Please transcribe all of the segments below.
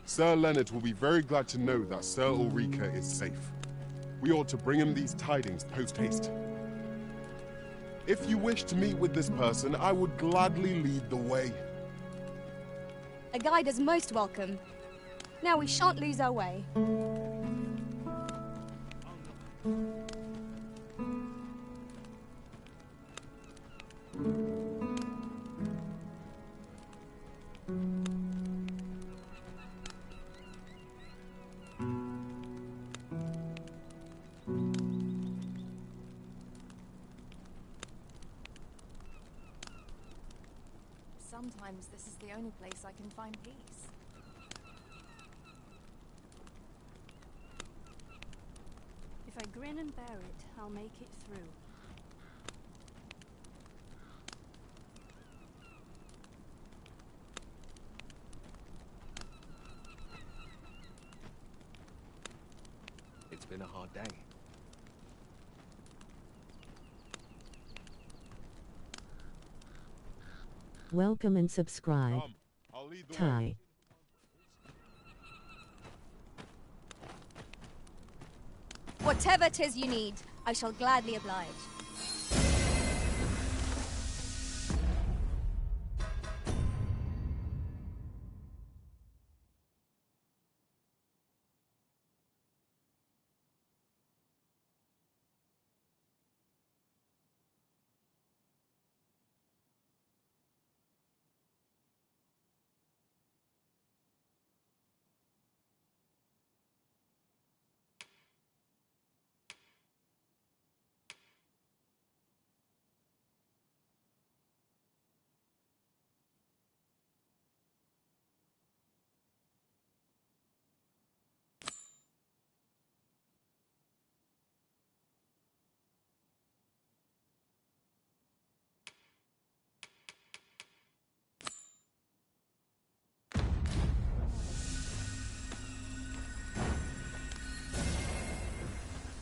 Sir Leonard will be very glad to know that Sir Ulrika is safe. We ought to bring him these tidings post-haste. If you wish to meet with this person, I would gladly lead the way. A guide is most welcome. Now we shan't lose our way. Sometimes this is the only place I can find peace. If I grin and bear it, I'll make it through. It's been a hard day. Welcome and subscribe. I'll lead the way. Ty. Whatever 'tis you need, I shall gladly oblige.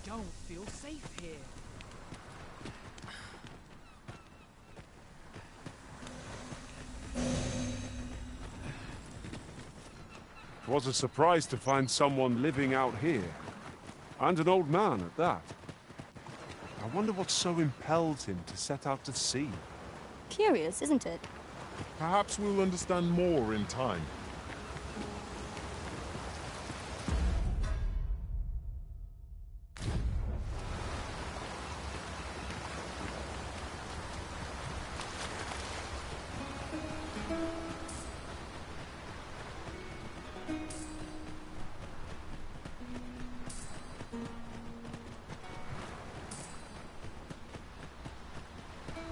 Don't feel safe here. It was a surprise to find someone living out here. And an old man at that. I wonder what so impelled him to set out to sea. Curious, isn't it? Perhaps we'll understand more in time.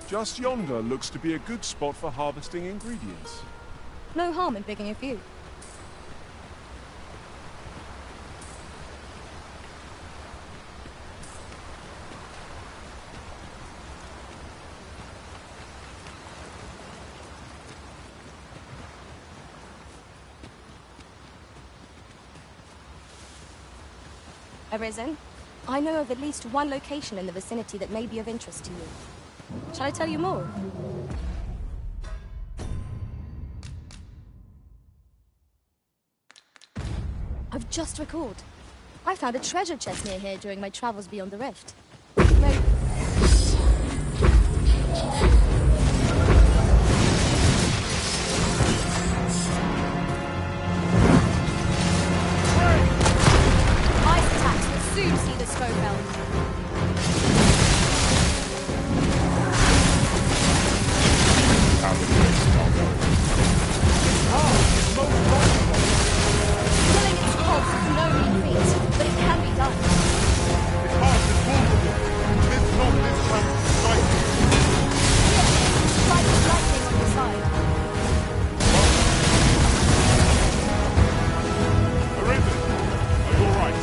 Just yonder looks to be a good spot for harvesting ingredients. No harm in picking a few. Arisen, I know of at least one location in the vicinity that may be of interest to you. Shall I tell you more? I've just recalled. I found a treasure chest near here during my travels beyond the rift. No. Ice attacks will soon see the smoke melt. Killing its pulse is no mean feat, but it can be done. It's hard to fool them. This not this time to strike. Here, strike with lightning on your side. Arisen, are you all right?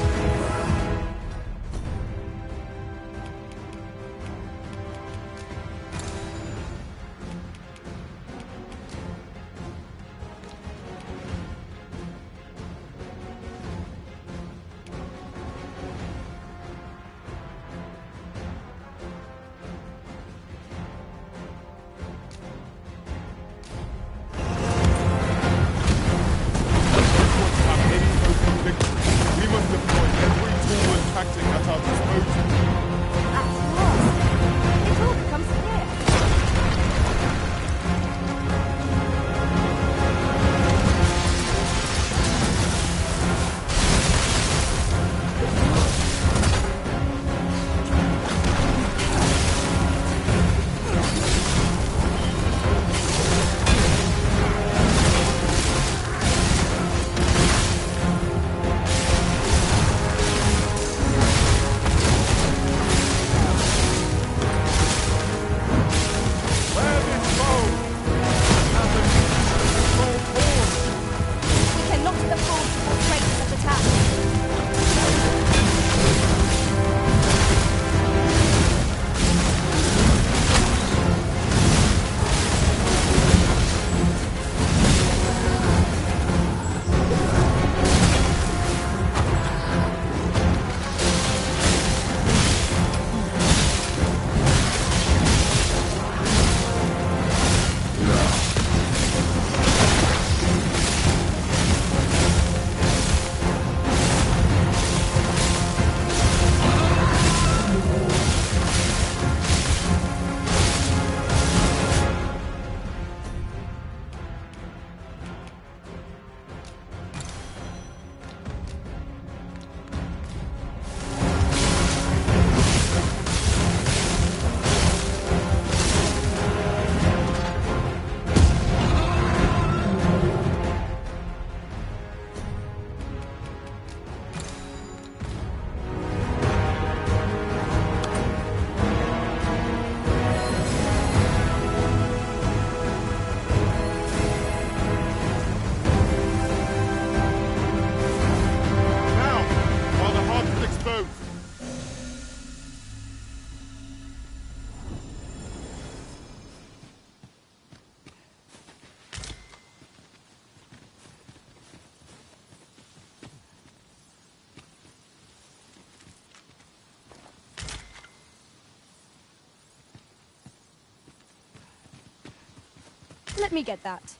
Let me get that.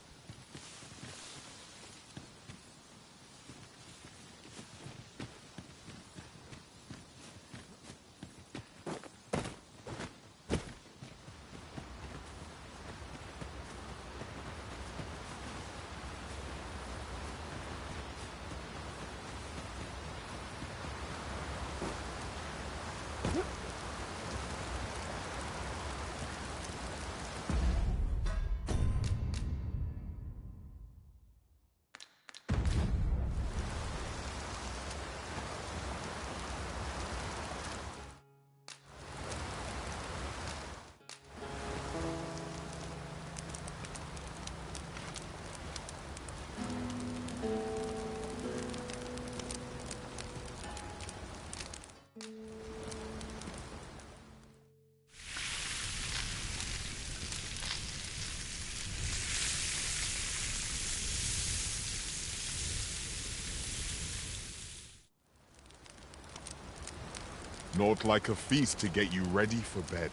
Naught like a feast to get you ready for bed.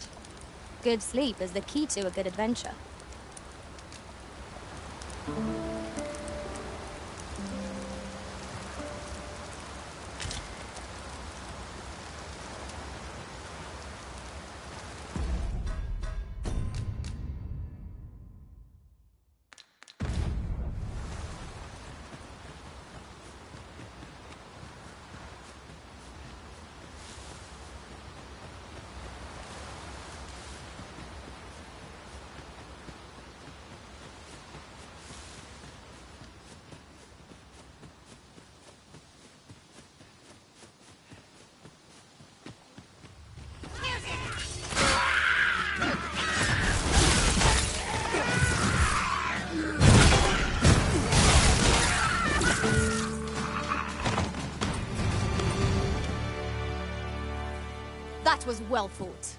Good sleep is the key to a good adventure. That was well fought.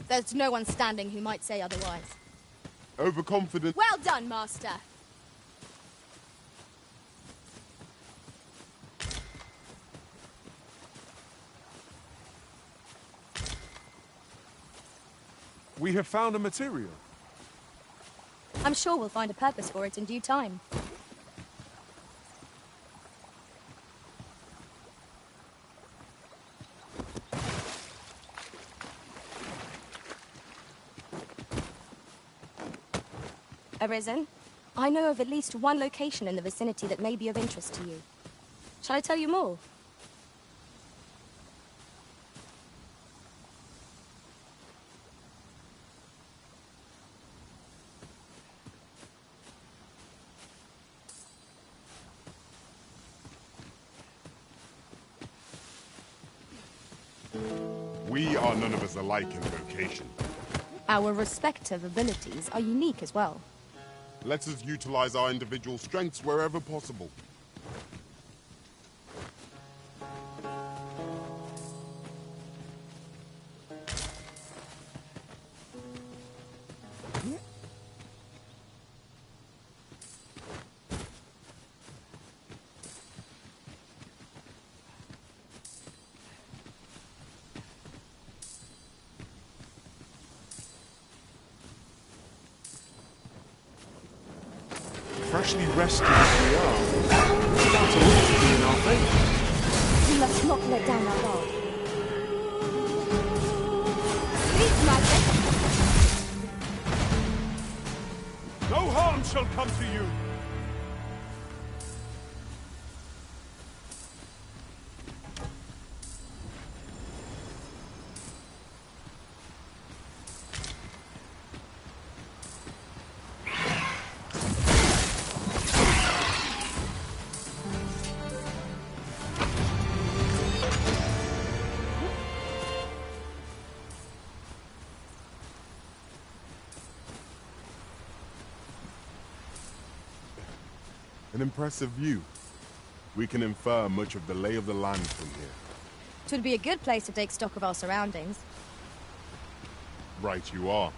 There's no one standing who might say otherwise. Overconfident. Well done, Master. We have found a material. I'm sure we'll find a purpose for it in due time. Arisen, I know of at least one location in the vicinity that may be of interest to you. Shall I tell you more? We are none of us alike in vocation. Our respective abilities are unique as well. Let us utilize our individual strengths wherever possible. Freshly rested as we are, that's all to be in our favour. We must not let down our guard. Please, Magic! No harm shall come to you! An impressive view. We can infer much of the lay of the land from here. It would be a good place to take stock of our surroundings. Right you are.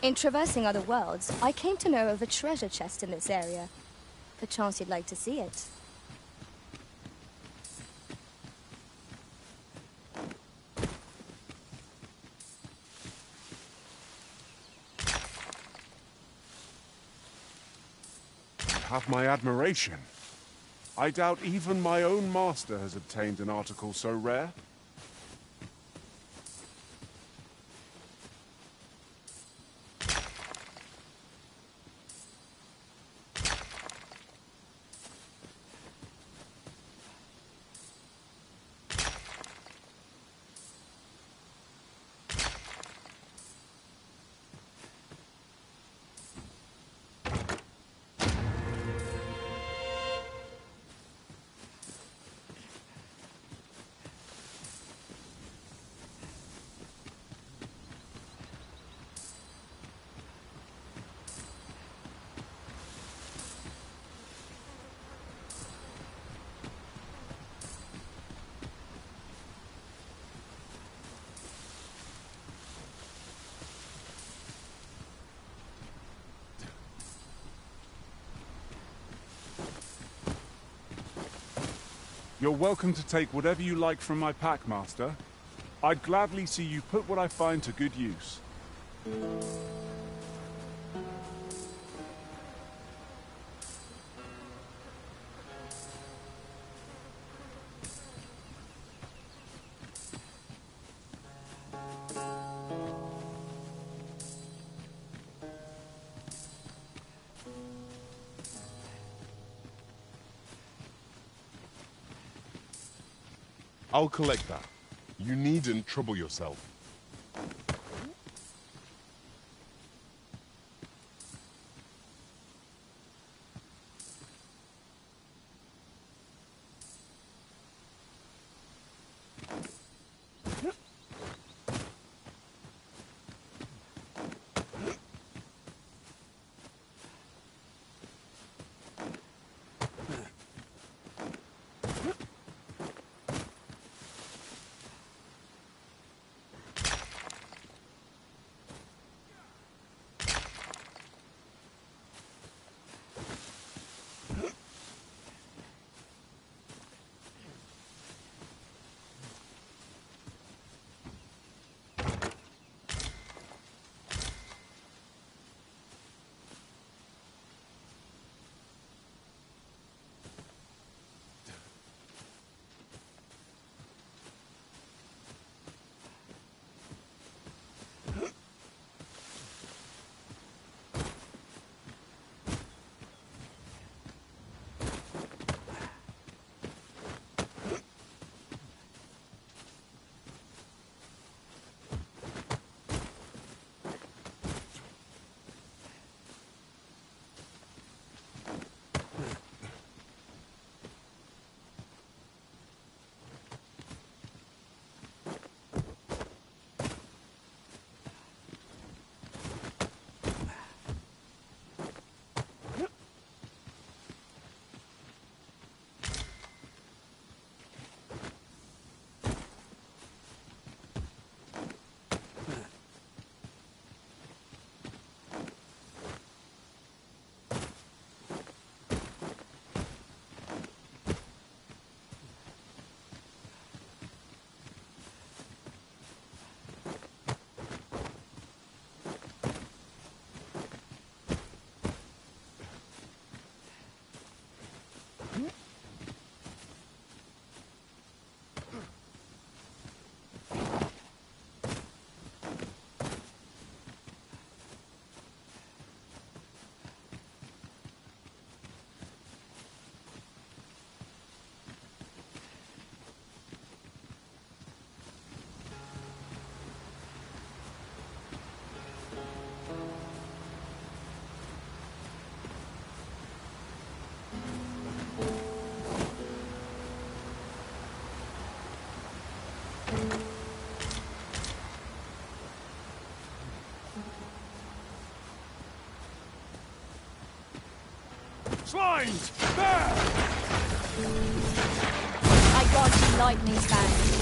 In traversing other worlds, I came to know of a treasure chest in this area. Perchance you'd like to see it. You have my admiration. I doubt even my own master has obtained an article so rare. You're welcome to take whatever you like from my pack, Master. I'd gladly see you put what I find to good use. I'll collect that. You needn't trouble yourself. Blind! There! I grant you lightning fang.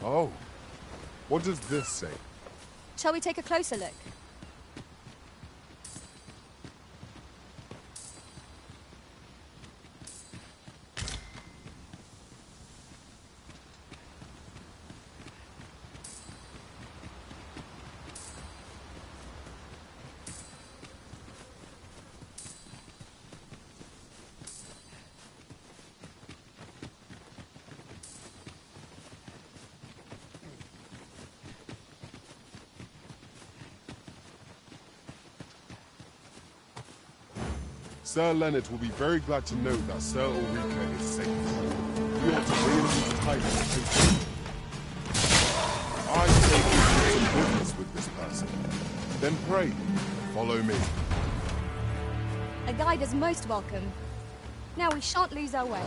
Oh. What does this say? Shall we take a closer look? Sir Leonard will be very glad to know that Sir Ulrika is safe. We ought to bring him these tidings. I say we do some business with this person. Then pray, follow me. A guide is most welcome. Now we shan't lose our way.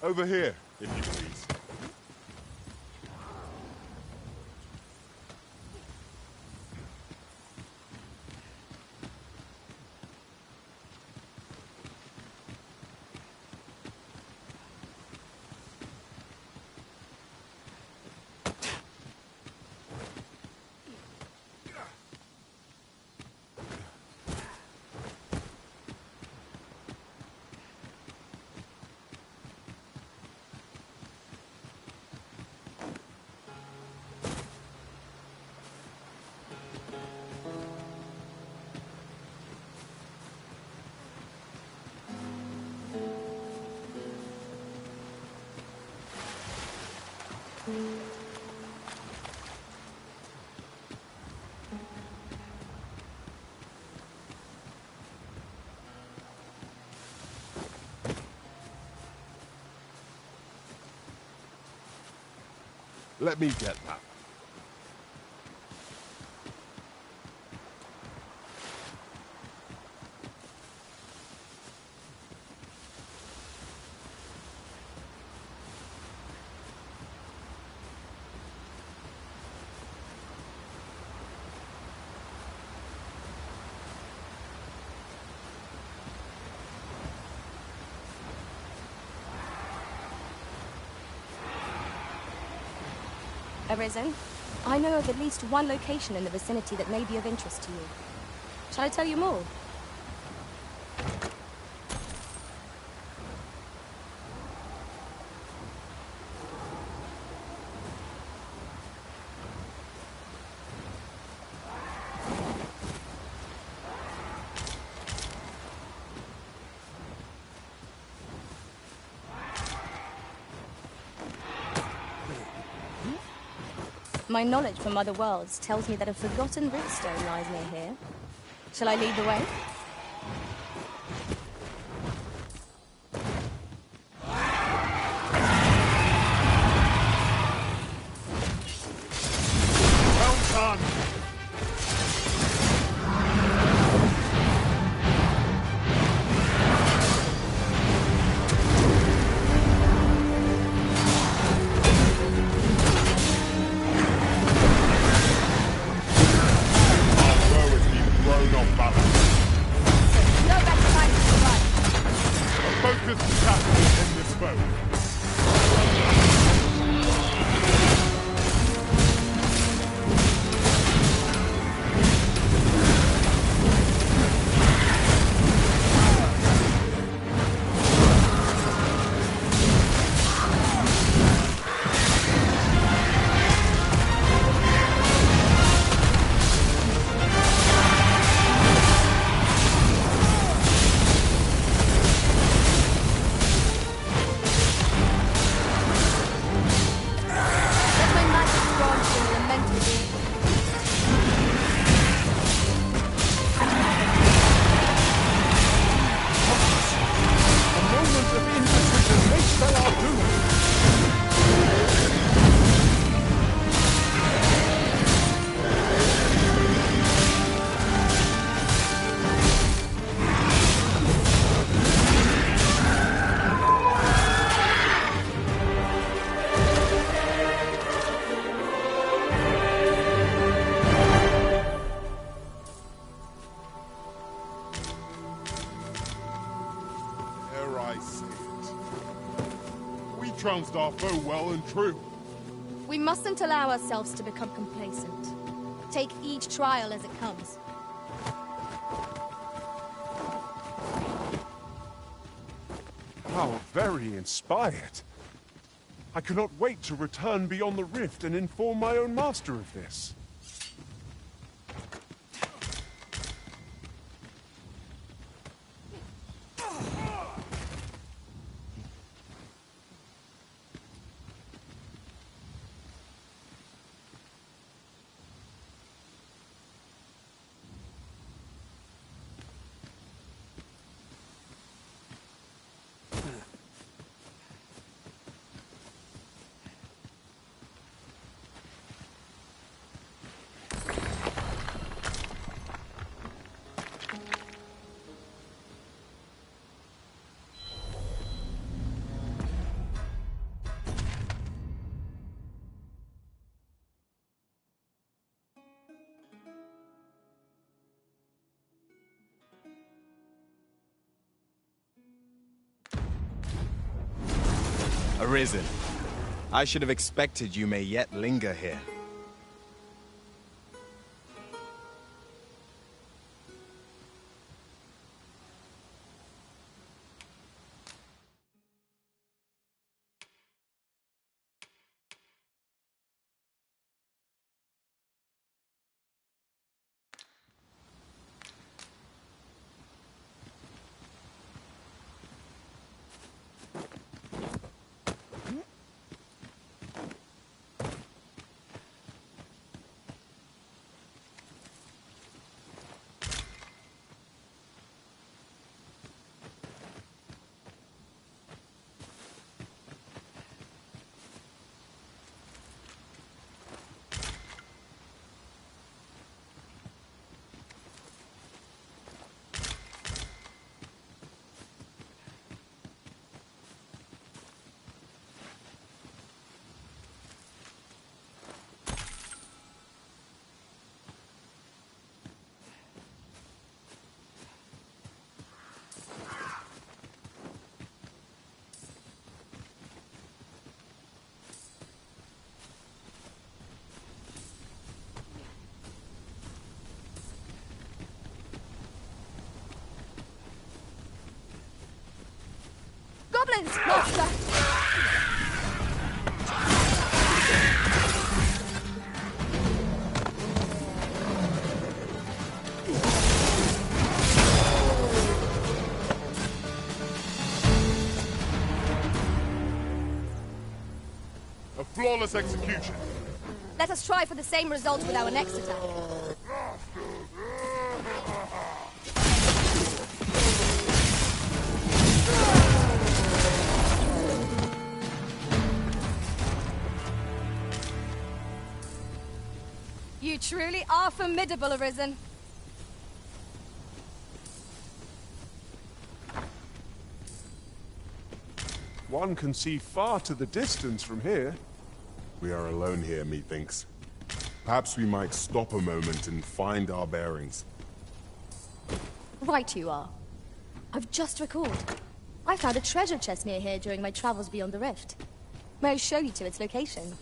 Over here, if you please. Let me get that. Arisen, I know of at least one location in the vicinity that may be of interest to you. Shall I tell you more? My knowledge from other worlds tells me that a forgotten riftstone lies near here. Shall I lead the way? Well done! Focus tactics in this boat. Trounced our foe well and true. We mustn't allow ourselves to become complacent. Take each trial as it comes. How very inspired. I cannot wait to return beyond the rift and inform my own master of this. Arisen. I should have expected you may yet linger here. goblins, Master! A flawless execution. Let us try for the same result with our next attack. You truly are formidable, Arisen. One can see far to the distance from here. We are alone here, methinks. Perhaps we might stop a moment and find our bearings. Right you are. I've just recalled. I found a treasure chest near here during my travels beyond the rift. May I show you to its location?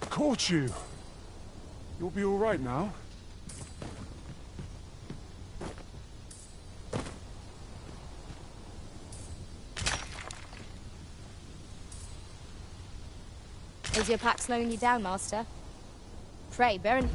Caught you! You'll be all right now. Is your pack slowing you down, Master? Pray, Baron.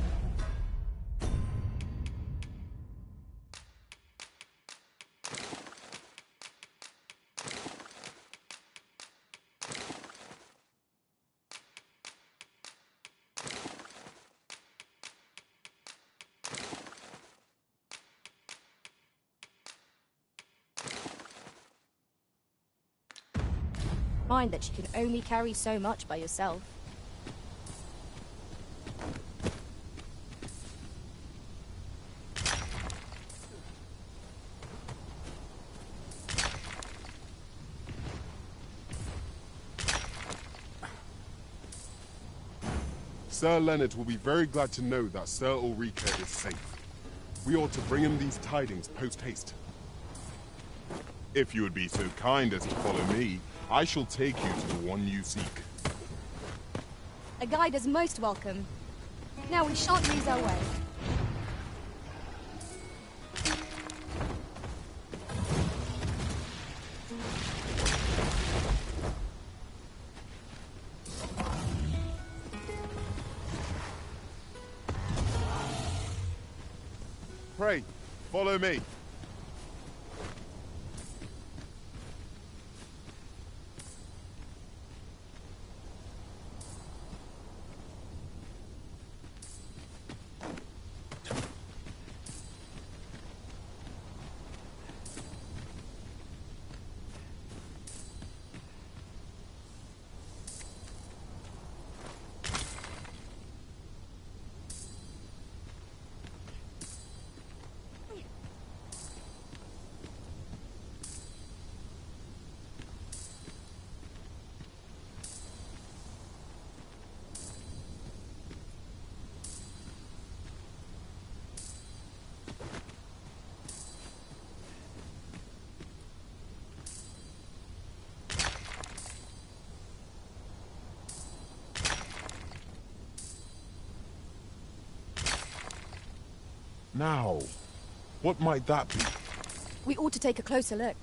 Mind that you can only carry so much by yourself. Sir Leonard will be very glad to know that Sir Ulrika is safe. We ought to bring him these tidings post-haste. If you would be so kind as to follow me, I shall take you to the one you seek. A guide is most welcome. Now we shan't lose our way. Pray, follow me. Now, what might that be? We ought to take a closer look.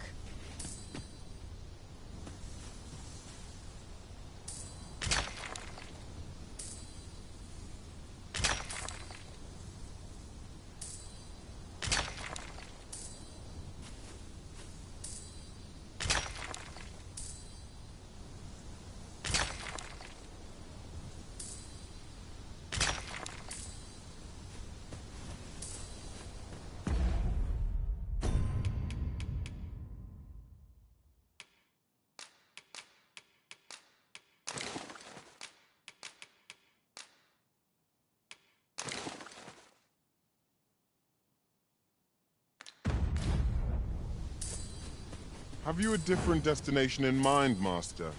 Have you a different destination in mind, Master?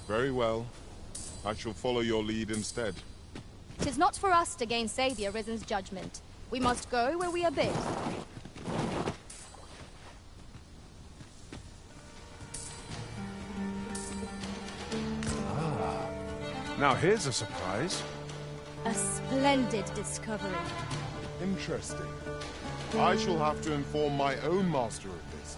Very well. I shall follow your lead instead. 'Tis not for us to gainsay the Arisen's judgment. We must go where we are bid. Now here's a surprise. A splendid discovery. Interesting. I shall have to inform my own master of this.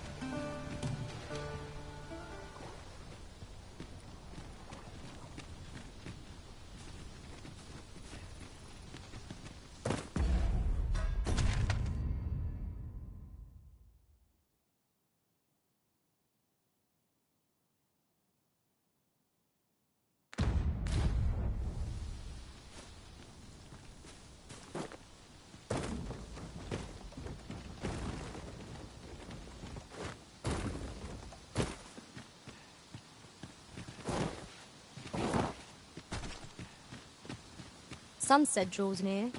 Sunset draws near.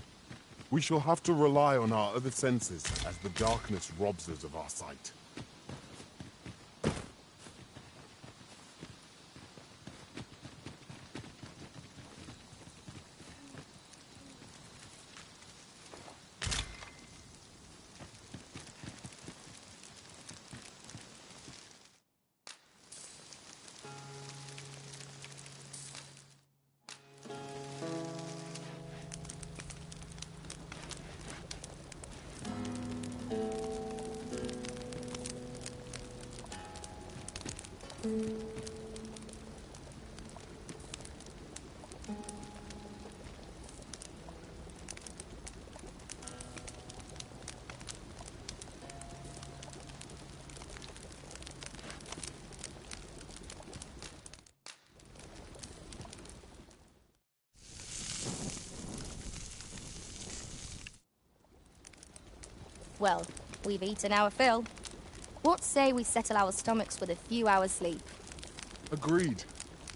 We shall have to rely on our other senses as the darkness robs us of our sight. Well, we've eaten our fill. What say we settle our stomachs with a few hours' sleep? Agreed.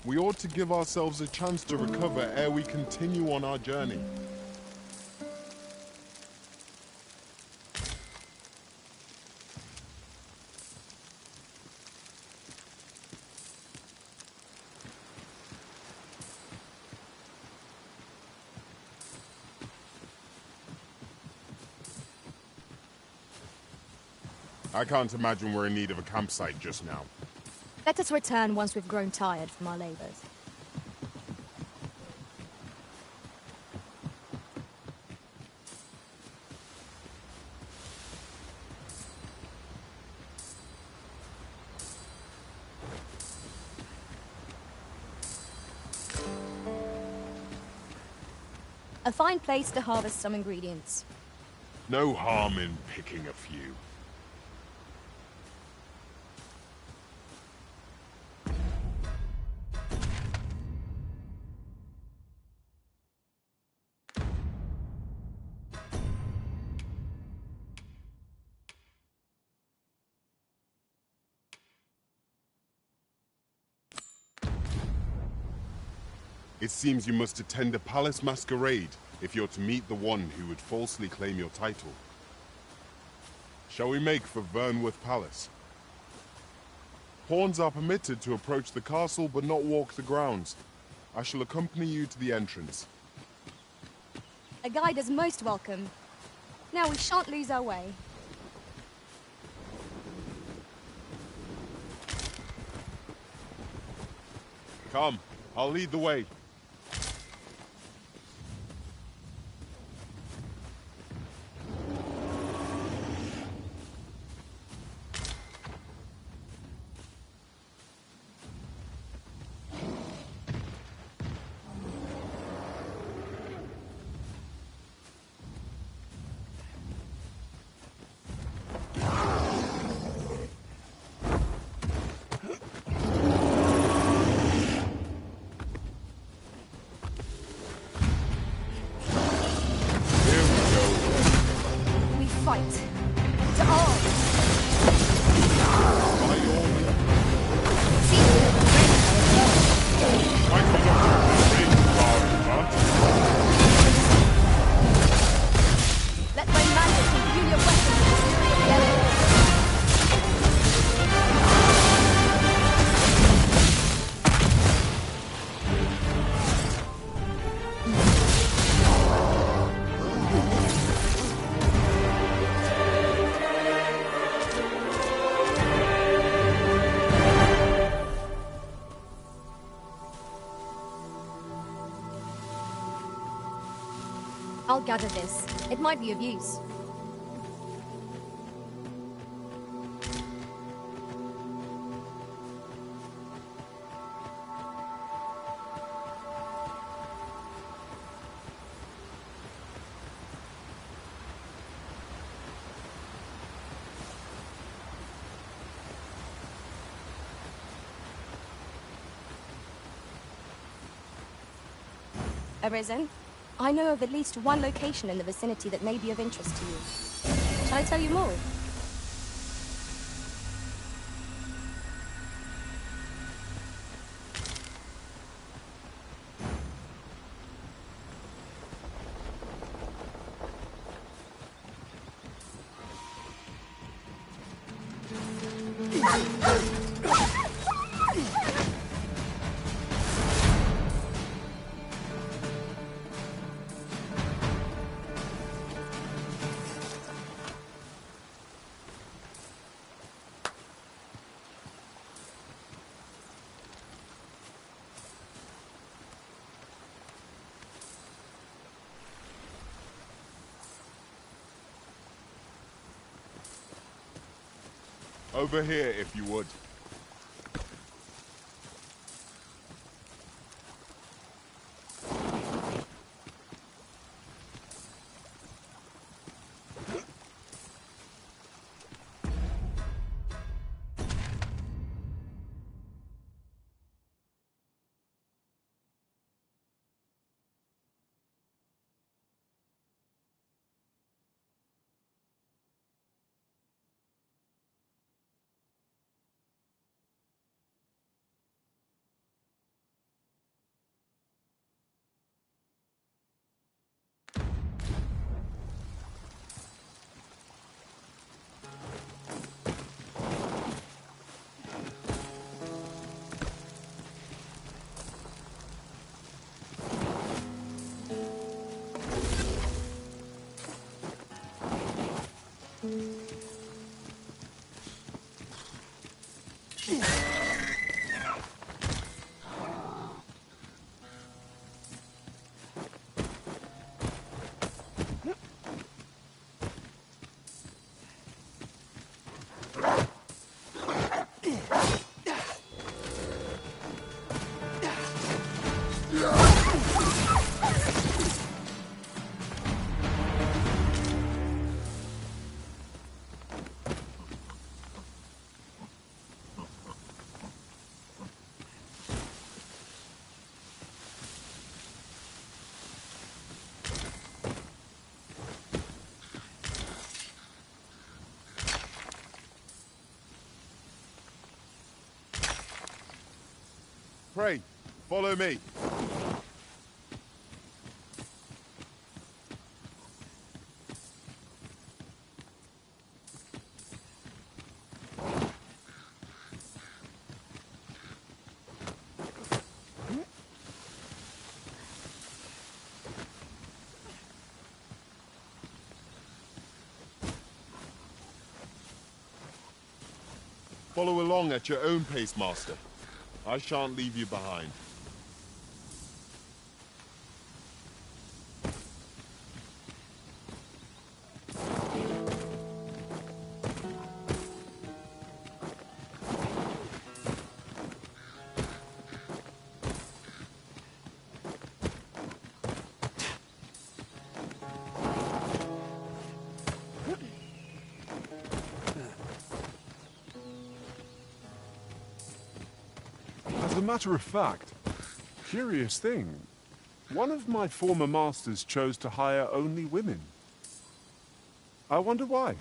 We ought to give ourselves a chance to recover ere we continue on our journey. I can't imagine we're in need of a campsite just now. Let us return once we've grown tired from our labors. A fine place to harvest some ingredients. No harm in picking a few. It seems you must attend a palace masquerade if you're to meet the one who would falsely claim your title. Shall we make for Vernworth Palace? Pawns are permitted to approach the castle but not walk the grounds. I shall accompany you to the entrance. A guide is most welcome. Now we shan't lose our way. Come, I'll lead the way. fight. To arms! By all means. See to it that I cannot raise far advanced. let my magic imbue your weapons with the fury of the elements. I'll gather this. It might be of use. Arisen? I know of at least one location in the vicinity that may be of interest to you. Shall I tell you more? Over here, if you would. Pray, follow me. Follow along at your own pace, Master. I shan't leave you behind. As a matter of fact, curious thing, one of my former masters chose to hire only women. I wonder why.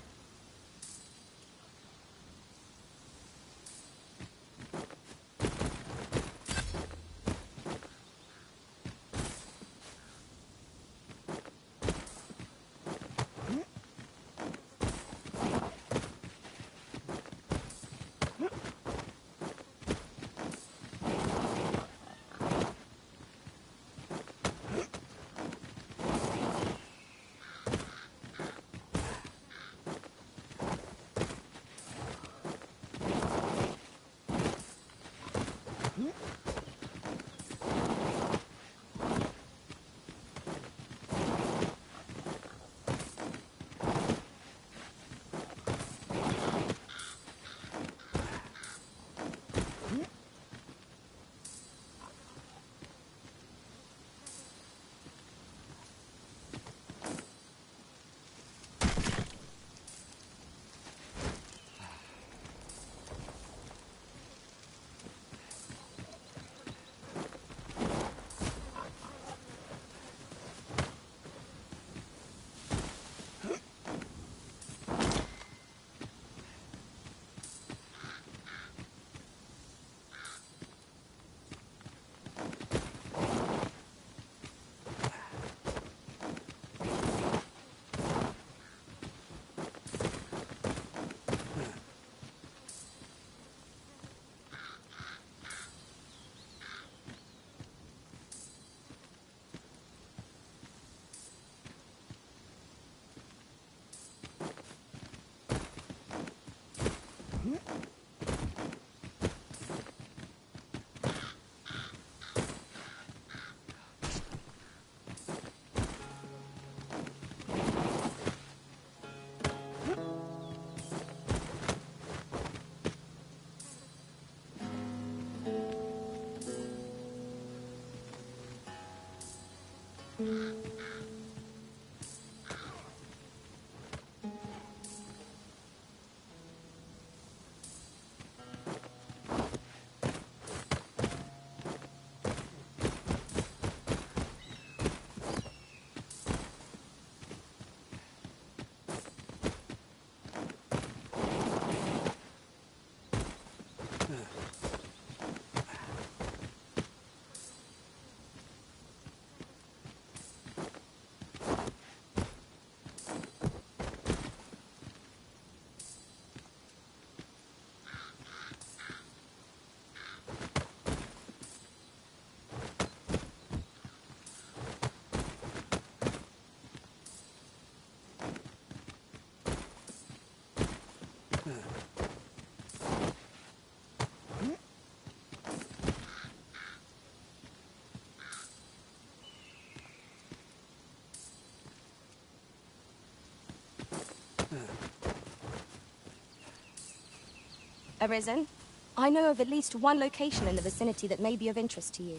Arisen, I know of at least one location in the vicinity that may be of interest to you.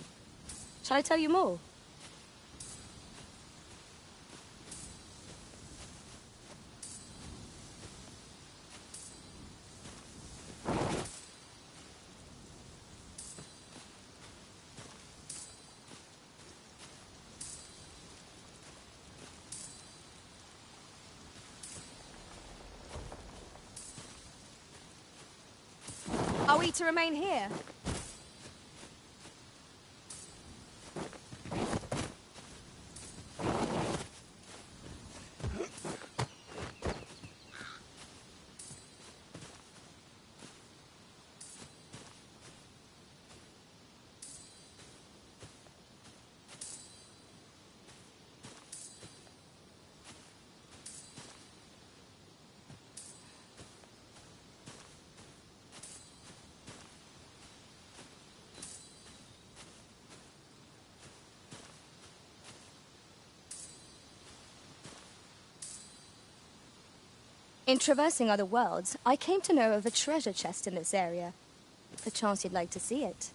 Shall I tell you more? Are we to remain here? In traversing other worlds, I came to know of a treasure chest in this area. Perchance you'd like to see it.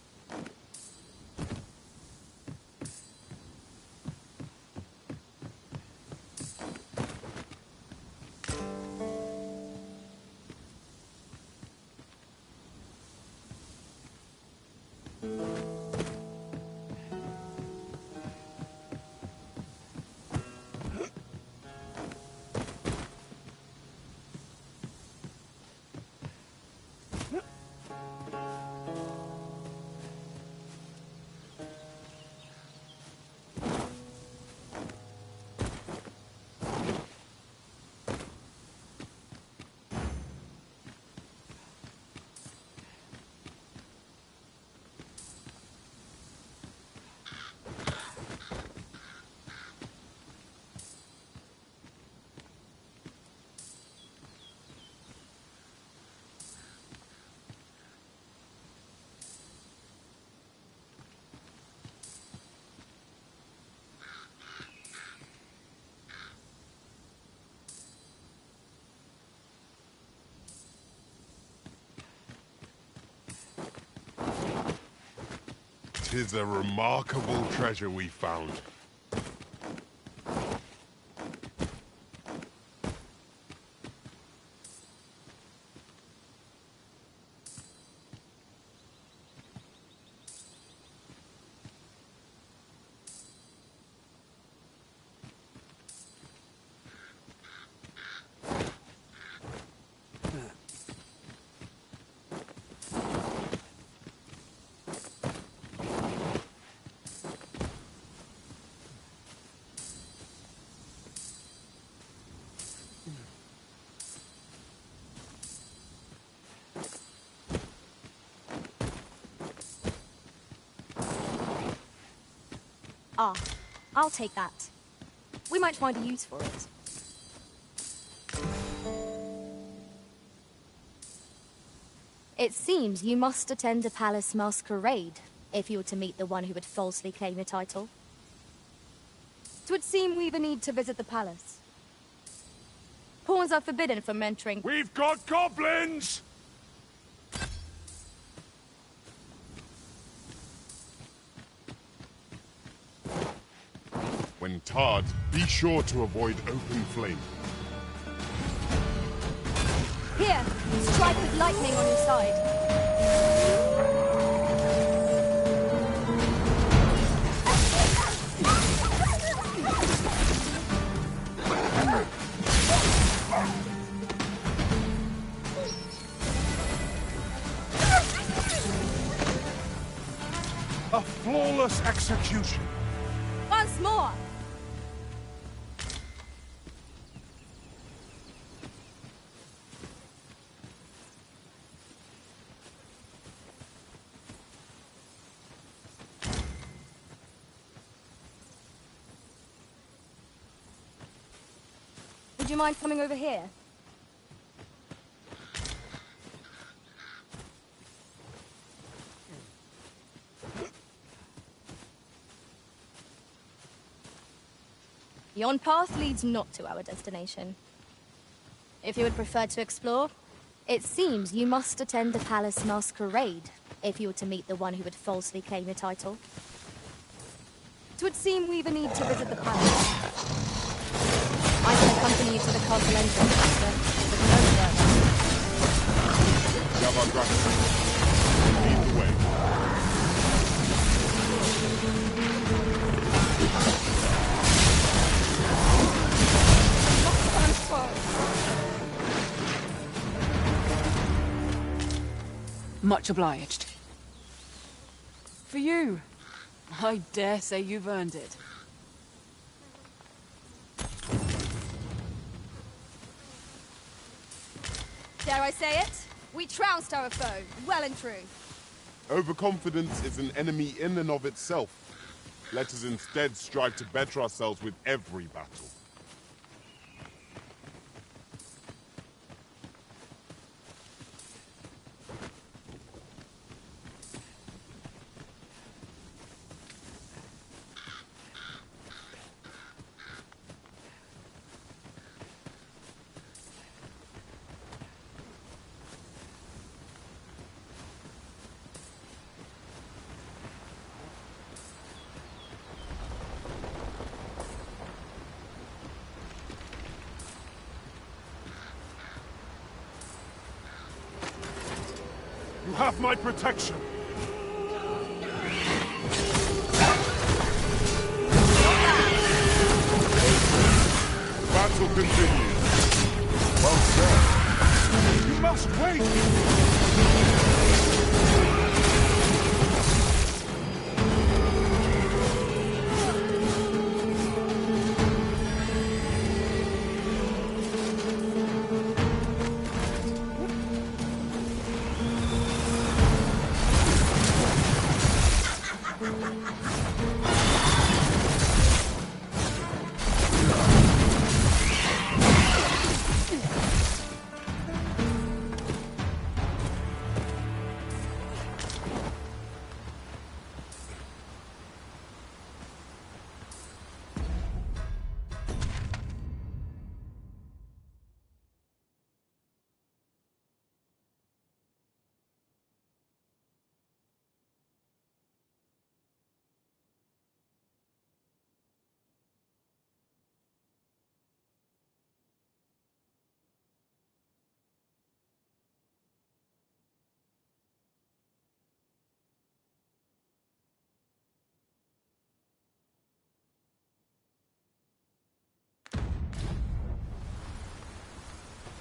is a remarkable treasure we found. Ah, I'll take that. We might find a use for it. It seems you must attend a palace masquerade if you were to meet the one who would falsely claim your title. It would seem we've a need to visit the palace. Pawns are forbidden from entering. We've got goblins! When tarred, be sure to avoid open flame. Here, strike with lightning on your side. A flawless execution. Once more! Would you mind coming over here? Yon path leads not to our destination. If you would prefer to explore, it seems you must attend the palace masquerade if you were to meet the one who would falsely claim your title. It would seem we've a need to visit the palace. I can accompany you to the castle entrance, but with no further. Java gratitude. Lead the way. Much obliged. For you. I dare say you've earned it. Dare I say it? We trounced our foe, well and true. Overconfidence is an enemy in and of itself. Let us instead strive to better ourselves with every battle. You have my protection. Battle continues. Well done. You must wait!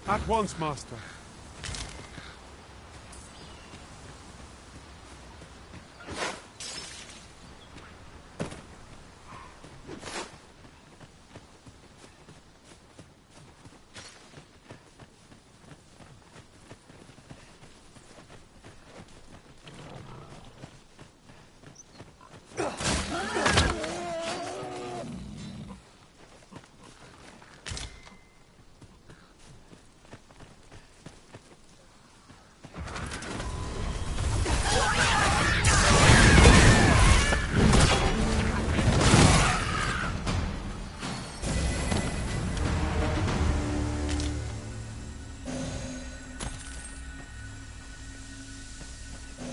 At once, Master.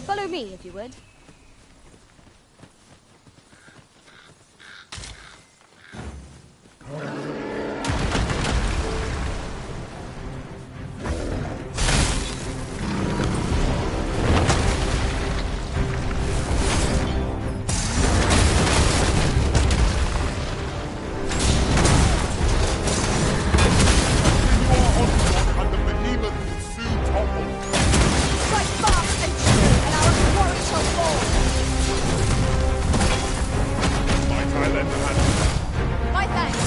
Follow me, if you would. And the behemoth will soon topple. Strike fast and true, and our quarry shall fall. Might I lend a hand? My thanks.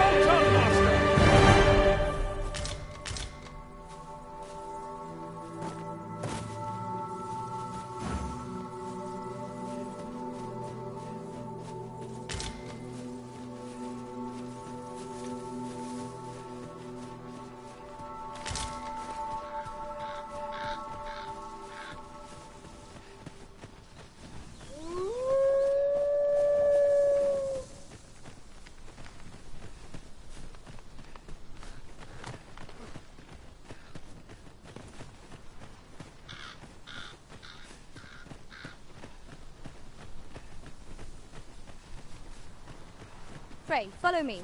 Well done, Master! Frey, follow me.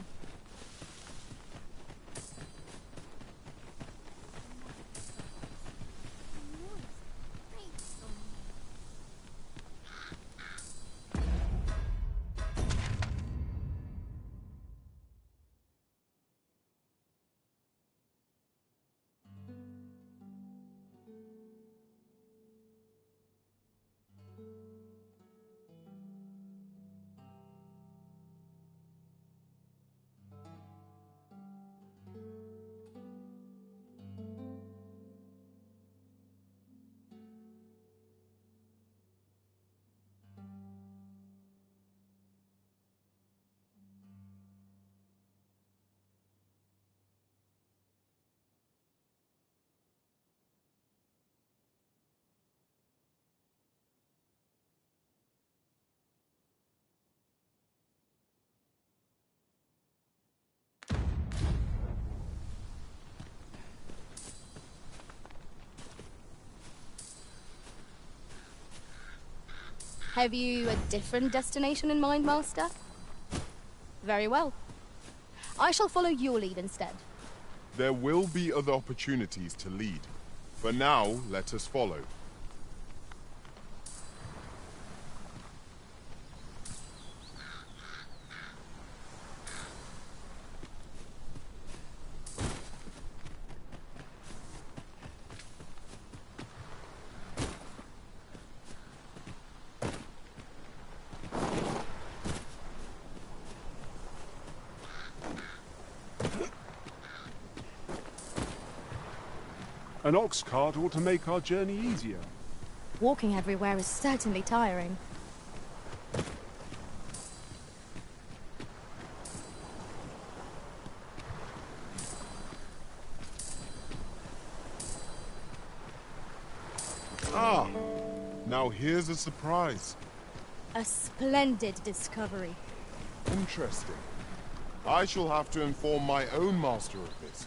Have you a different destination in mind, Master? Very well. I shall follow your lead instead. There will be other opportunities to lead. For now, let us follow. An ox cart ought to make our journey easier. Walking everywhere is certainly tiring. Ah, now here's a surprise. A splendid discovery. Interesting. I shall have to inform my own master of this.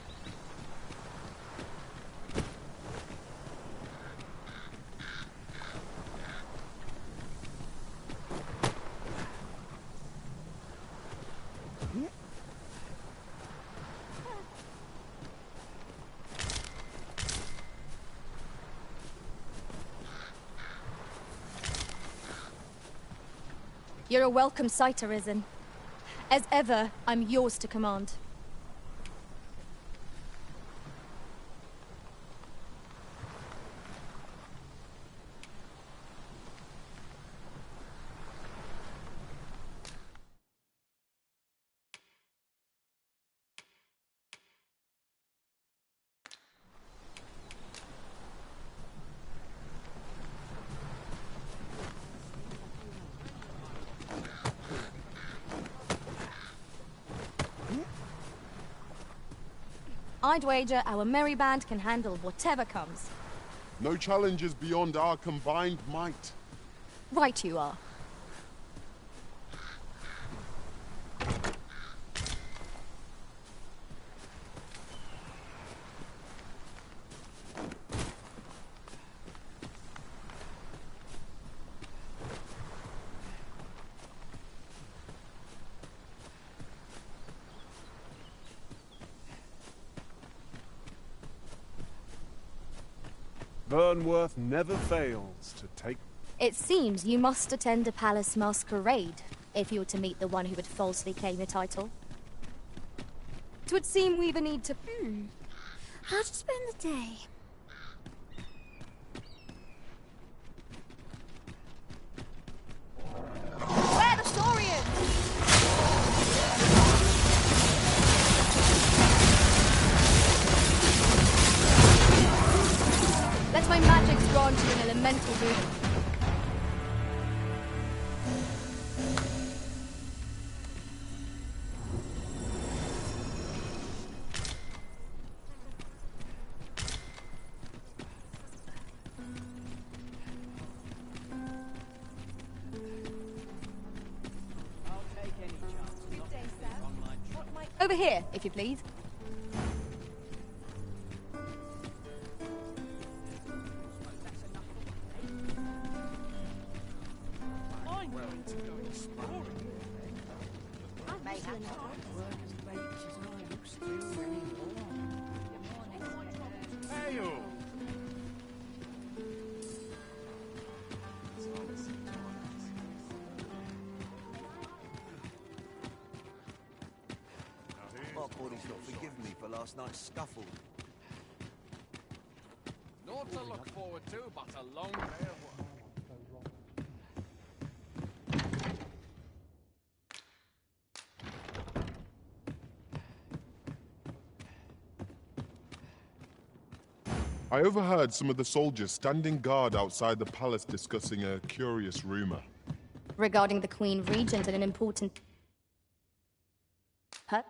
You're a welcome sight, Arisen. As ever, I'm yours to command. I'd wager our merry band can handle whatever comes. No challenges beyond our combined might. Right you are. Vernworth never fails to take... It seems you must attend a palace masquerade if you were to meet the one who would falsely claim the title. 'Twould seem we've a need to... How to spend the day? Where the Saurians? Let my magics grant you an elemental boon. Over here, if you please. I'm willing to go exploring. Hey-o! Mark Body's not forgiven me for last night's scuffle. Naught to look forward to, but a long day of work. I overheard some of the soldiers standing guard outside the palace discussing a curious rumor. Regarding the Queen Regent and an important... Huh?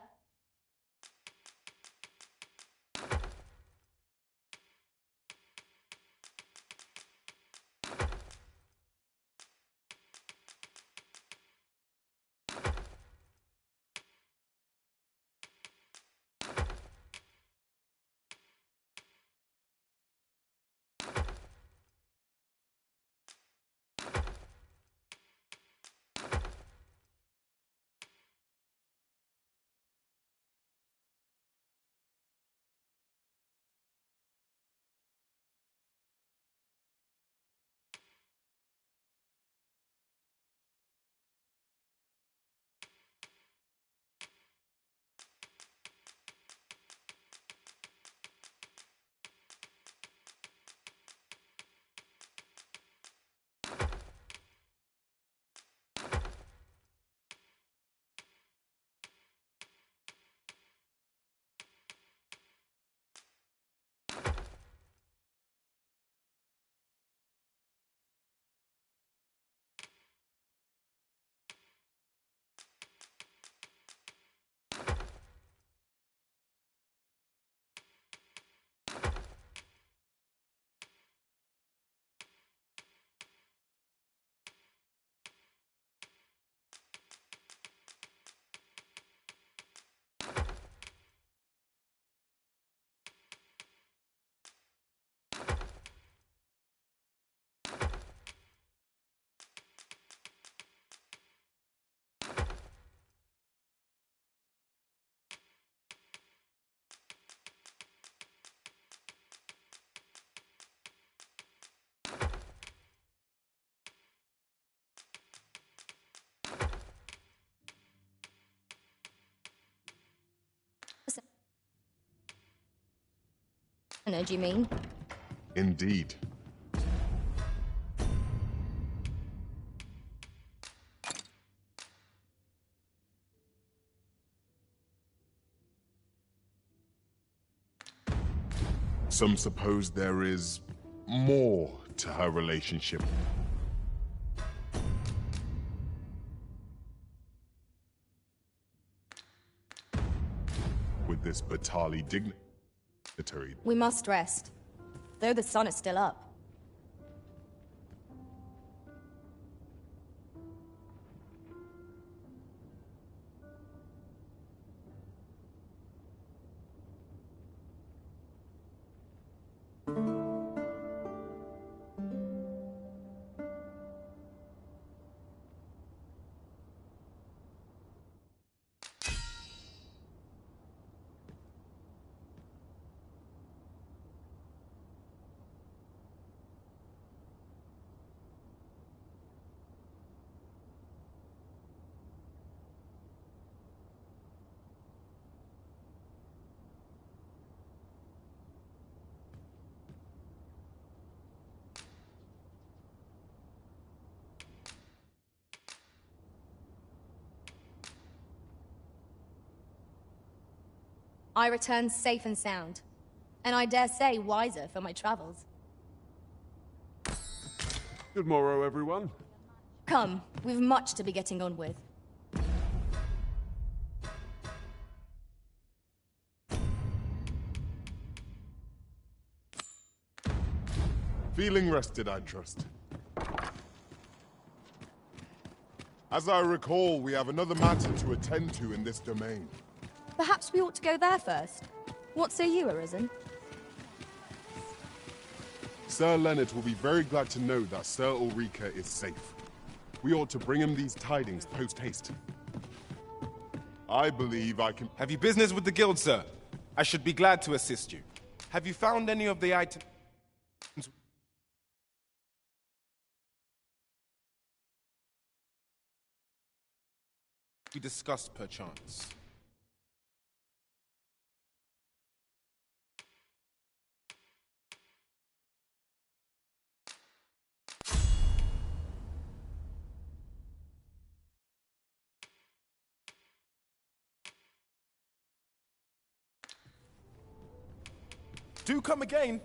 Do you mean? Indeed. Some suppose there is more to her relationship. With this Batali dignitary. We must rest, though the sun is still up. I return safe and sound, and I dare say wiser for my travels. Good morrow, everyone. Come, we've much to be getting on with. Feeling rested, I trust. As I recall, we have another matter to attend to in this domain. Perhaps we ought to go there first. What say you, Arisen? Sir Leonard will be very glad to know that Sir Ulrika is safe. We ought to bring him these tidings post-haste. I believe I can... Have you business with the guild, sir? I should be glad to assist you. Have you found any of the items we discussed, perchance? Do come again.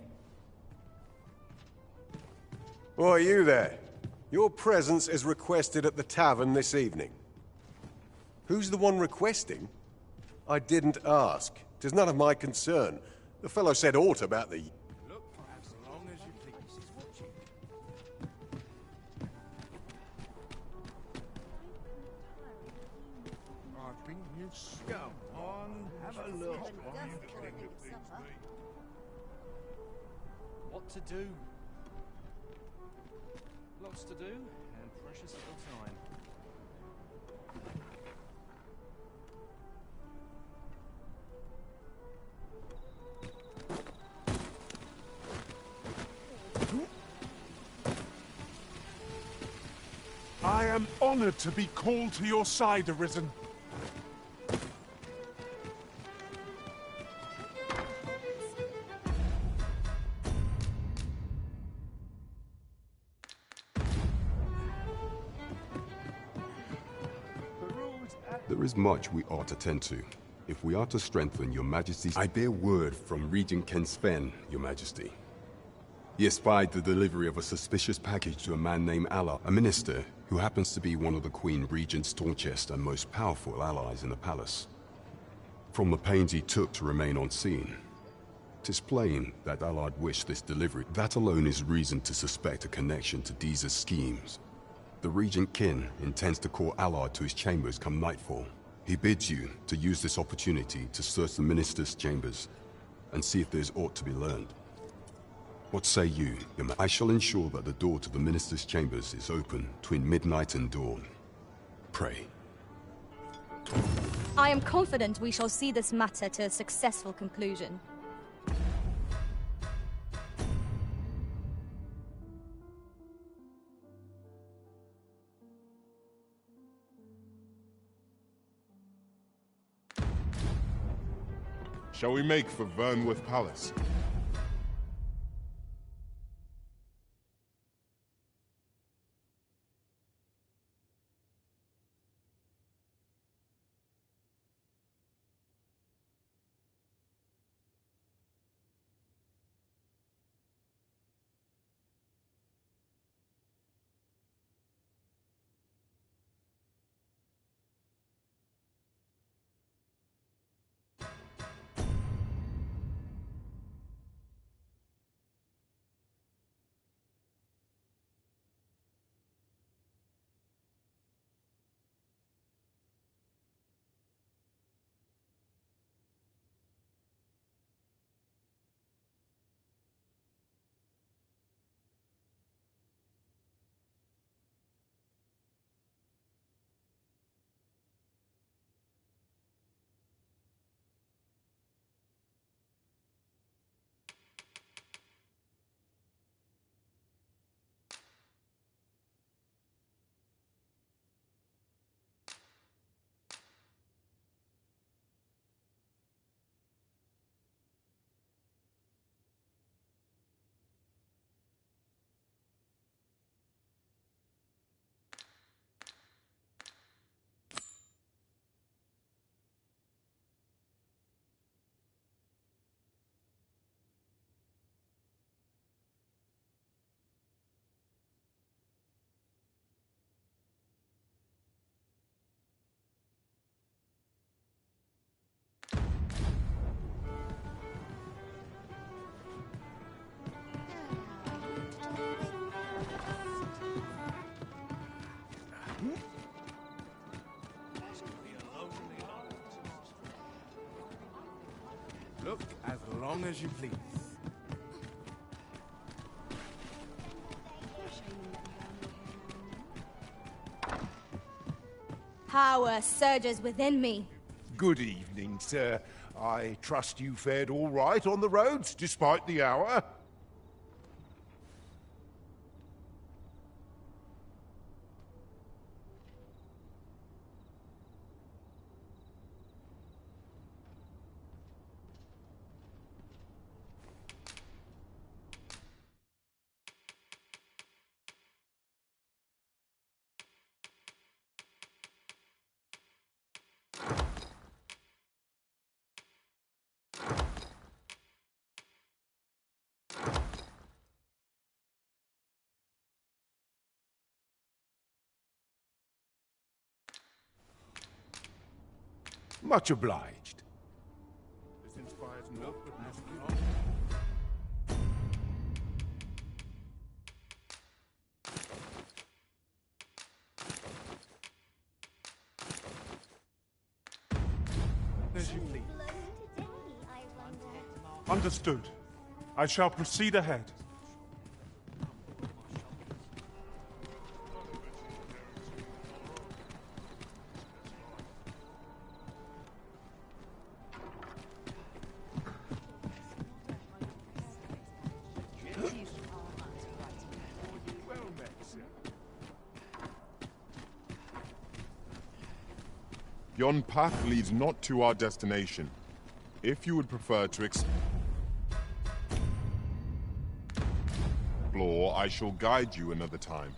Why are you there? Your presence is requested at the tavern this evening. Who's the one requesting? I didn't ask. 'Tis none of my concern. The fellow said aught about the... Look, as long as you please. He's watching. I think you go on, have a look. What to do? Lots to do, and precious little time. I am honored to be called to your side, Arisen. There is much we ought to tend to. If we are to strengthen your majesty's... I bear word from Regent Ken Sven, your majesty. He espied the delivery of a suspicious package to a man named Allah, a minister who happens to be one of the Queen Regent's staunchest and most powerful allies in the palace. From the pains he took to remain on scene, 'tis plain that Allah wished this delivery. That alone is reason to suspect a connection to Deeza's schemes. The Regent Kin intends to call Allard to his chambers come nightfall. He bids you to use this opportunity to search the minister's chambers and see if there's aught to be learned. What say you, Your I shall ensure that the door to the minister's chambers is open between midnight and dawn. Pray. I am confident we shall see this matter to a successful conclusion. Shall we make for Vernworth Palace? Look as long as you please. Power surges within me. Good evening, sir. I trust you fared all right on the roads, despite the hour? Much obliged. This inspires no goodness. As you please. Understood. I shall proceed ahead. Yon path leads not to our destination. If you would prefer to explore, I shall guide you another time.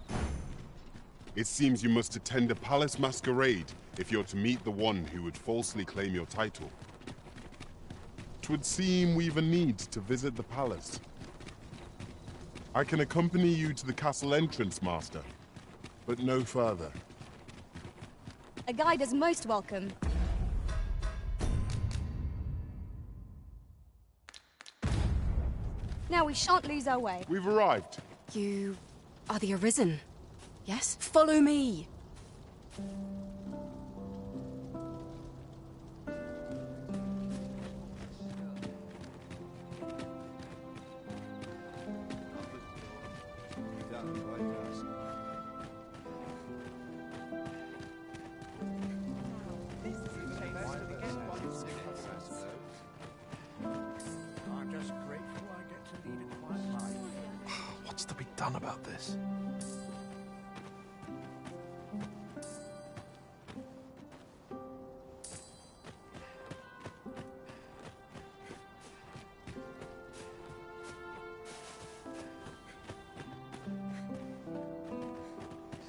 It seems you must attend a palace masquerade if you're to meet the one who would falsely claim your title. 'Twould seem we've a need to visit the palace. I can accompany you to the castle entrance, Master, but no further. A guide is most welcome. Now we shan't lose our way. We've arrived. You are the Arisen, yes? Follow me! What's to be done about this?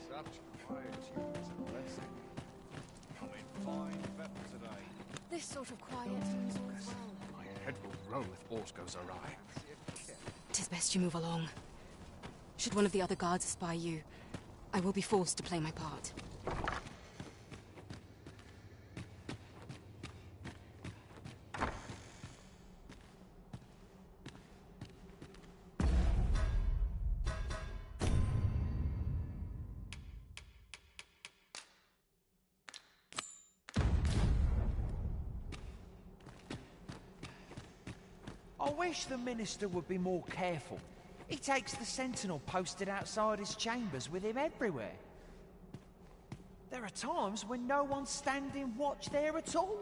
Such quietude is a blessing. I'm in fine feather today. This sort of quiet seems all as well. My head will roll if aught goes awry. 'Tis best you move along. Should one of the other guards spy you, I will be forced to play my part. I wish the Minister would be more careful. He takes the sentinel posted outside his chambers with him everywhere. There are times when no one's standing watch there at all.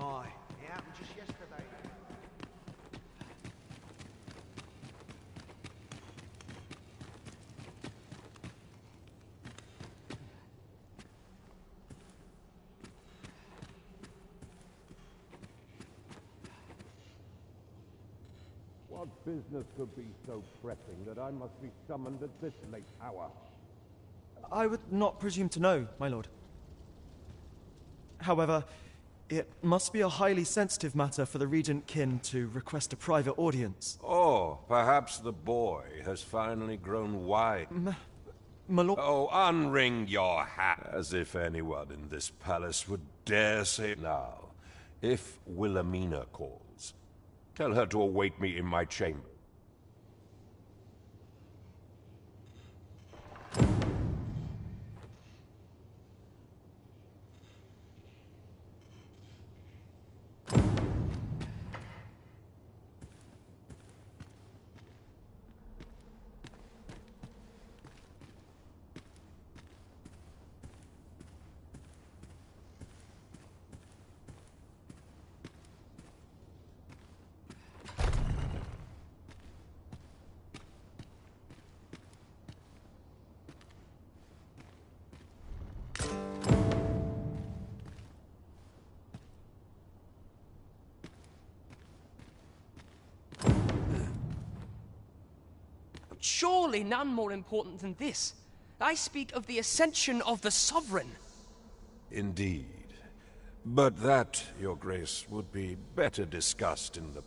Aye, it happened just yesterday. What business could be so pressing that I must be summoned at this late hour? I would not presume to know, my lord. However, it must be a highly sensitive matter for the Regent Kin to request a private audience. Oh, perhaps the boy has finally grown wise. My lord... Oh, unring your hat, as if anyone in this palace would dare say now. If Wilhelmina calls, tell her to await me in my chamber. surely none more important than this. I speak of the ascension of the Sovereign. Indeed. But that, Your Grace, would be better discussed in the...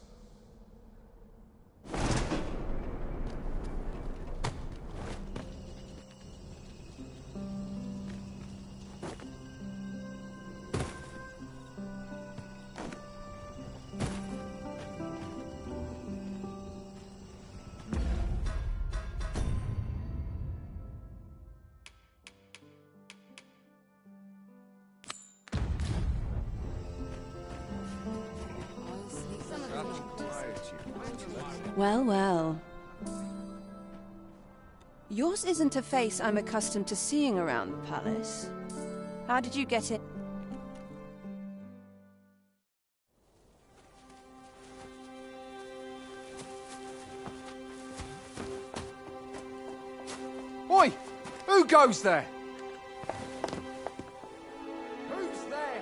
Well, well. Yours isn't a face I'm accustomed to seeing around the palace. How did you get it? Oi! Who goes there? Who's there?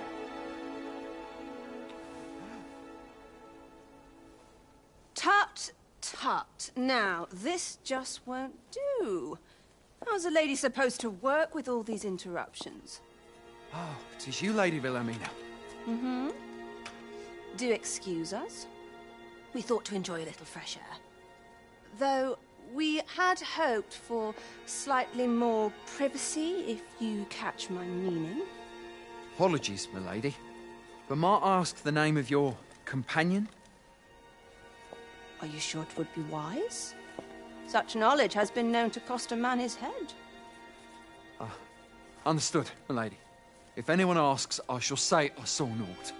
Tut, tut. Now, this just won't do. How's a lady supposed to work with all these interruptions? Oh, it is you, Lady Wilhelmina. Mm-hmm. Do excuse us. We thought to enjoy a little fresh air. Though we had hoped for slightly more privacy, if you catch my meaning. Apologies, milady. But might I ask the name of your companion? Are you sure it would be wise? Such knowledge has been known to cost a man his head. Understood, milady. If anyone asks, I shall say I saw naught.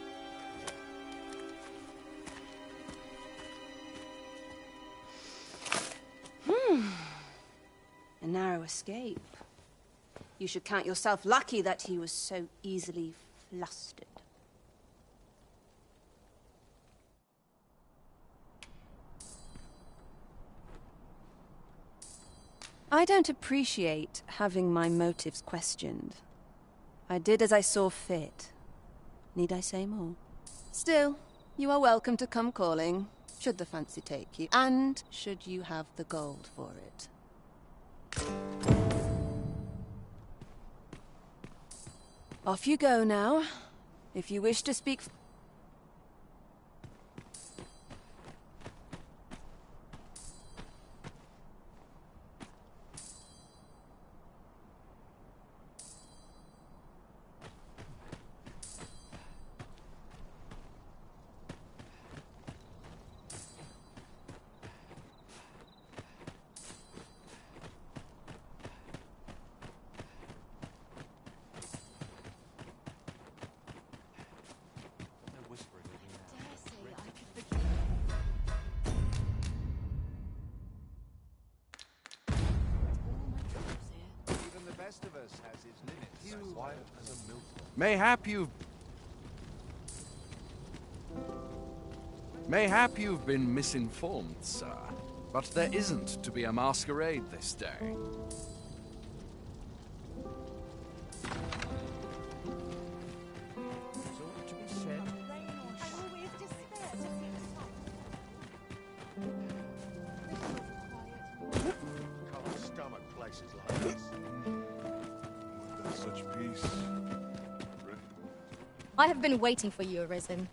A narrow escape. You should count yourself lucky that he was so easily flustered. I don't appreciate having my motives questioned. I did as I saw fit. Need I say more? Still, you are welcome to come calling, should the fancy take you, and should you have the gold for it. Off you go now. If you wish to speak... Mayhap you've been misinformed, sir. But there isn't to be a masquerade this day. Can't stomach places like this. With such peace. I have been waiting for you, Arisen.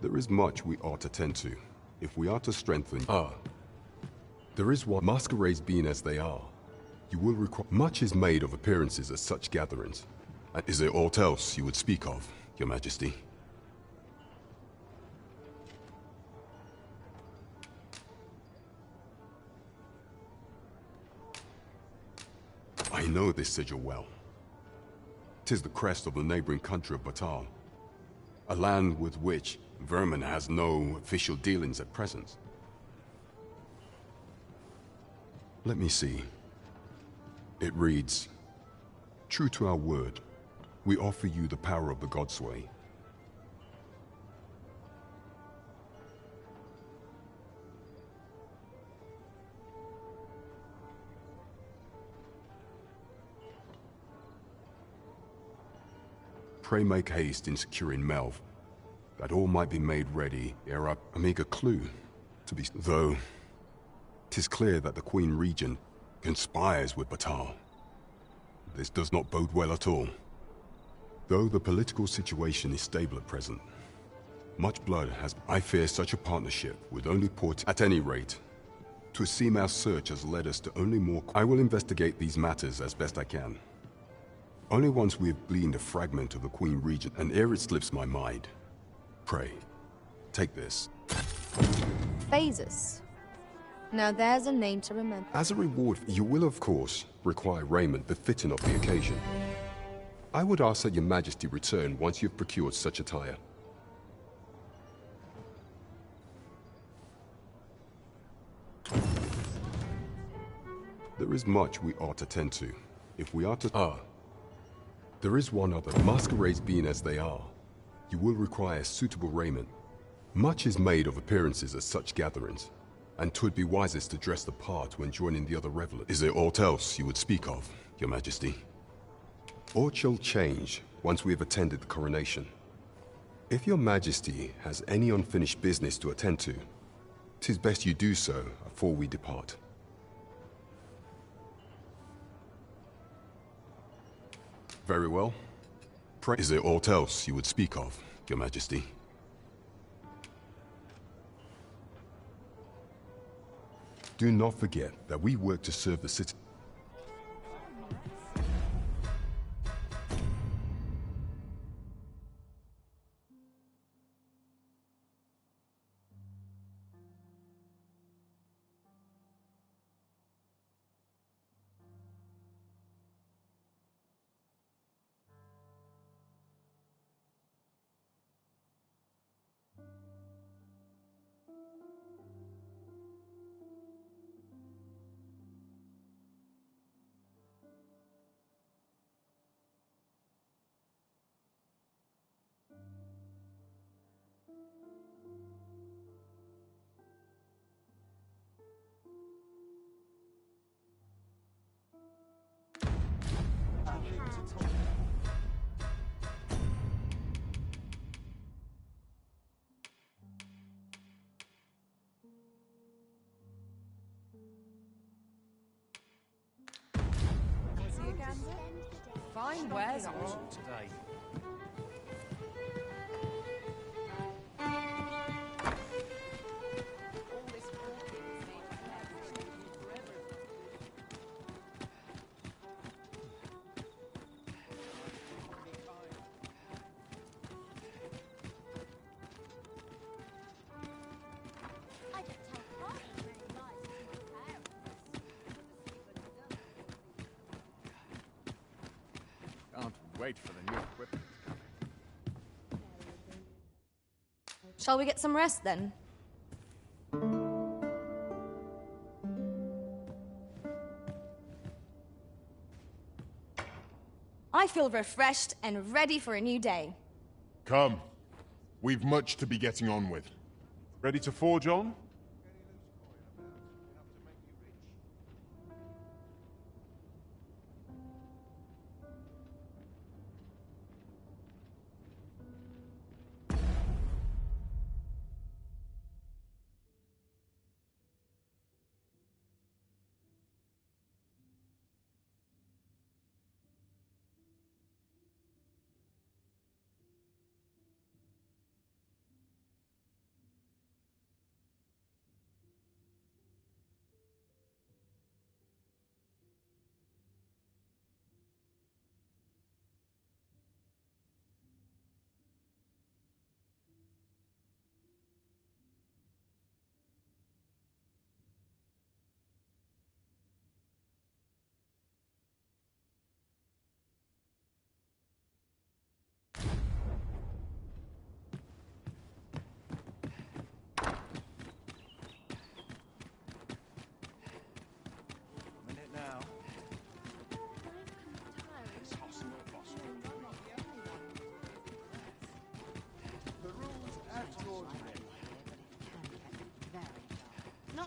There is much we ought to tend to, if we are to strengthen... There is what masquerades being as they are. You will require... Much is made of appearances at such gatherings. And is there aught else you would speak of, Your Majesty? I know this sigil well. 'Tis the crest of the neighboring country of Batal, a land with which Vermin has no official dealings at present. Let me see. It reads, "True to our word, we offer you the power of the Godsway. Pray make haste in securing Melv, that all might be made ready ere our meager clue to be... Though, 'tis clear that the Queen Regent conspires with Batal. This does not bode well at all. Though the political situation is stable at present, much blood has... I fear such a partnership would only put... At any rate, 'twould seem our search has led us to only more... I will investigate these matters as best I can. Only once we have gleaned a fragment of the Queen Regent, and ere it slips my mind, pray, take this. Phases. Now there's a name to remember. As a reward, you will of course require raiment befitting of the occasion. I would ask that your Majesty return once you've procured such attire. There is much we ought to tend to, if we are to... There is one other. Masquerades being as they are, you will require suitable raiment. Much is made of appearances at such gatherings, and 'twould be wisest to dress the part when joining the other revelers. Is there aught else you would speak of, Your Majesty? Aught shall change once we have attended the coronation. If Your Majesty has any unfinished business to attend to, 'tis best you do so before we depart. Very well. Is there aught else you would speak of, Your Majesty? Do not forget that we work to serve the city. Fine wares on today. Can't wait for the new equipment. Shall we get some rest then? I feel refreshed and ready for a new day. Come. We've much to be getting on with. Ready to forge on?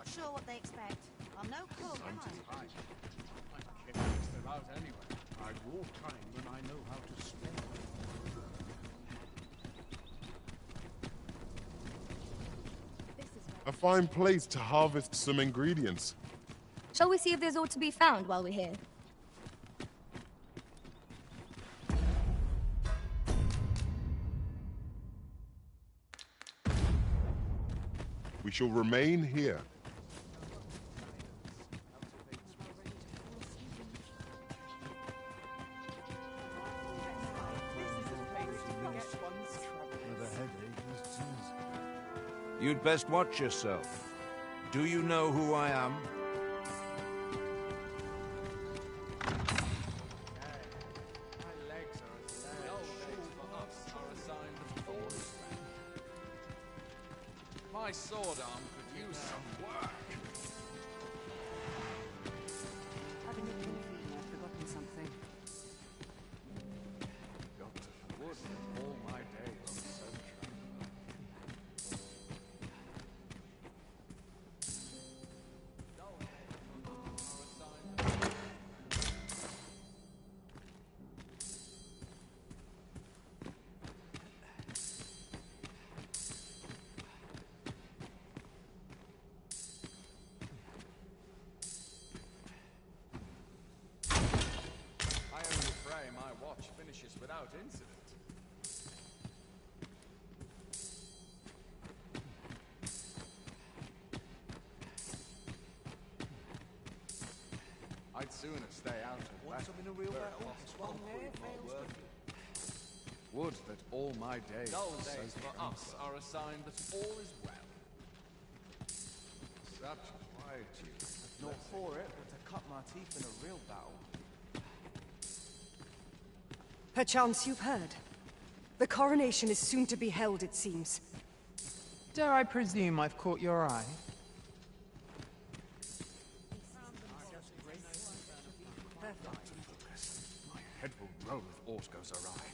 sure what they expect. I'm no cook, am I? I can't fix it out anyway. I will time when I know how to spend it. A fine place to harvest some ingredients. Shall we see if there's aught to be found while we're here? We shall remain here. You'd best watch yourself. Do you know who I am? My sword arm could use some work. Having a feeling I've forgotten something. Got to wood all my days. So I only pray my watch finishes without incident. I'd sooner stay out of that. In a real battle? One there fails Would that all my days, Dull so days for us are a sign that all is well. Such quietude. Not for it, but to cut my teeth in a real battle. Perchance you've heard. The coronation is soon to be held, it seems. Dare I presume I've caught your eye? My head will roll if aught goes awry.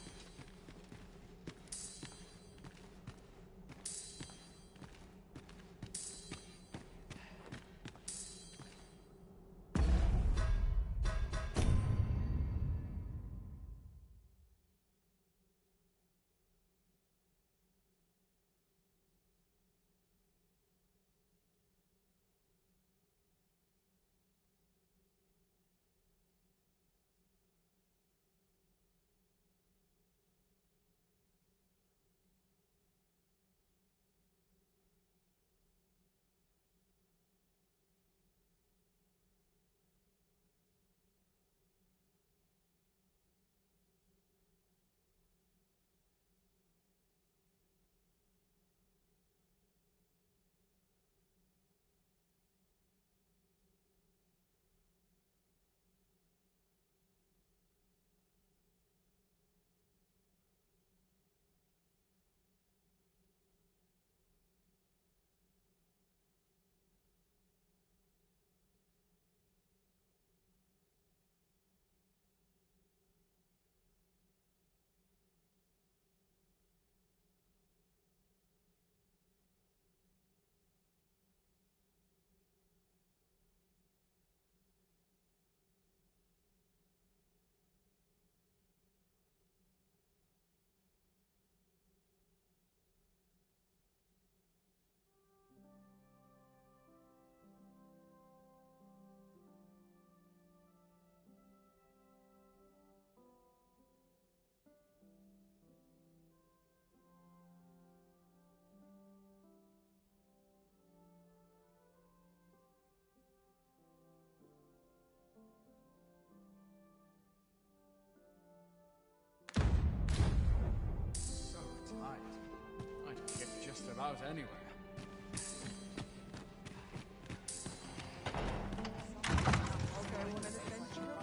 I'd get just about anywhere.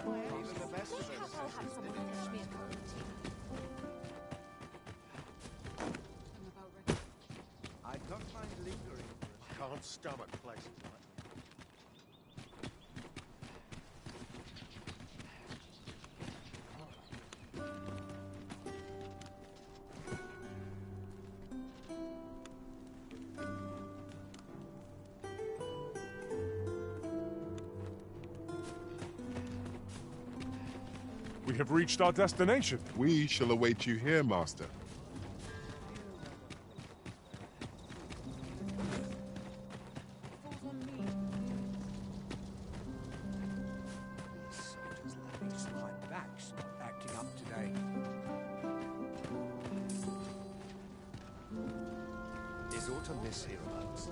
Even the best of us. I don't mind lingering. I can't stomach places like We have reached our destination. We shall await you here, Master. It's like that's not acting up today. Is aught amiss hereabouts?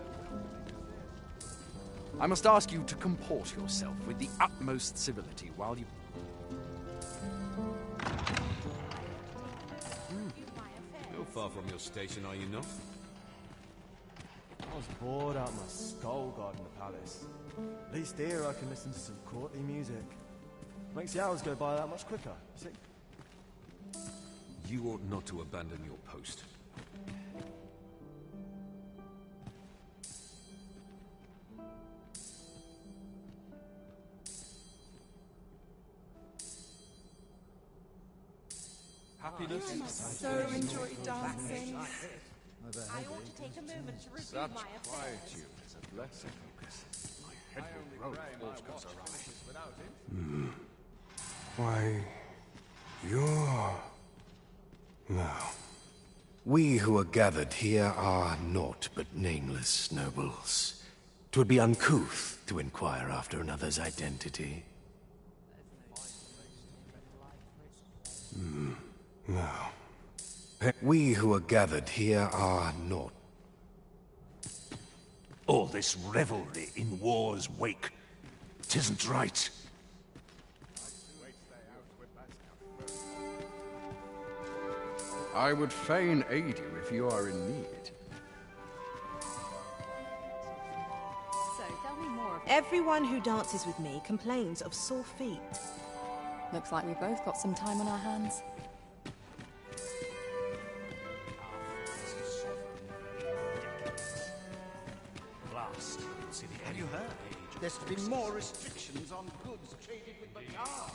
I must ask you to comport yourself with the utmost civility while you... You're far from your station, are you not? I was bored out my skull guarding the palace. At least here I can listen to some courtly music. Makes the hours go by that much quicker, you see? You ought not to abandon your post. Happiness. So enjoy dancing. I ought to take a moment to review Such my affairs. quietude is a blessing. My head will roll if Wolf comes around. Why, you're... Now, we who are gathered here are naught but nameless nobles. 'Twould be uncouth to inquire after another's identity. Now, we who are gathered here are naught. All this revelry in war's wake, 'tisn't right. I would fain aid you if you are in need. So tell me more. Everyone who dances with me complains of sore feet. Looks like we both got some time on our hands. Have you heard? There's been more restrictions on goods traded with the car.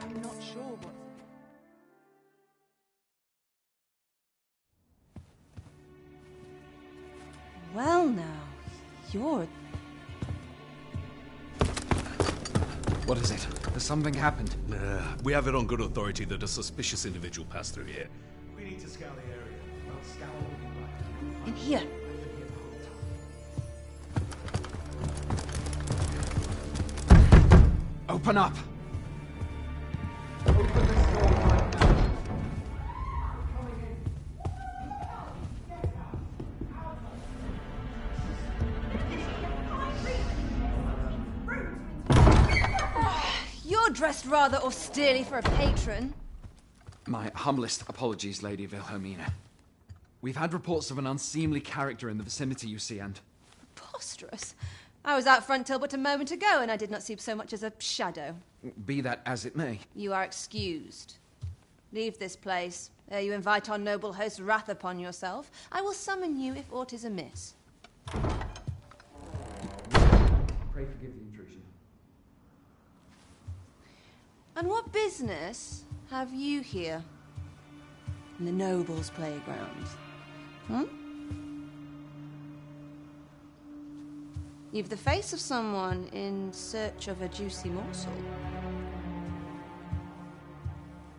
I'm not sure what... Well now, you're... What is it? Has something happened? We have it on good authority that a suspicious individual passed through here. We need to scour the area. Well, scour all we In here. Open up! You're dressed rather austerely for a patron. My humblest apologies, Lady Wilhelmina. We've had reports of an unseemly character in the vicinity, you see, and... Preposterous. I was out front till but a moment ago, and I did not see so much as a shadow. Be that as it may. You are excused. Leave this place, ere you invite our noble host's wrath upon yourself. I will summon you if aught is amiss. Pray forgive the intrusion. And what business have you here? In the nobles' playground? Hmm? You've the face of someone in search of a juicy morsel.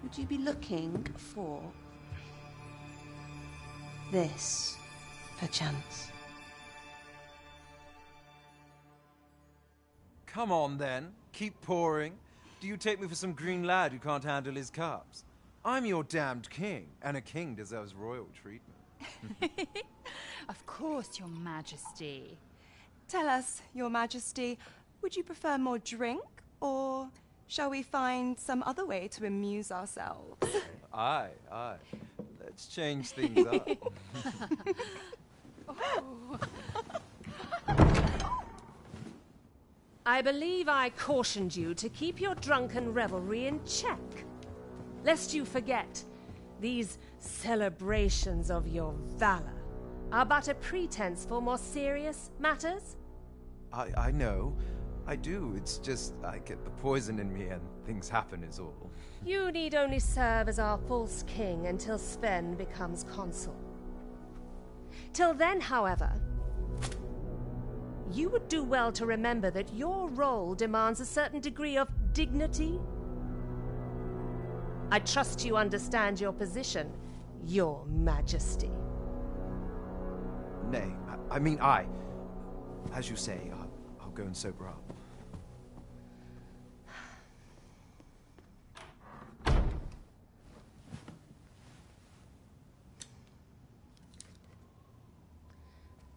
Would you be looking for this, perchance? Come on, then. Keep pouring. Do you take me for some green lad who can't handle his cups? I'm your damned king, and a king deserves royal treatment. Of course, Your Majesty. Tell us, Your Majesty, would you prefer more drink, or shall we find some other way to amuse ourselves? Aye. Let's change things up. I believe I cautioned you to keep your drunken revelry in check. Lest you forget, these celebrations of your valor are but a pretense for more serious matters. I know. I do. It's just I get the poison in me and things happen is all. You need only serve as our false king until Sven becomes consul. Till then, however, you would do well to remember that your role demands a certain degree of dignity. I trust you understand your position, Your Majesty. Nay, I mean I. As you say, I'll go and sober up.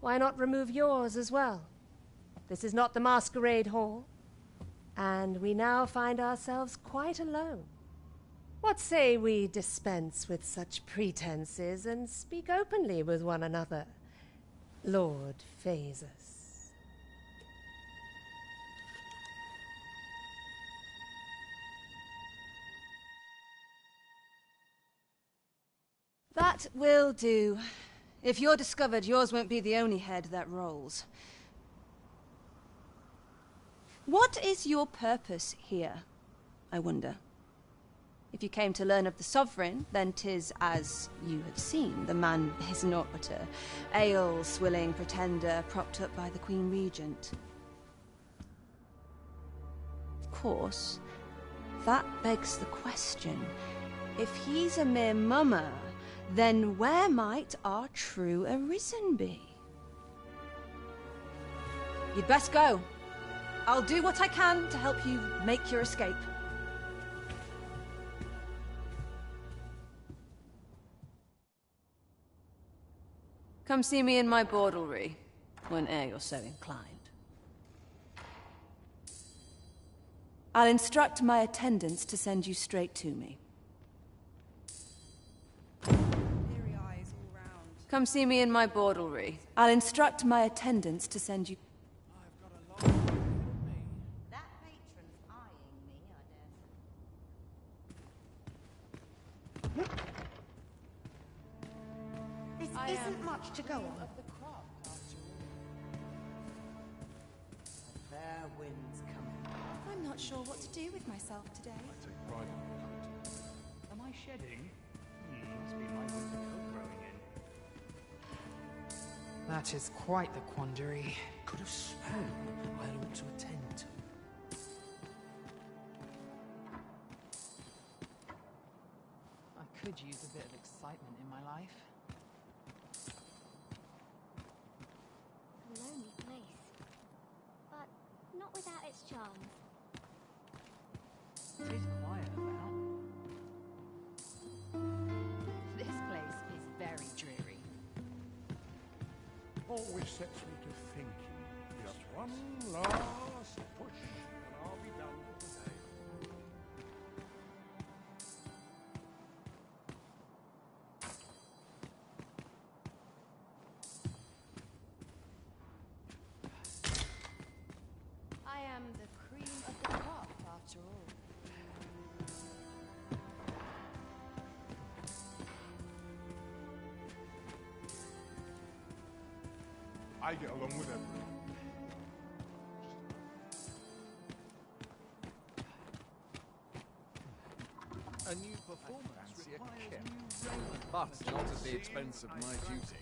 Why not remove yours as well? This is not the masquerade hall, and we now find ourselves quite alone. What say we dispense with such pretenses and speak openly with one another, Lord Phasus? That will do. If you're discovered, yours won't be the only head that rolls. What is your purpose here, I wonder? If you came to learn of the Sovereign, then 'tis as you have seen. The man is naught but a ale-swilling pretender propped up by the Queen Regent. Of course, that begs the question. If he's a mere mummer, then where might our true Arisen be? You'd best go. I'll do what I can to help you make your escape. Come see me in my bordlery, whene'er you're so inclined. I'll instruct my attendants to send you straight to me. Come see me in my bordlery. I'll instruct my attendants to send you... That patron's eyeing me, I dare say. This isn't much to go on. A fair wind's coming. I'm not sure what to do with myself today. I take pride in the fact. Am I shedding? Must be my winter coat growing in. That is quite the quandary. Could have sworn I ought to attend to. I could use a bit of excitement in my life. A lonely place, but not without its charms. It is quiet about. This place is very dreary. Always sets me to thinking. Just one last push, and I'll be done for the day. I am the cream of the crop, after all. I get along with everyone. A new performance requires new raiment. But not at the expense of my duty.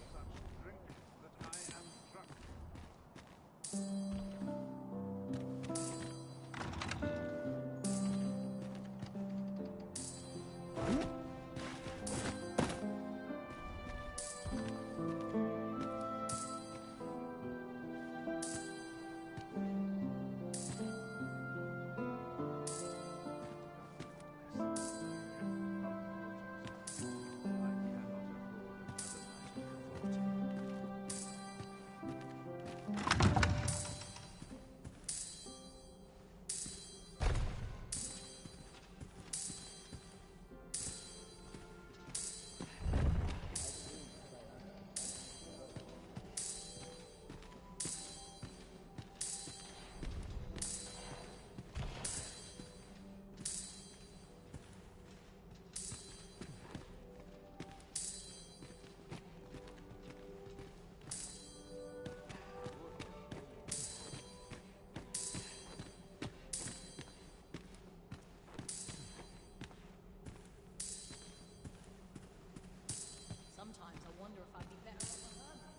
wonder if I'd be better off a hermit.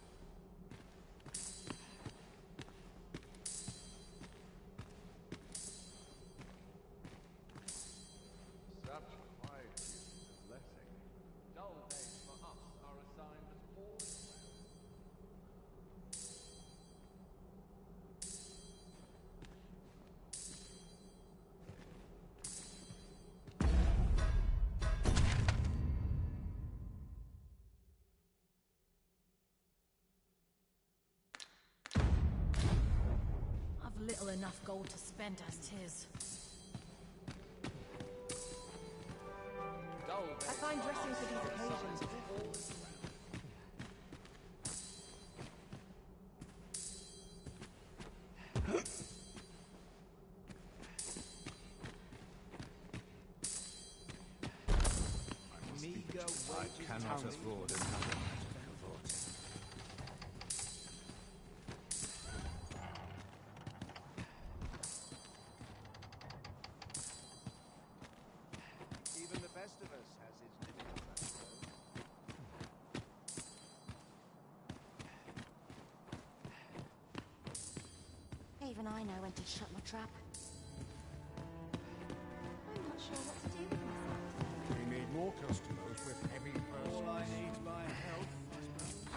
Such quietude is a blessing. Dull days for us are a sign that all is well. I've little enough gold to spend as 'tis. I find dressing for these occasions difficult. I cannot afford another night of revolt. Even the best of us has his limits, I suppose. Even I know when to shut my trap. I'm not sure what to do with myself. We need more customers with heavy purses. All I need is my health, I suppose.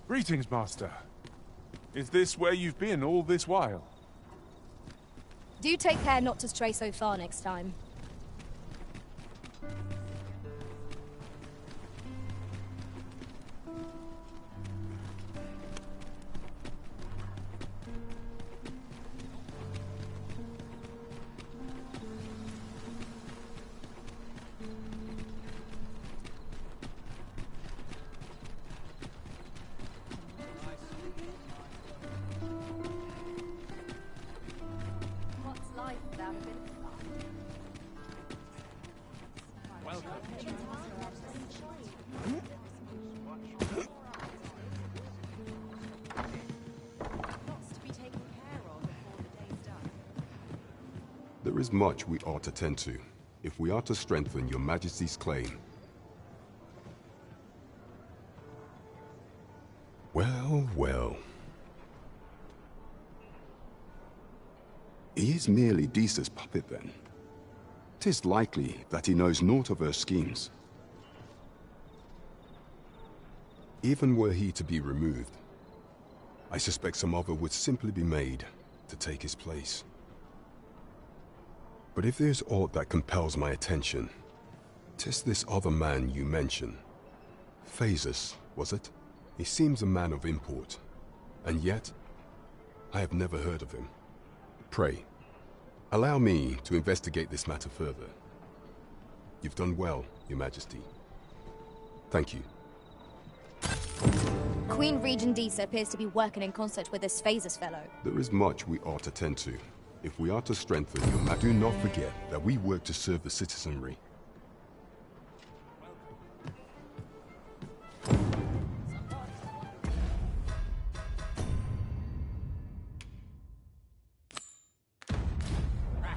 Greetings, Master. Is this where you've been all this while? Do take care not to stray so far next time. What's life without a bit of fun? Lots to be taken care of before the day's done. There is much we ought to tend to, if we are to strengthen your Majesty's claim. Well, well. He is merely Disa's puppet, then. 'Tis likely that he knows naught of her schemes. Even were he to be removed, I suspect some other would simply be made to take his place. But if there's aught that compels my attention, 'tis this other man you mention. Phasus, was it? He seems a man of import, and yet I have never heard of him. Pray, allow me to investigate this matter further. You've done well, Your Majesty. Thank you. Queen Regent Disa appears to be working in concert with this Phasus fellow. There is much we ought to tend to, if we are to strengthen your Do not forget that we work to serve the citizenry.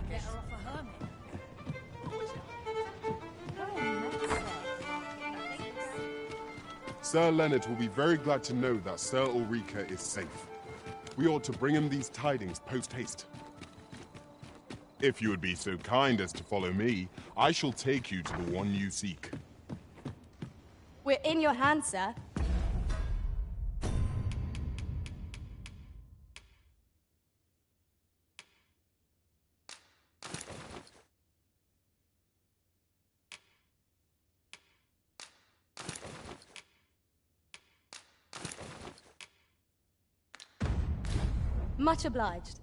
Better off a hermit. Sir Leonard will be very glad to know that Sir Ulrika is safe. We ought to bring him these tidings post-haste. If you would be so kind as to follow me, I shall take you to the one you seek. We're in your hands, sir. Much obliged.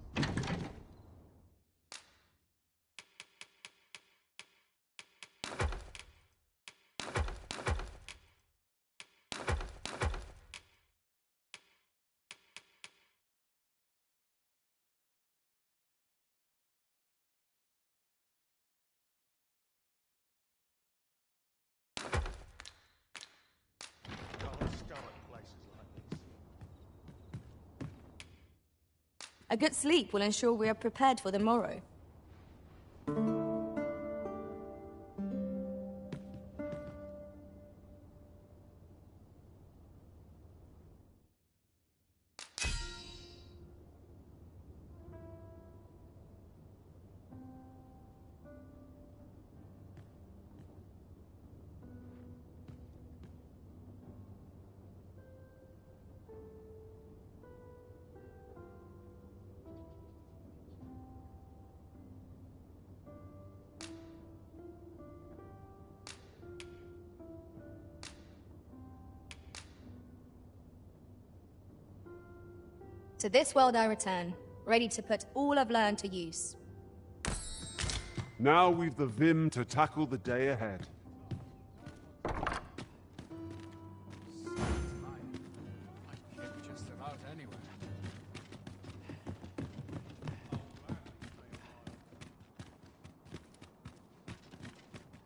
Can't stomach places like this. A good sleep will ensure we are prepared for the morrow. To this world I return, ready to put all I've learned to use. Now we've the vim to tackle the day ahead.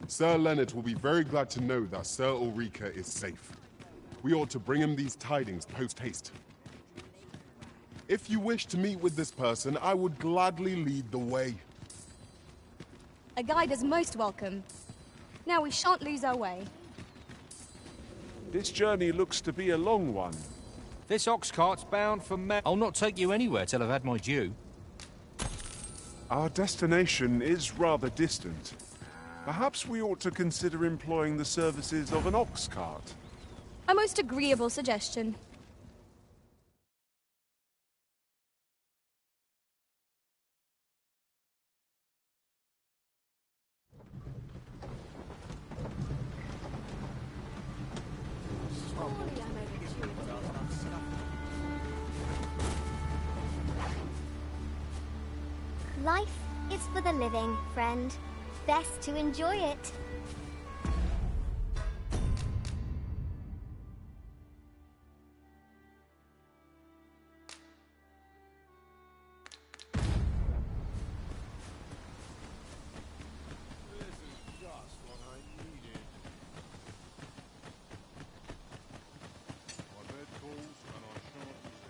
Sir Leonard will be very glad to know that Sir Ulrika is safe. We ought to bring him these tidings post-haste. If you wish to meet with this person, I would gladly lead the way. A guide is most welcome. Now we shan't lose our way. This journey looks to be a long one. This ox cart's bound for I'll not take you anywhere till I've had my due. Our destination is rather distant. Perhaps we ought to consider employing the services of an ox cart. A most agreeable suggestion. Life is for the living, friend. Best to enjoy it.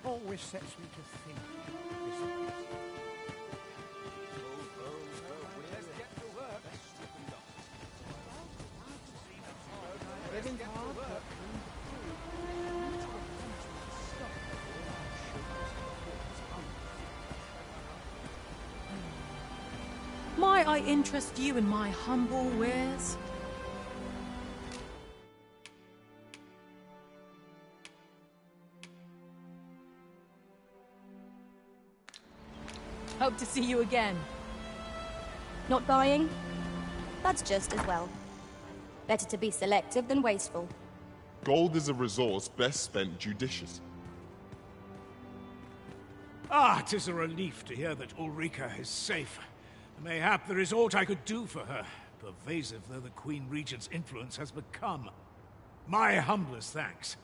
Always sets me to think. Might I interest you in my humble wares? Hope to see you again. Not buying? That's just as well. Better to be selective than wasteful. Gold is a resource best spent judicious. Ah, 'tis a relief to hear that Ulrika is safe. Mayhap there is aught I could do for her, pervasive though the Queen Regent's influence has become. My humblest thanks.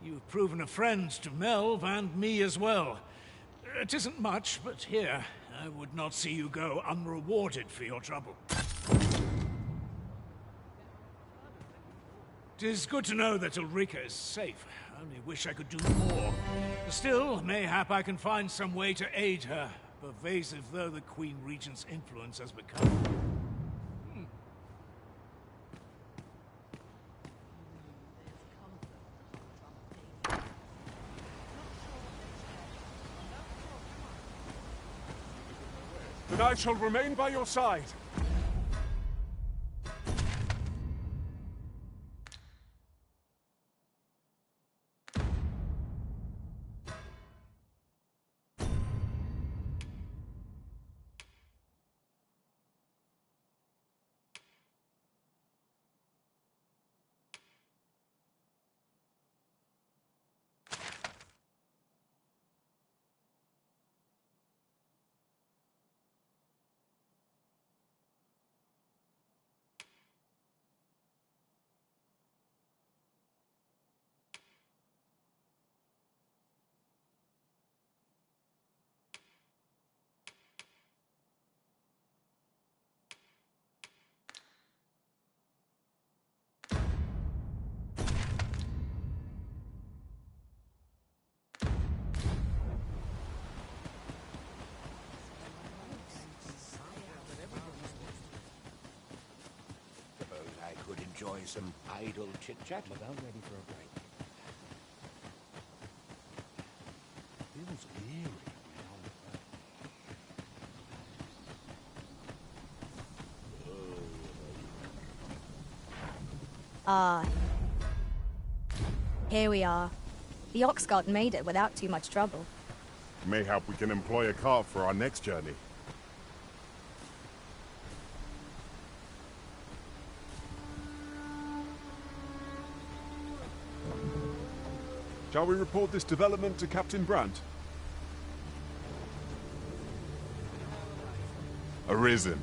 You've proven a friend to Melv and me as well. It isn't much, but here, I would not see you go unrewarded for your trouble. 'Tis good to know that Ulrika is safe. I only wish I could do more. Still, mayhap I can find some way to aid her, pervasive though the Queen Regent's influence has become. Then I shall remain by your side. enjoy some idle chit-chat? About ready for a break. Feels eerie. Ah. Here we are. The Oxguard made it without too much trouble. Mayhap we can employ a cart for our next journey. Shall we report this development to Captain Brandt? Arisen.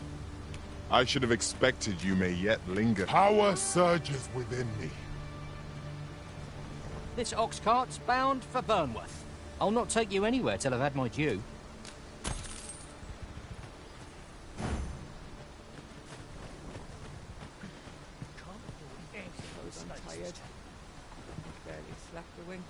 I should have expected you may yet linger. Power surges within me. This ox cart's bound for Burnworth. I'll not take you anywhere till I've had my due. I'm tired. Barely slept a wink.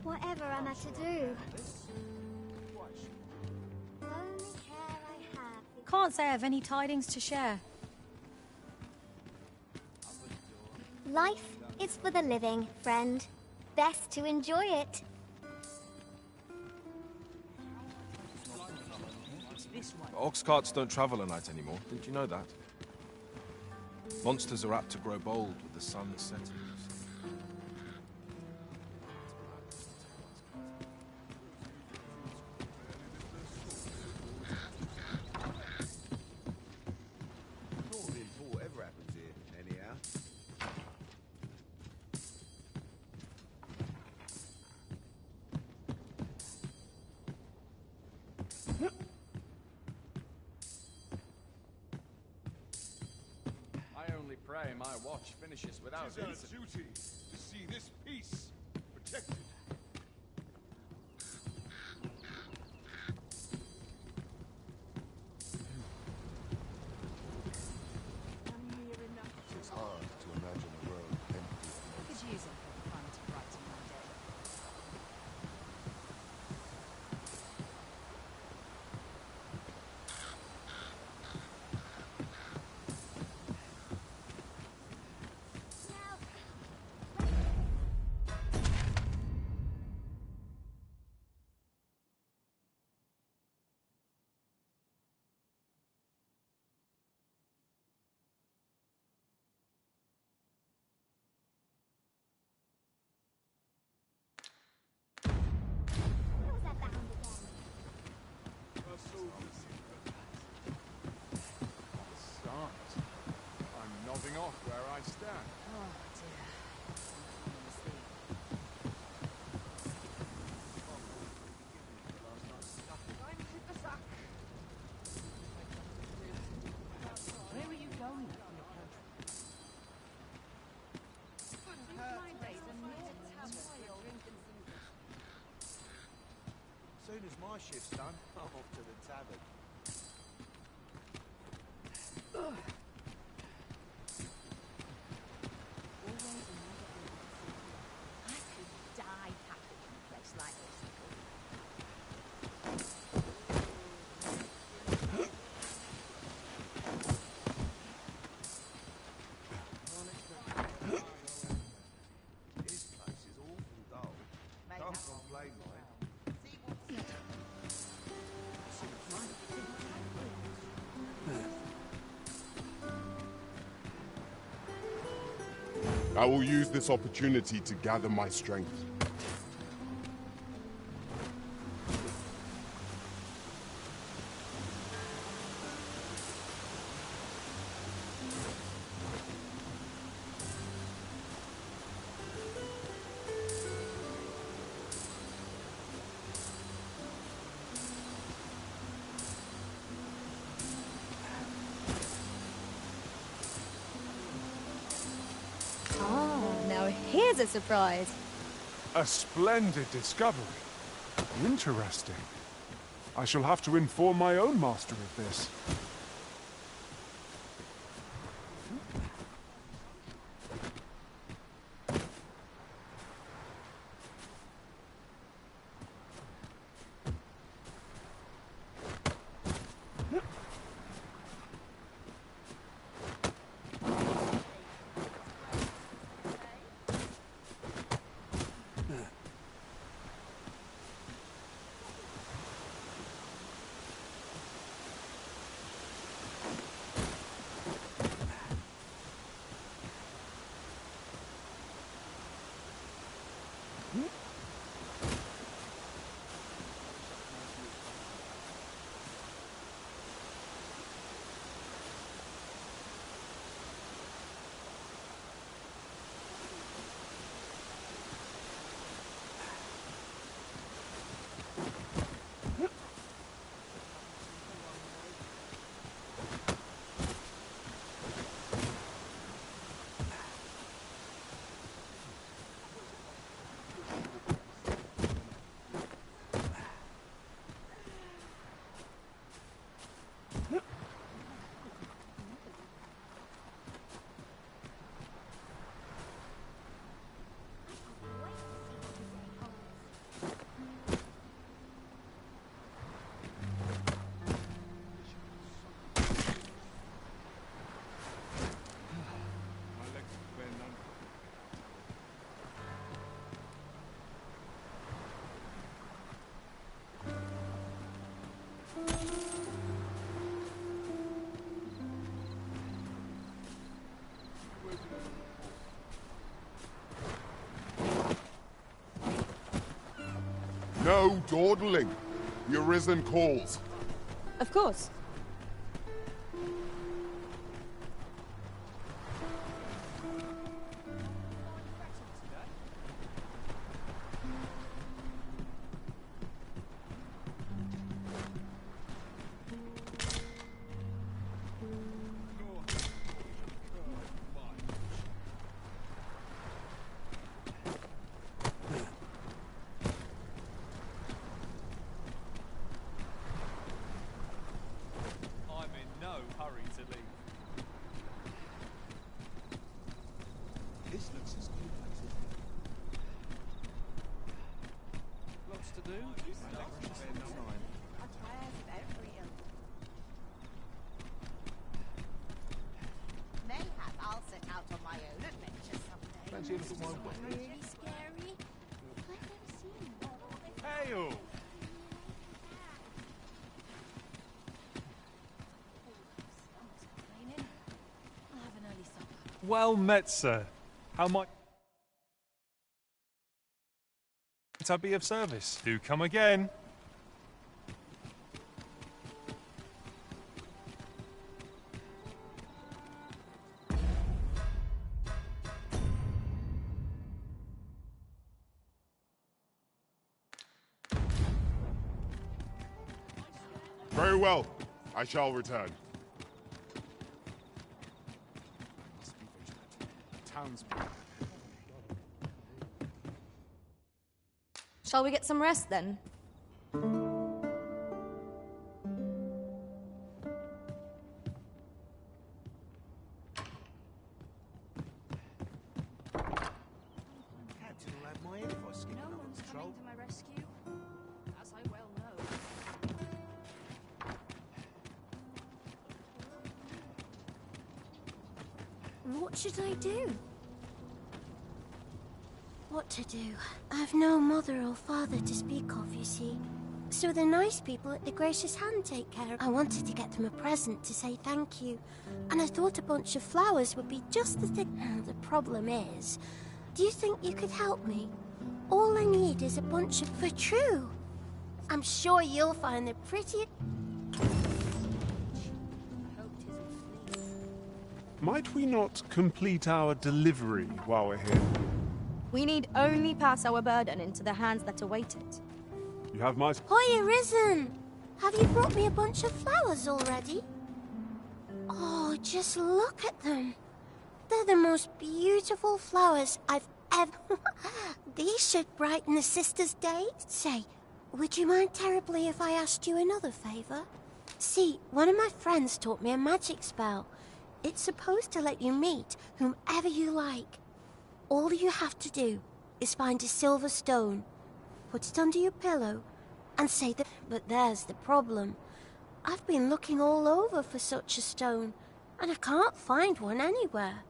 Whatever am I to do? Only care I have. Can't say I have any tidings to share. Life is for the living, friend. Best to enjoy it. Ox carts don't travel at night anymore. Didn't you know that? Monsters are apt to grow bold with the sun setting. Whatever happens here, anyhow. I only pray my watch finishes without It is our incident. duty to see this peace protected. It's hard to imagine a world empty. Could use a bit of fun to brighten my day. Stars. I'm nodding off where I stand. Oh dear. Where are you going? As soon as my shift's done, I'm off to the tavern. I could die happy in a place like this. This place is awful dull. Can't complain, mate. I will use this opportunity to gather my strength. Now here's a surprise. A splendid discovery. Interesting. I shall have to inform my own master of this. No dawdling. The Arisen calls. Of course. Well met, sir. How might I be of service? Do come again. Very well. I shall return. Shall we get some rest then? Captain will have my head if I skip another patrol. To my rescue, as I well know. What should I do? What to do? I've no mother or father to speak of, you see. So the nice people at the Gracious Hand take care of. I wanted to get them a present to say thank you, and I thought a bunch of flowers would be just the thing. The problem is, do you think you could help me? All I need is a bunch of... For true! I'm sure you'll find the pretty... Might we not complete our delivery while we're here? We need only pass our burden into the hands that await it. You have my... Hoy, Arisen! Have you brought me a bunch of flowers already? Oh, just look at them. They're the most beautiful flowers I've ever... These should brighten the sisters' day. Say, would you mind terribly if I asked you another favor? See, one of my friends taught me a magic spell. It's supposed to let you meet whomever you like. All you have to do is find a silver stone, put it under your pillow, and say that... But there's the problem. I've been looking all over for such a stone, and I can't find one anywhere.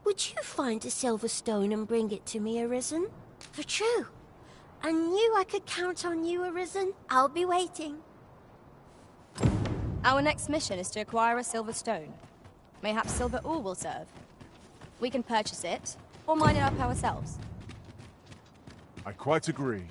Would you find a silver stone and bring it to me, Arisen? For true. I knew I could count on you, Arisen. I'll be waiting. Our next mission is to acquire a silver stone. Mayhaps silver ore will serve. We can purchase it, or mine it up ourselves. I quite agree.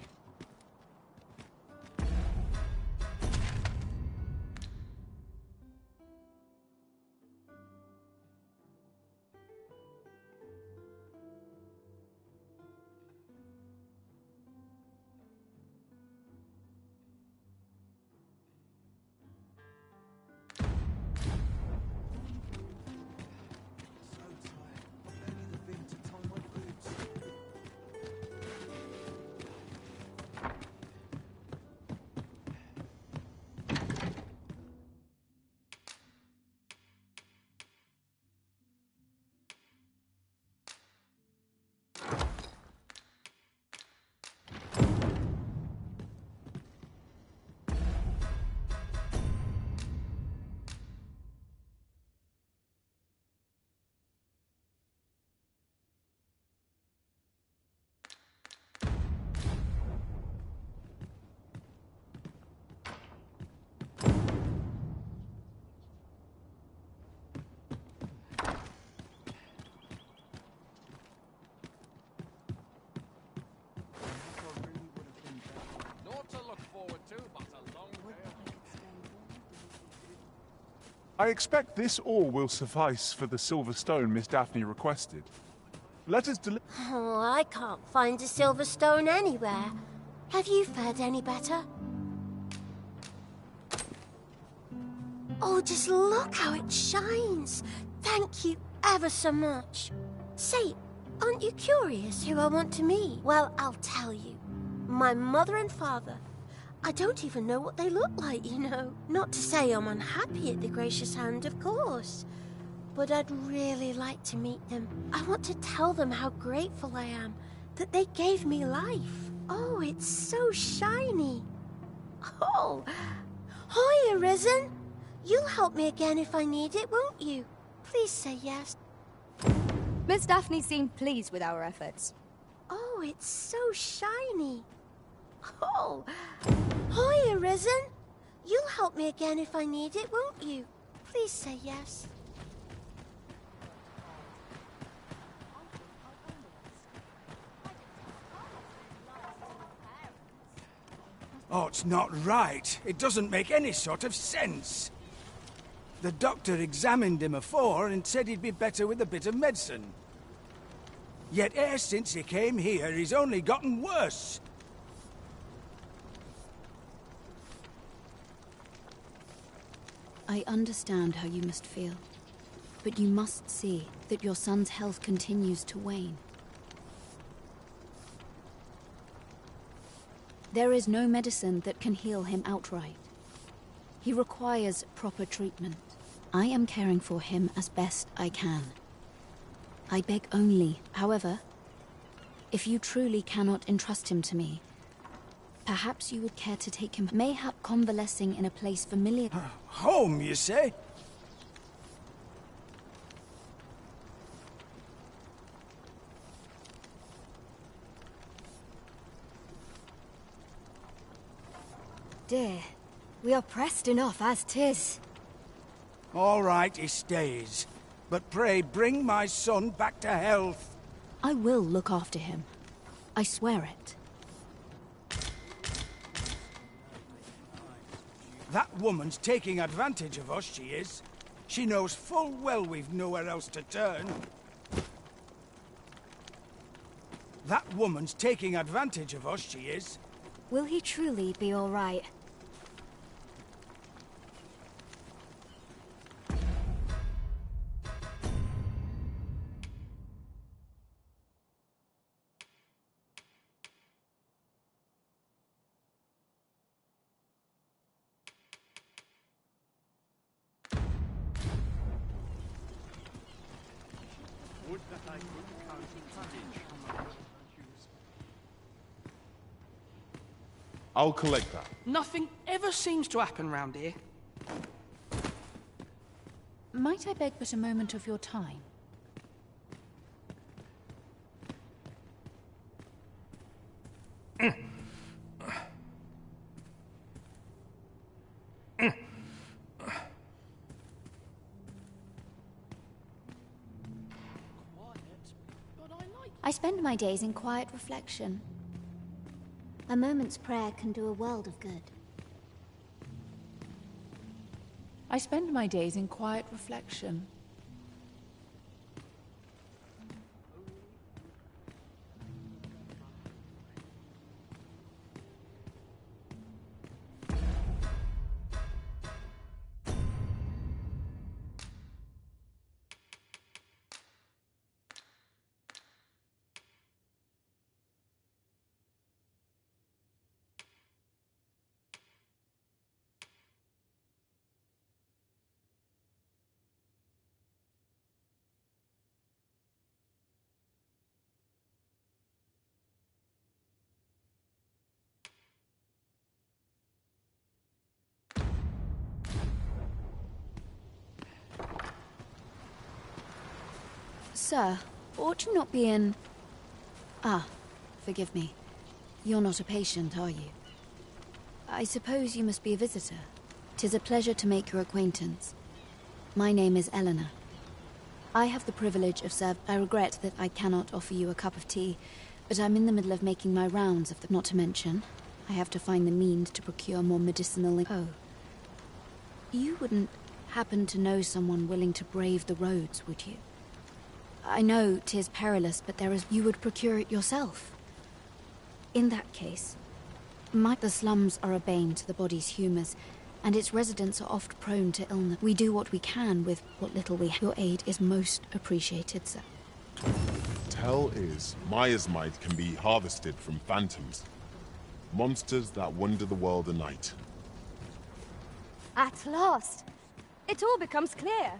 I expect this ore will suffice for the silver stone Miss Daphne requested. Let us deliver. Oh, I can't find a silver stone anywhere. Have you fared any better? Oh, just look how it shines. Thank you ever so much. Say, aren't you curious who I want to meet? Well, I'll tell you. My mother and father. I don't even know what they look like, you know. Not to say I'm unhappy at the gracious hand, of course. But I'd really like to meet them. I want to tell them how grateful I am that they gave me life. Oh, it's so shiny. Oh, hi, Arisen. You'll help me again if I need it, won't you? Please say yes. Miss Daphne seemed pleased with our efforts. Oh, it's so shiny. Oh, hi, Arisen. You'll help me again if I need it, won't you? Please say yes. Oh, it's not right. It doesn't make any sort of sense. The doctor examined him afore and said he'd be better with a bit of medicine. Yet e'er since he came here, he's only gotten worse. I understand how you must feel, but you must see that your son's health continues to wane. There is no medicine that can heal him outright. He requires proper treatment. I am caring for him as best I can. I beg only, however, if you truly cannot entrust him to me, perhaps you would care to take him, mayhap convalescing in a place familiar. Home, you say? Dear, we are pressed enough as 'tis. All right, he stays. But pray bring my son back to health. I will look after him. I swear it. That woman's taking advantage of us, she is. She knows full well we've nowhere else to turn. That woman's taking advantage of us, she is. Will he truly be all right? Would that I could count courage on my virtues. I'll collect that. Nothing ever seems to happen round here. Might I beg but a moment of your time? I spend my days in quiet reflection. A moment's prayer can do a world of good. I spend my days in quiet reflection. Sir, ought you not be in... Ah, forgive me. You're not a patient, are you? I suppose you must be a visitor. 'Tis a pleasure to make your acquaintance. My name is Eleanor. I have the privilege of I regret that I cannot offer you a cup of tea, but I'm in the middle of making my rounds of the... Not to mention, I have to find the means to procure more medicinal... Oh. You wouldn't happen to know someone willing to brave the roads, would you? I know 'tis perilous, but you would procure it yourself. In that case, the slums are a bane to the body's humours, and its residents are oft prone to illness. We do what we can with what little we have. Your aid is most appreciated, sir. Tell is, Maya's might can be harvested from phantoms. Monsters that wander the world at night. At last! It all becomes clear.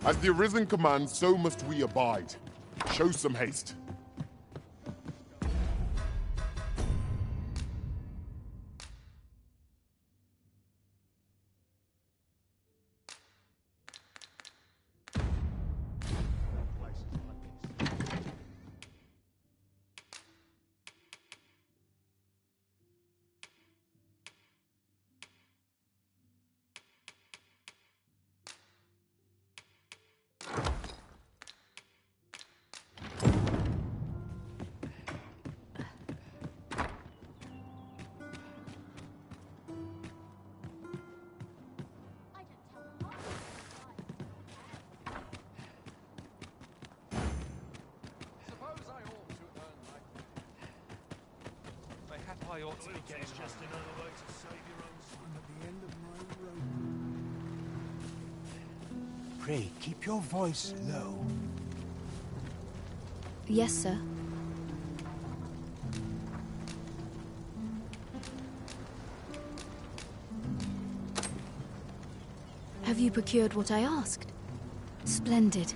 As the Arisen commands, so must we abide. Show some haste. I ought to be getting just another way to save your own skin at the end of my rope. Pray, keep your voice low. Yes, sir. Have you procured what I asked? Splendid.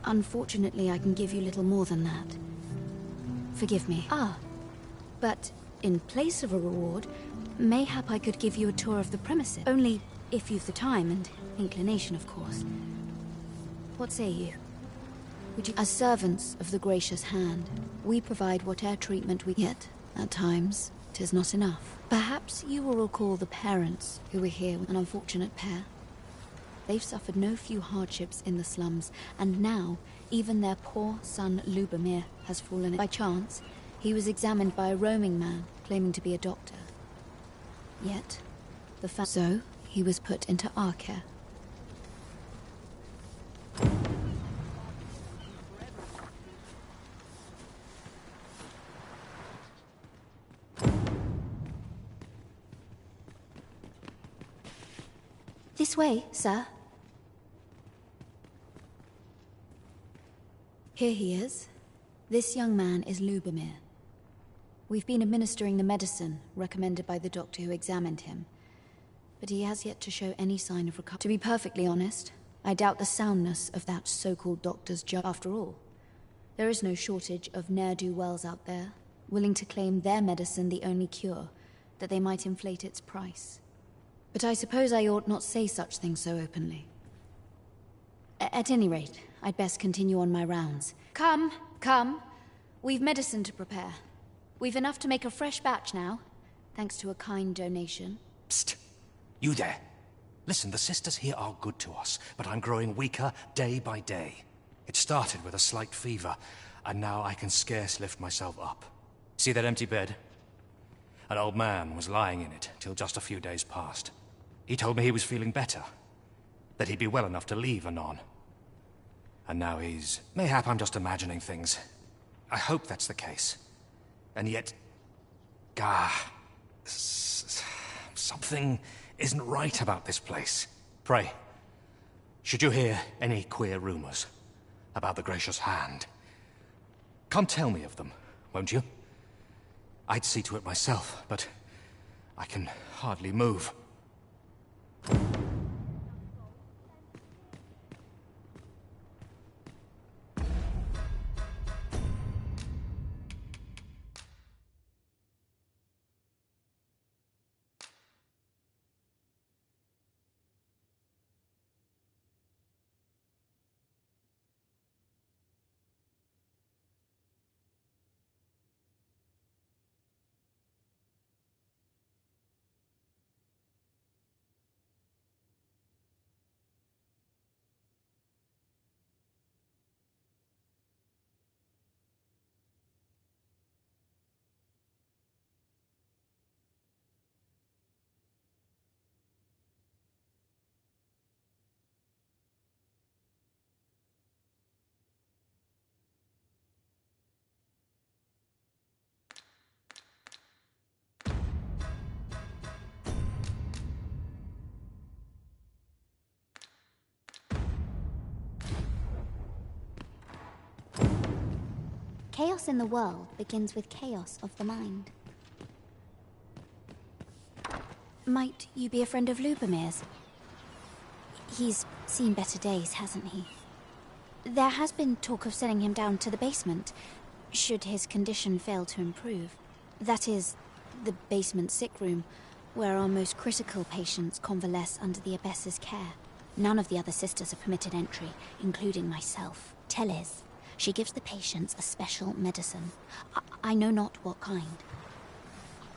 Unfortunately, I can give you little more than that. Forgive me. But in place of a reward, mayhap I could give you a tour of the premises. Only if you've the time and inclination, of course. What say you? Would you? As servants of the gracious hand, we provide whatever treatment we get. At times, 'tis not enough. Perhaps you will recall the parents who were here with an unfortunate pair. They've suffered no few hardships in the slums, and now even their poor son Lubomir has fallen by chance. He was examined by a roaming man, claiming to be a doctor. Yet, so he was put into our care. This way, sir. Here he is. This young man is Lubomir. We've been administering the medicine recommended by the doctor who examined him, but he has yet to show any sign of recovery. To be perfectly honest, I doubt the soundness of that so-called doctor's job. After all, there is no shortage of ne'er-do-wells out there, willing to claim their medicine the only cure, that they might inflate its price. But I suppose I ought not say such things so openly. At any rate, I'd best continue on my rounds. Come, come. We've medicine to prepare. We've enough to make a fresh batch now, thanks to a kind donation. Psst! You there. Listen, the sisters here are good to us, but I'm growing weaker day by day. It started with a slight fever, and now I can scarce lift myself up. See that empty bed? An old man was lying in it till just a few days past. He told me he was feeling better, that he'd be well enough to leave anon. And now he's... Mayhap I'm just imagining things. I hope that's the case. And yet... something isn't right about this place. Pray, should you hear any queer rumors about the Gracious Hand, come tell me of them, won't you? I'd see to it myself, but I can hardly move. Chaos in the world begins with chaos of the mind. Might you be a friend of Lubomir's? He's seen better days, hasn't he? There has been talk of sending him down to the basement, should his condition fail to improve. That is, the basement sick room, where our most critical patients convalesce under the Abbess's care. None of the other sisters are permitted entry, including myself. Teles. She gives the patients a special medicine. I know not what kind.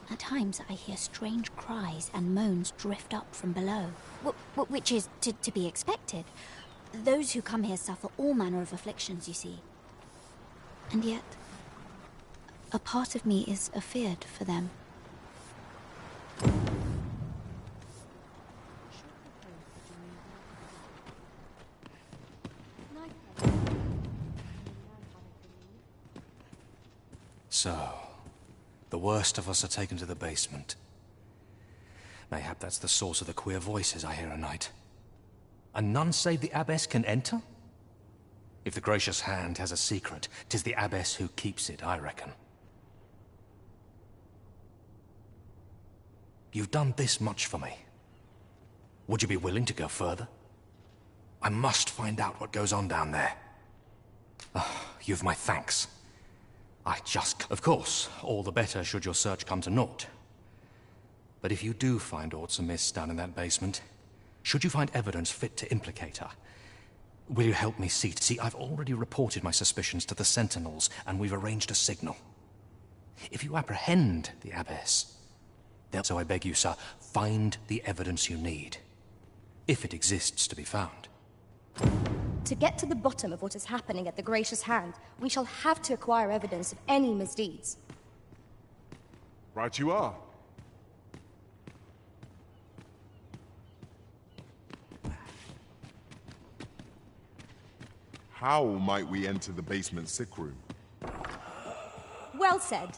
At times I hear strange cries and moans drift up from below, which is to be expected. Those who come here suffer all manner of afflictions, you see. And yet, a part of me is afeared for them. So, the worst of us are taken to the basement. Mayhap that's the source of the queer voices I hear at night. And none save the Abbess can enter? If the gracious hand has a secret, 'tis the Abbess who keeps it, I reckon. You've done this much for me. Would you be willing to go further? I must find out what goes on down there. You've my thanks. Of course, all the better should your search come to naught. But if you do find aught amiss down in that basement, should you find evidence fit to implicate her, will you help me see? See, I've already reported my suspicions to the Sentinels, and we've arranged a signal. If you apprehend the Abbess, so I beg you, sir, find the evidence you need, if it exists to be found. To get to the bottom of what is happening at the Gracious Hand, we shall have to acquire evidence of any misdeeds. Right you are. How might we enter the basement sick room? Well said.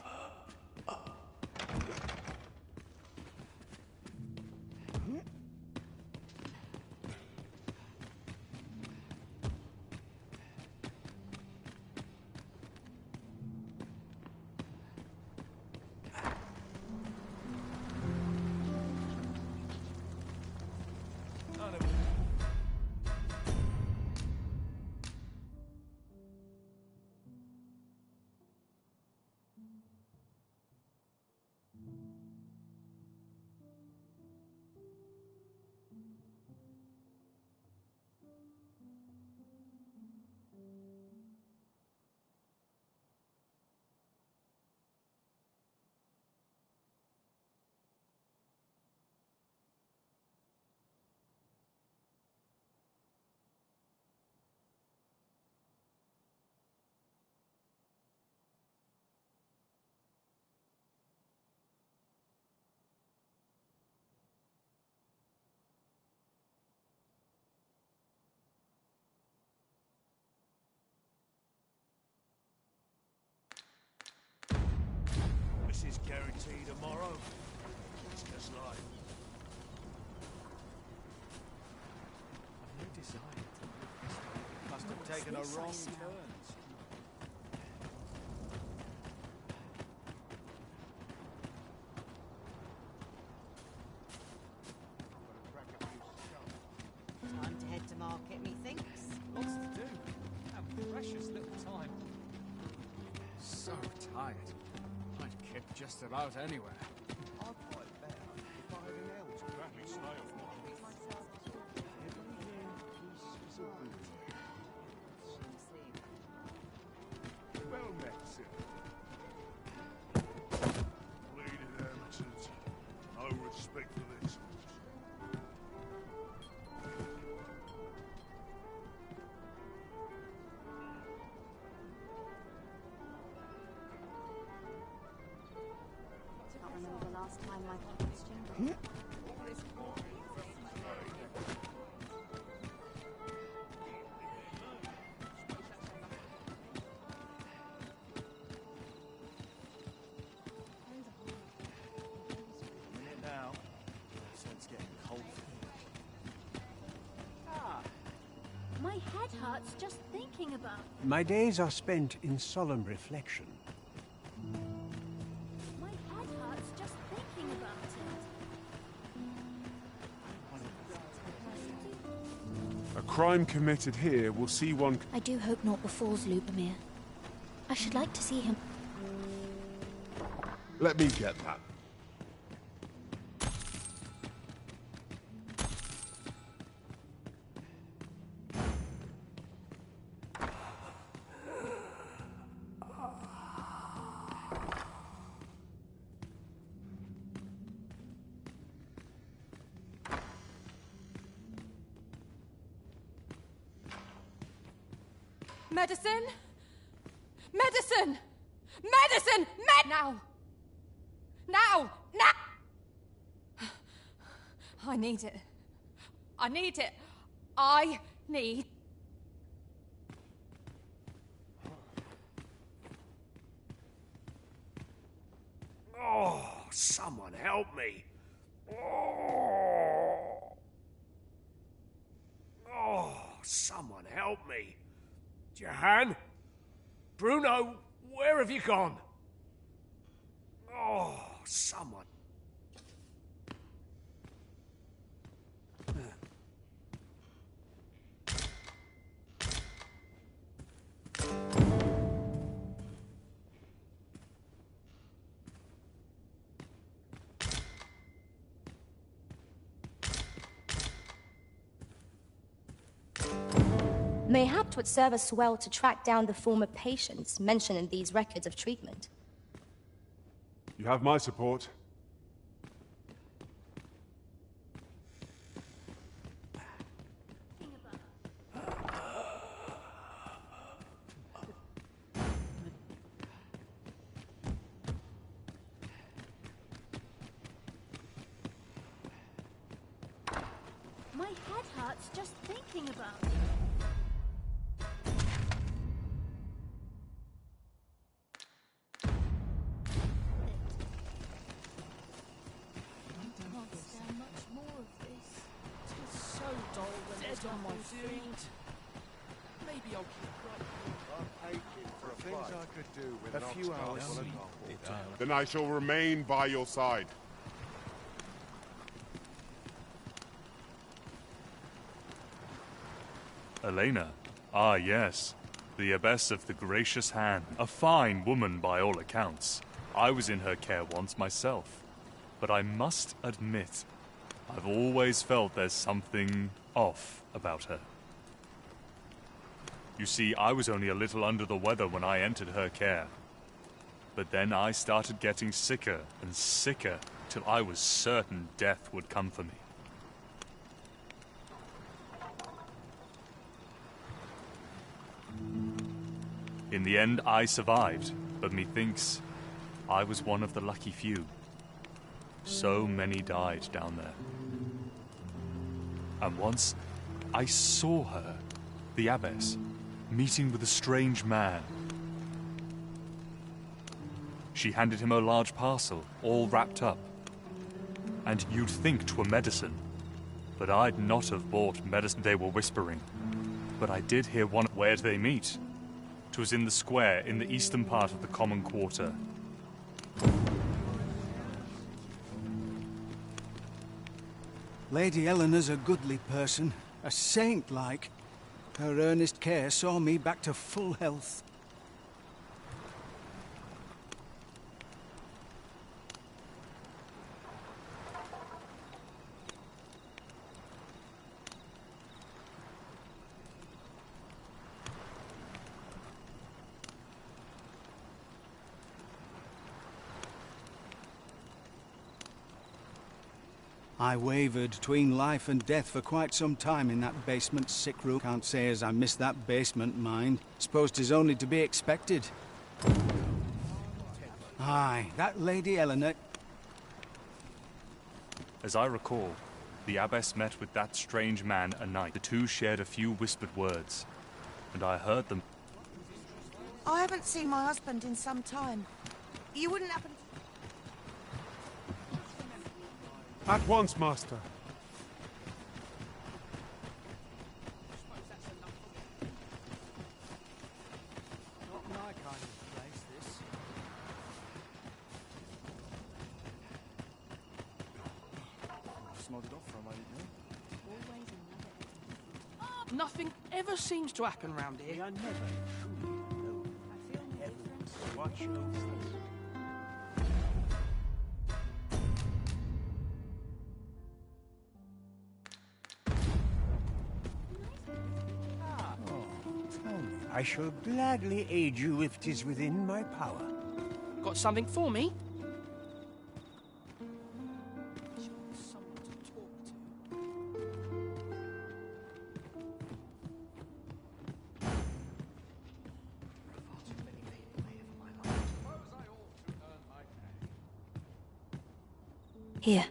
This is guaranteed tomorrow. It's just like... I've no desire to live this way. Must have taken a wrong turn. Time to head to market, methinks. Lots to do. Have precious little time. So tired. I'd kip just about anywhere. I'd quite better if I had an elf to grab me snail fly. Well met, sir. Bleeding amateurs. No respect for this. Can't remember the last time my question. Minute now. So it's getting cold. My head hurts hurts just thinking about it. My days are spent in solemn reflection. My head hurts just thinking about it. A crime committed here will see one... I do hope naught befalls Lubomir. I should like to see him. Let me get that. Medicine? Medicine! Medicine! Now! Now! Now! I need it. I need it. I need... Oh, someone help me. Oh, someone help me. Jahan? Bruno, where have you gone? Oh, someone. Mayhap 'twould serve us well to track down the former patients mentioned in these records of treatment. You have my support. My head hurts just thinking about it. On my feet. Maybe I'll keep right. For things I could do with A few hours. Then I shall remain by your side. Elena? Ah, yes. The abbess of the Gracious Hand. A fine woman by all accounts. I was in her care once myself. But I must admit, I've always felt there's something off about her. You see, I was only a little under the weather when I entered her care. But then I started getting sicker and sicker till I was certain death would come for me. In the end, I survived, but methinks I was one of the lucky few. So many died down there. And once, I saw her, the abbess, meeting with a strange man. She handed him a large parcel, all wrapped up. And you'd think 'twere medicine, but I'd not have bought medicine, they were whispering. But I did hear one. Where'd they meet? 'Twas in the square in the eastern part of the common quarter. Lady Eleanor's a goodly person, a saint-like. Her earnest care saw me back to full health. I wavered between life and death for quite some time in that basement sick room. Can't say as I missed that basement, mind. Suppose 'tis only to be expected. Aye, that Lady Eleanor... As I recall, the abbess met with that strange man a night. The two shared a few whispered words, and I heard them. I haven't seen my husband in some time. You wouldn't happen... At once, Master. Nothing ever seems to happen round here. We are never truly alone. I feel heavens watch over us. Tell me, I shall gladly aid you if 'tis within my power. Got something for me? Here.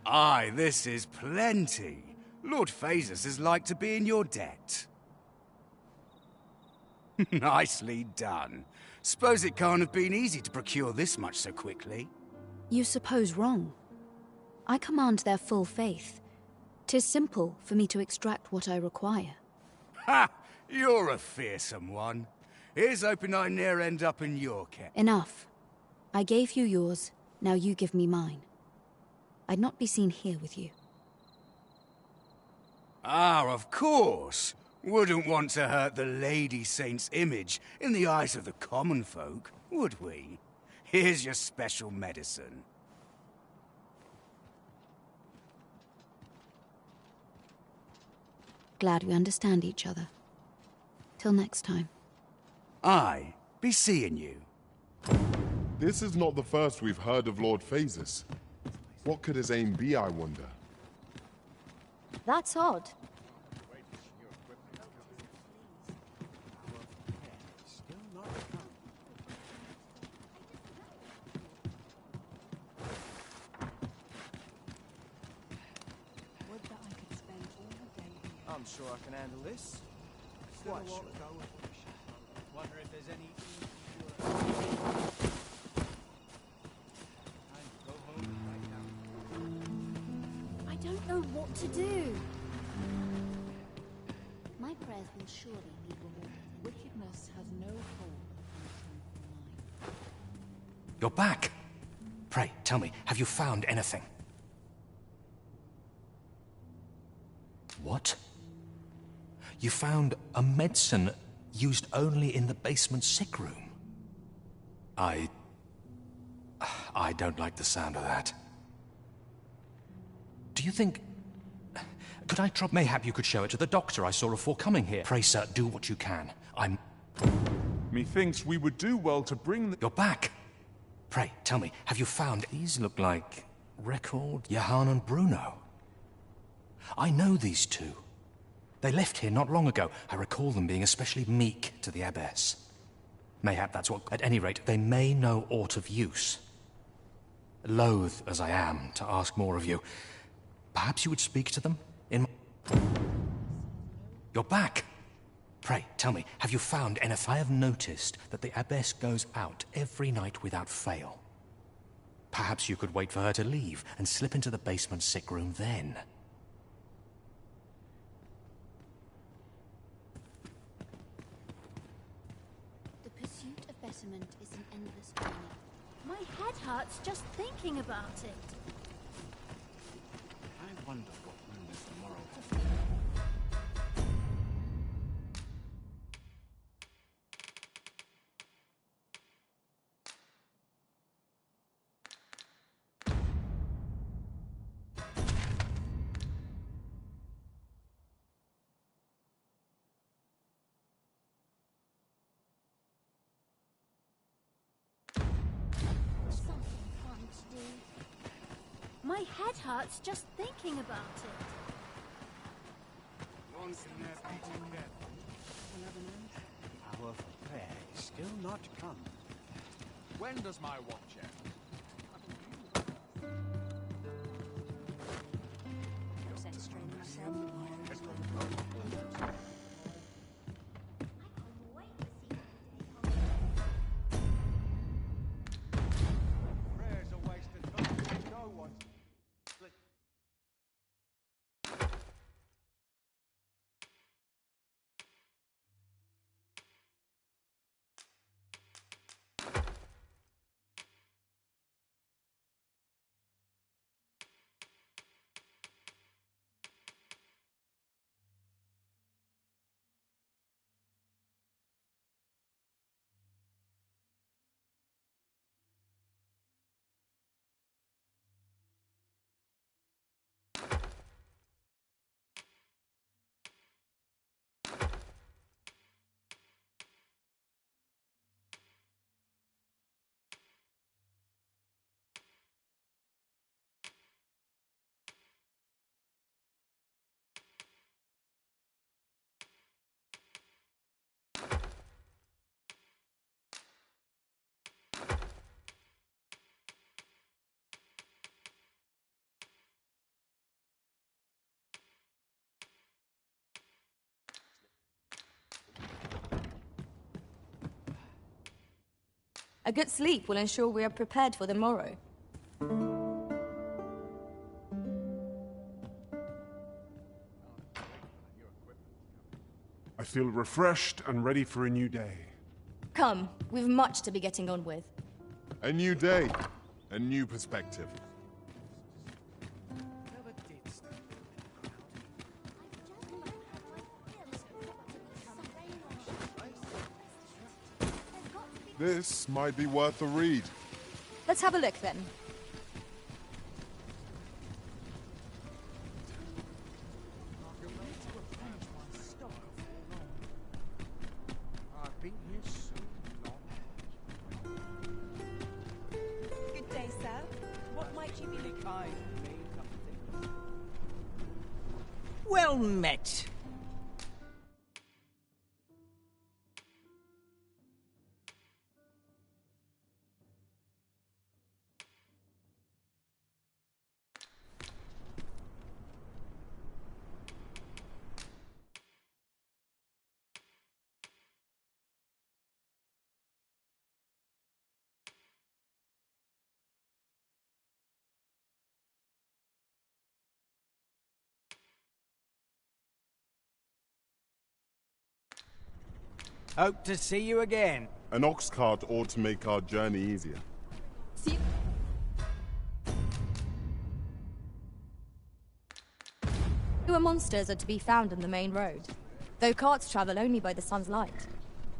Aye, this is plenty. Lord Phasus is like to be in your debt. Nicely done. Suppose it can't have been easy to procure this much so quickly. You suppose wrong. I command their full faith. 'Tis simple for me to extract what I require. Ha! You're a fearsome one. Here's hoping I ne'er end up in your care. Enough. I gave you yours, now you give me mine. I'd not be seen here with you. Ah, of course. Wouldn't want to hurt the Lady Saint's image in the eyes of the common folk, would we? Here's your special medicine. Glad we understand each other. Till next time. Aye, be seeing you. This is not the first we've heard of Lord Phasus. What could his aim be, I wonder? That's odd. I'm sure I can handle this. Quite sure. Wonder if there's any I don't know what to do. My prayers will surely be rewarded. Wickedness has no hold on the mind. You're back. Pray, tell me, have you found anything? What? You found a medicine used only in the basement sick room? I don't like the sound of that. Do you think... Could I drop... Mayhap you could show it to the doctor I saw before coming here. Pray, sir, do what you can. Methinks we would do well to bring the... You're back. Pray, tell me, have you found... These look like... Record, Johann and Bruno. I know these two. They left here not long ago. I recall them being especially meek to the abbess. Mayhap that's what... At any rate, they may know aught of use. Loath as I am to ask more of you, perhaps you would speak to them in... You're back! Pray, tell me, have you found anything? I have noticed that the abbess goes out every night without fail. Perhaps you could wait for her to leave and slip into the basement sick room then. The pursuit of betterment is an endless journey. My head hurts just thinking about it. I wonder what rumors tomorrow Something fun to do. My head hurts just thinking about it. Hour for prayer is still not come. When does my watch end? Prayer's a waste of time. No one. A good sleep will ensure we are prepared for the morrow. I feel refreshed and ready for a new day. Come, we've much to be getting on with. A new day, a new perspective. This might be worth a read. Let's have a look then. I've been here so long. Good day, sir. What might you be looking for? Well met. Hope to see you again. An ox cart ought to make our journey easier. Fewer monsters are to be found on the main road, though carts travel only by the sun's light.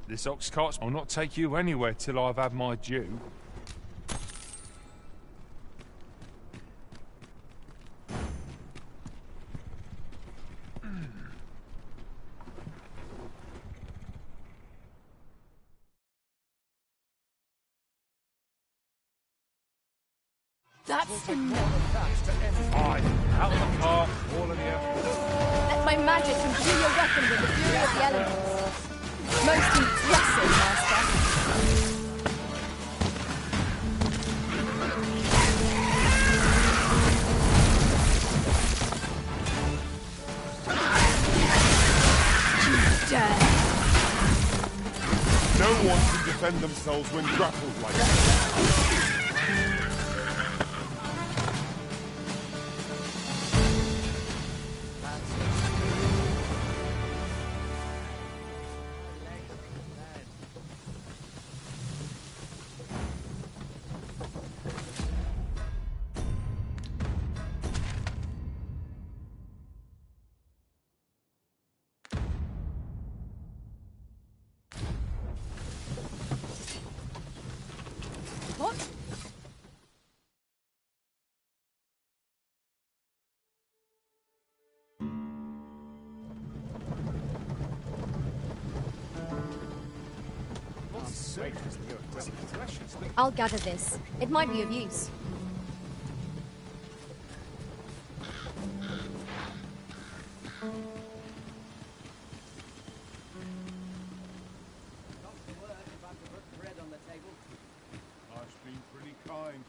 This ox cart will not take you anywhere till I've had my due. That's enough. Fine. Out of the car, all of you. Let my magic imbue your weapon with the fury of the elements. Most impressive, Master. No one can defend themselves when grappled like that. What? I'll gather this. It might be of use. Life's been pretty kind.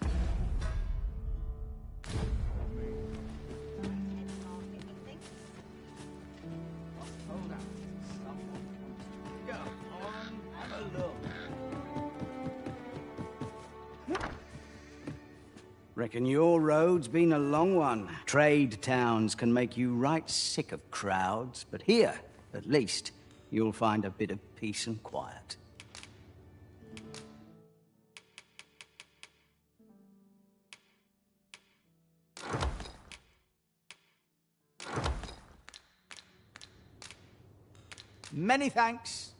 Reckon your road's been a long one. Trade towns can make you right sick of crowds, but here, at least, you'll find a bit of peace and quiet. Many thanks.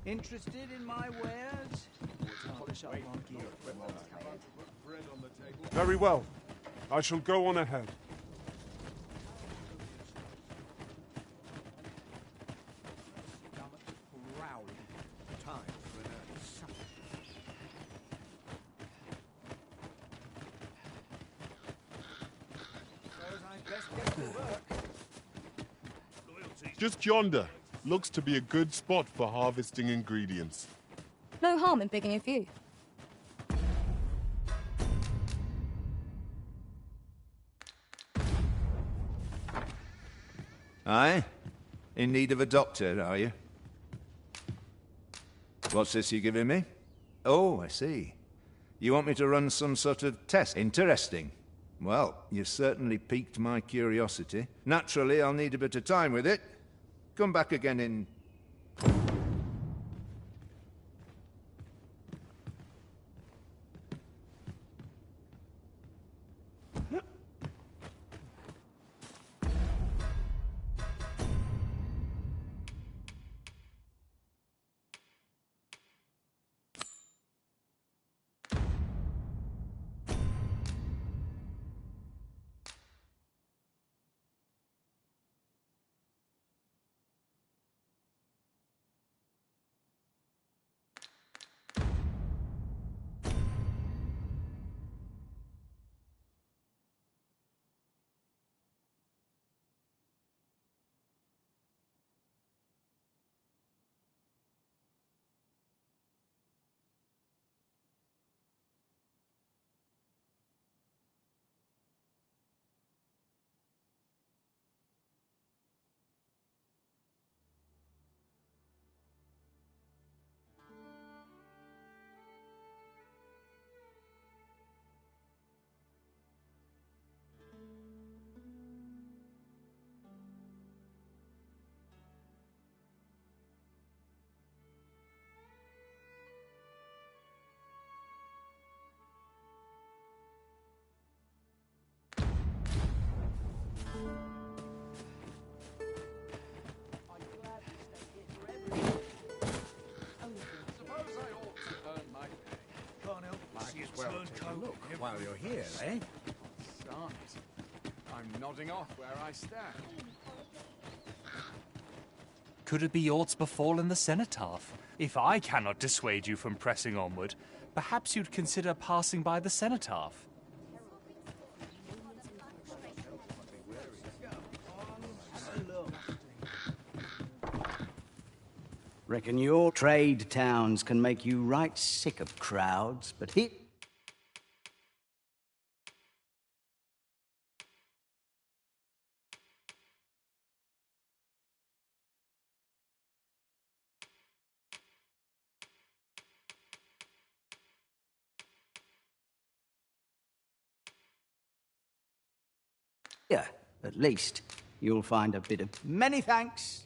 Interested in my wares? Very well. I shall go on ahead. Just yonder. Looks to be a good spot for harvesting ingredients. No harm in picking a few. Aye? In need of a doctor, are you? What's this you're giving me? Oh, I see. You want me to run some sort of test? Interesting. Well, you've certainly piqued my curiosity. Naturally, I'll need a bit of time with it. Come back again in... While you're here, eh? Start. I'm nodding off where I stand. Could it be aught's befallen the cenotaph? If I cannot dissuade you from pressing onward, perhaps you'd consider passing by the cenotaph. Reckon your trade towns can make you right sick of crowds, but here... Here, at least, you'll find a bit of... Many thanks.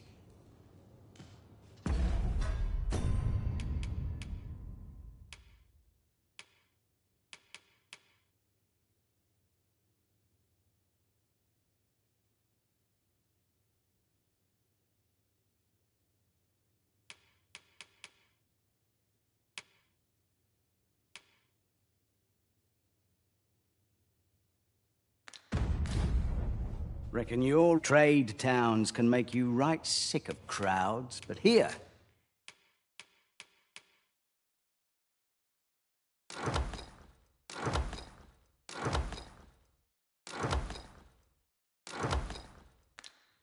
Reckon your trade towns can make you right sick of crowds, but here...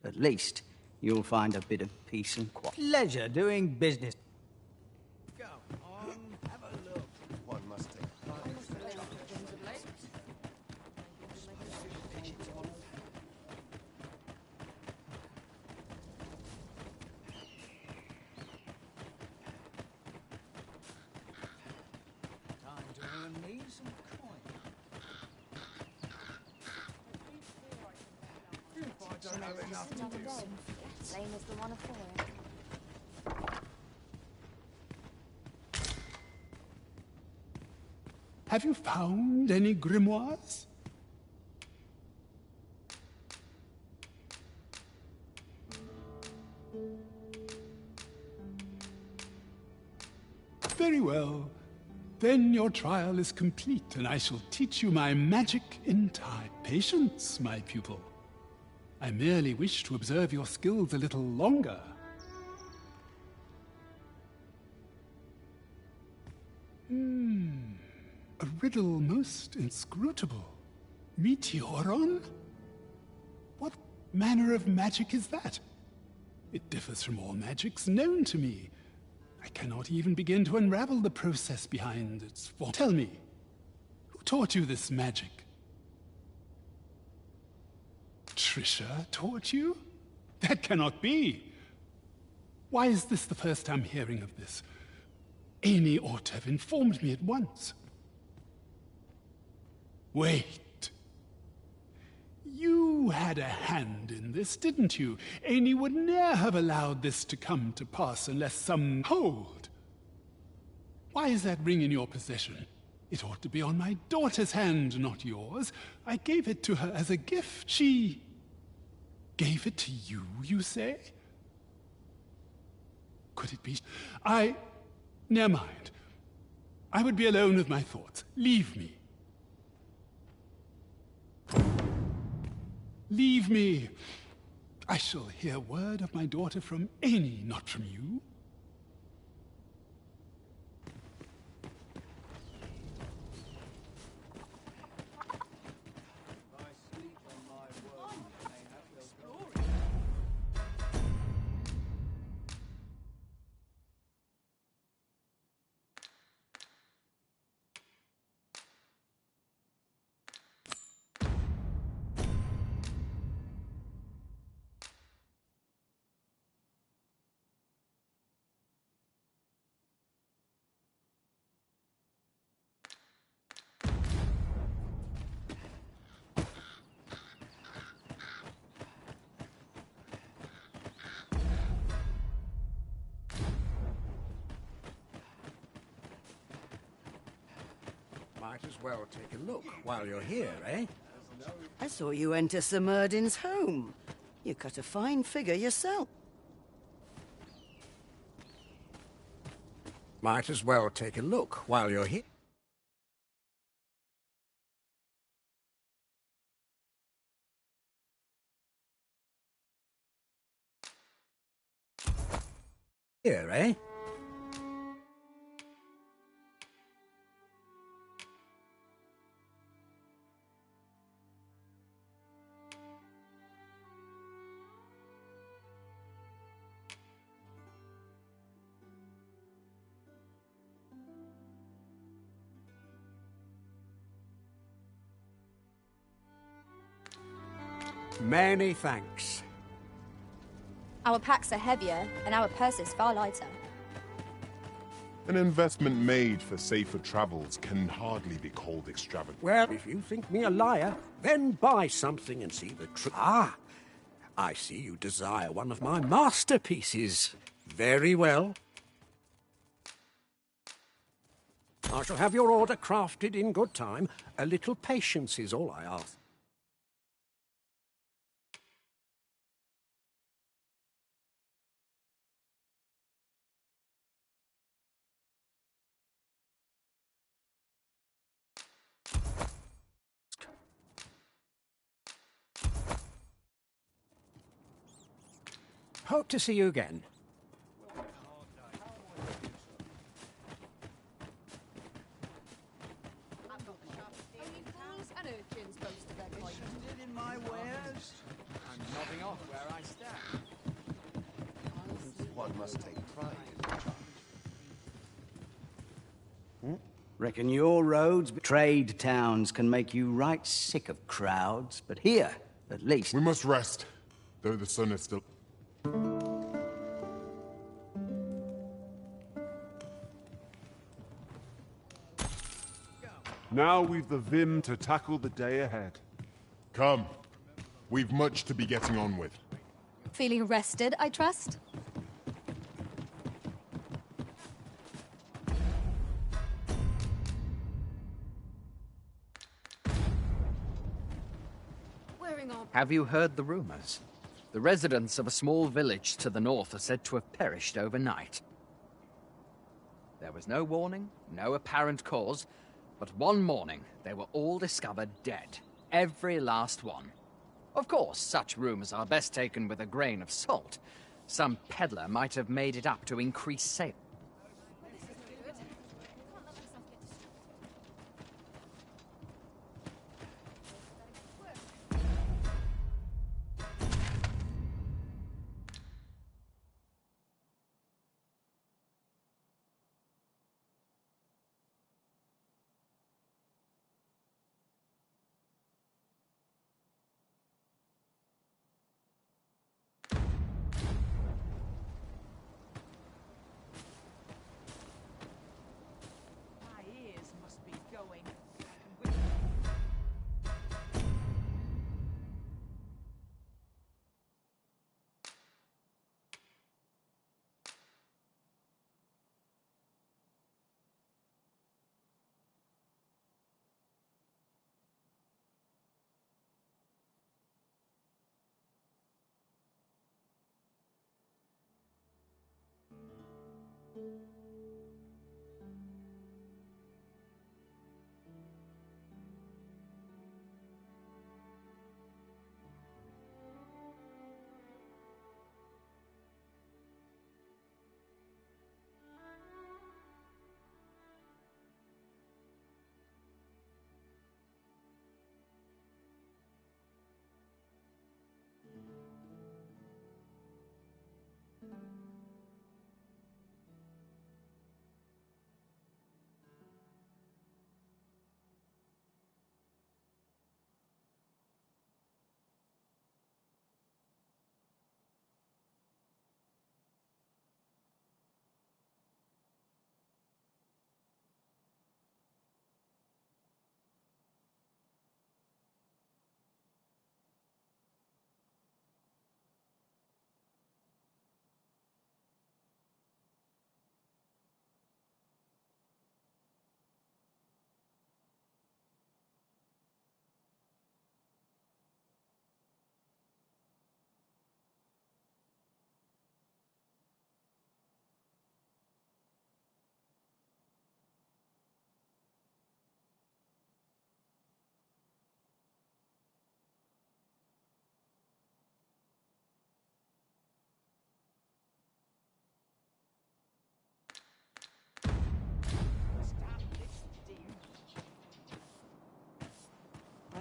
At least, you'll find a bit of peace and quiet. Pleasure doing business. Go on, have a look. One must take time to earn me some coin. If I don't have enough to do. Same as the one afore. Have you found any grimoires? Very well. Then your trial is complete, and I shall teach you my magic in time. Patience, my pupil. I merely wish to observe your skills a little longer. A riddle most inscrutable. Meteoron? What manner of magic is that? It differs from all magics known to me. I cannot even begin to unravel the process behind its form. Tell me, who taught you this magic? Trisha taught you? That cannot be. Why is this the first I'm hearing of this? Amy ought to have informed me at once. Wait. You had a hand in this, didn't you? Amy would ne'er have allowed this to come to pass unless some... Hold! Why is that ring in your possession? It ought to be on my daughter's hand, not yours. I gave it to her as a gift. She... gave it to you, you say? Could it be... Never mind. I would be alone with my thoughts. Leave me. Leave me. I shall hear word of my daughter from Amy, not from you. Might as well take a look while you're here, eh? I saw you enter Sir Merdin's home. You cut a fine figure yourself. Might as well take a look while you're here. Here, eh? Many thanks. Our packs are heavier, and our purses far lighter. An investment made for safer travels can hardly be called extravagant. Well, if you think me a liar, then buy something and see the truth. Ah, I see you desire one of my masterpieces. Very well. I shall have your order crafted in good time. A little patience is all I ask. Hope to see you again. In my wares? I'm nodding off where I stand. One must take pride in Reckon your roads, trade towns can make you right sick of crowds, but here, at least... We must rest, though the sun is still... Now we've the vim to tackle the day ahead. Come. We've much to be getting on with. Feeling rested, I trust? Have you heard the rumors? The residents of a small village to the north are said to have perished overnight. There was no warning, no apparent cause, but one morning they were all discovered dead. Every last one. Of course, such rumors are best taken with a grain of salt. Some peddler might have made it up to increase sales.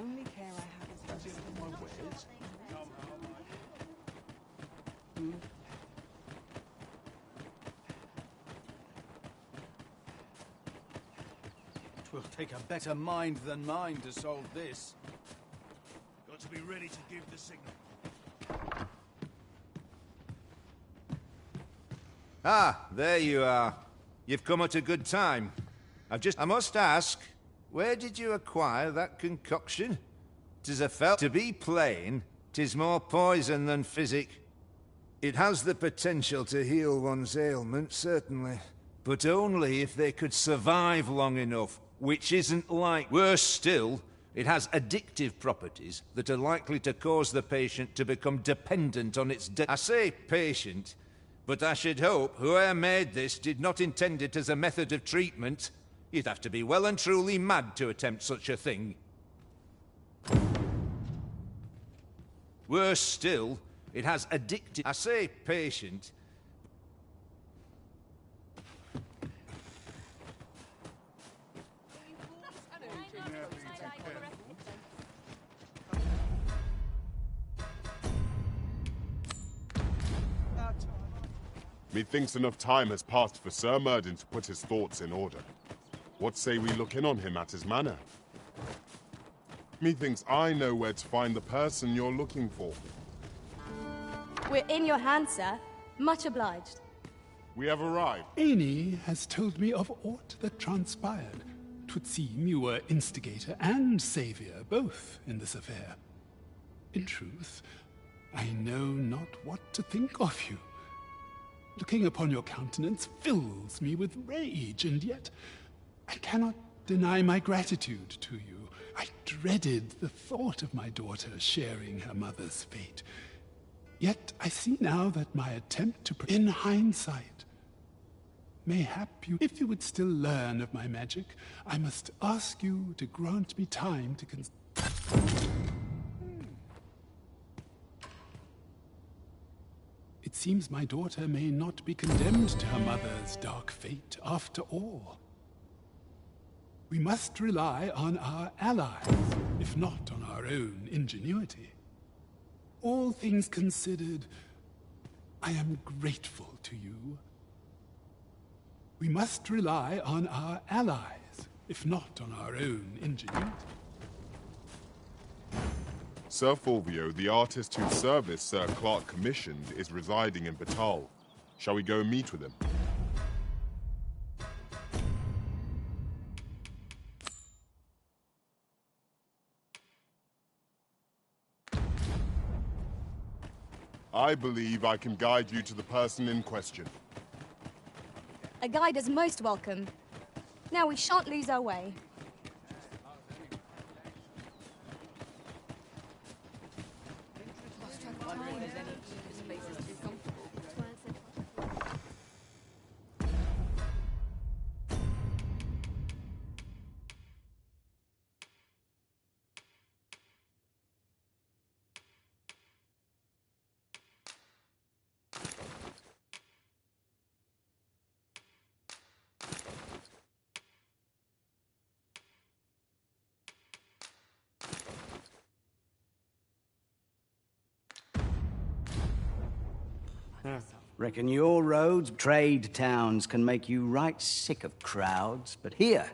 Only care I have is my ways. Twill take a better mind than mine to solve this. Got to be ready to give the signal. Ah, there you are. You've come at a good time. I must ask, where did you acquire that concoction? 'Tis a to be plain, 'tis more poison than physic. It has the potential to heal one's ailment, certainly. But only if they could survive long enough, which isn't like. Worse still, it has addictive properties that are likely to cause the patient to become dependent on its I say patient, but I should hope whoever made this did not intend it as a method of treatment. You'd have to be well and truly mad to attempt such a thing. Worse still, it has addictive. I say patient. Methinks enough time has passed for Sir Murden to put his thoughts in order. What say we look in on him at his manor? Methinks I know where to find the person you're looking for. We're in your hands, sir. Much obliged. We have arrived. Amy has told me of aught that transpired. 'Twould seem you were instigator and savior, both in this affair. In truth, I know not what to think of you. Looking upon your countenance fills me with rage, and yet I cannot deny my gratitude to you. I dreaded the thought of my daughter sharing her mother's fate. Yet I see now that my attempt to... In hindsight, mayhap you... If you would still learn of my magic, I must ask you to grant me time to It seems my daughter may not be condemned to her mother's dark fate after all. We must rely on our allies, if not on our own ingenuity. All things considered, I am grateful to you. We must rely on our allies, if not on our own ingenuity. Sir Fulvio, the artist whose service Sir Clark commissioned, is residing in Batal. Shall we go and meet with him? I believe I can guide you to the person in question. A guide is most welcome. Now we shan't lose our way. Reckon your roads, trade towns can make you right sick of crowds, but here...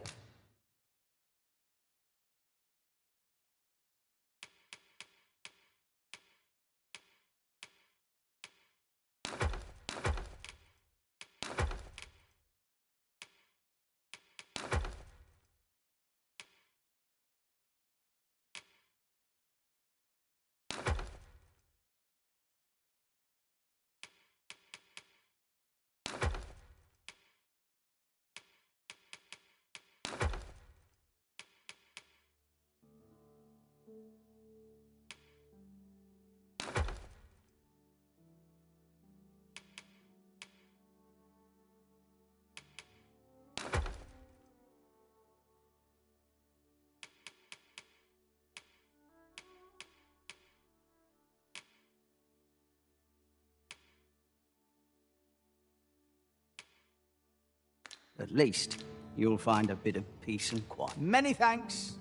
At least, you'll find a bit of peace and quiet. Many thanks.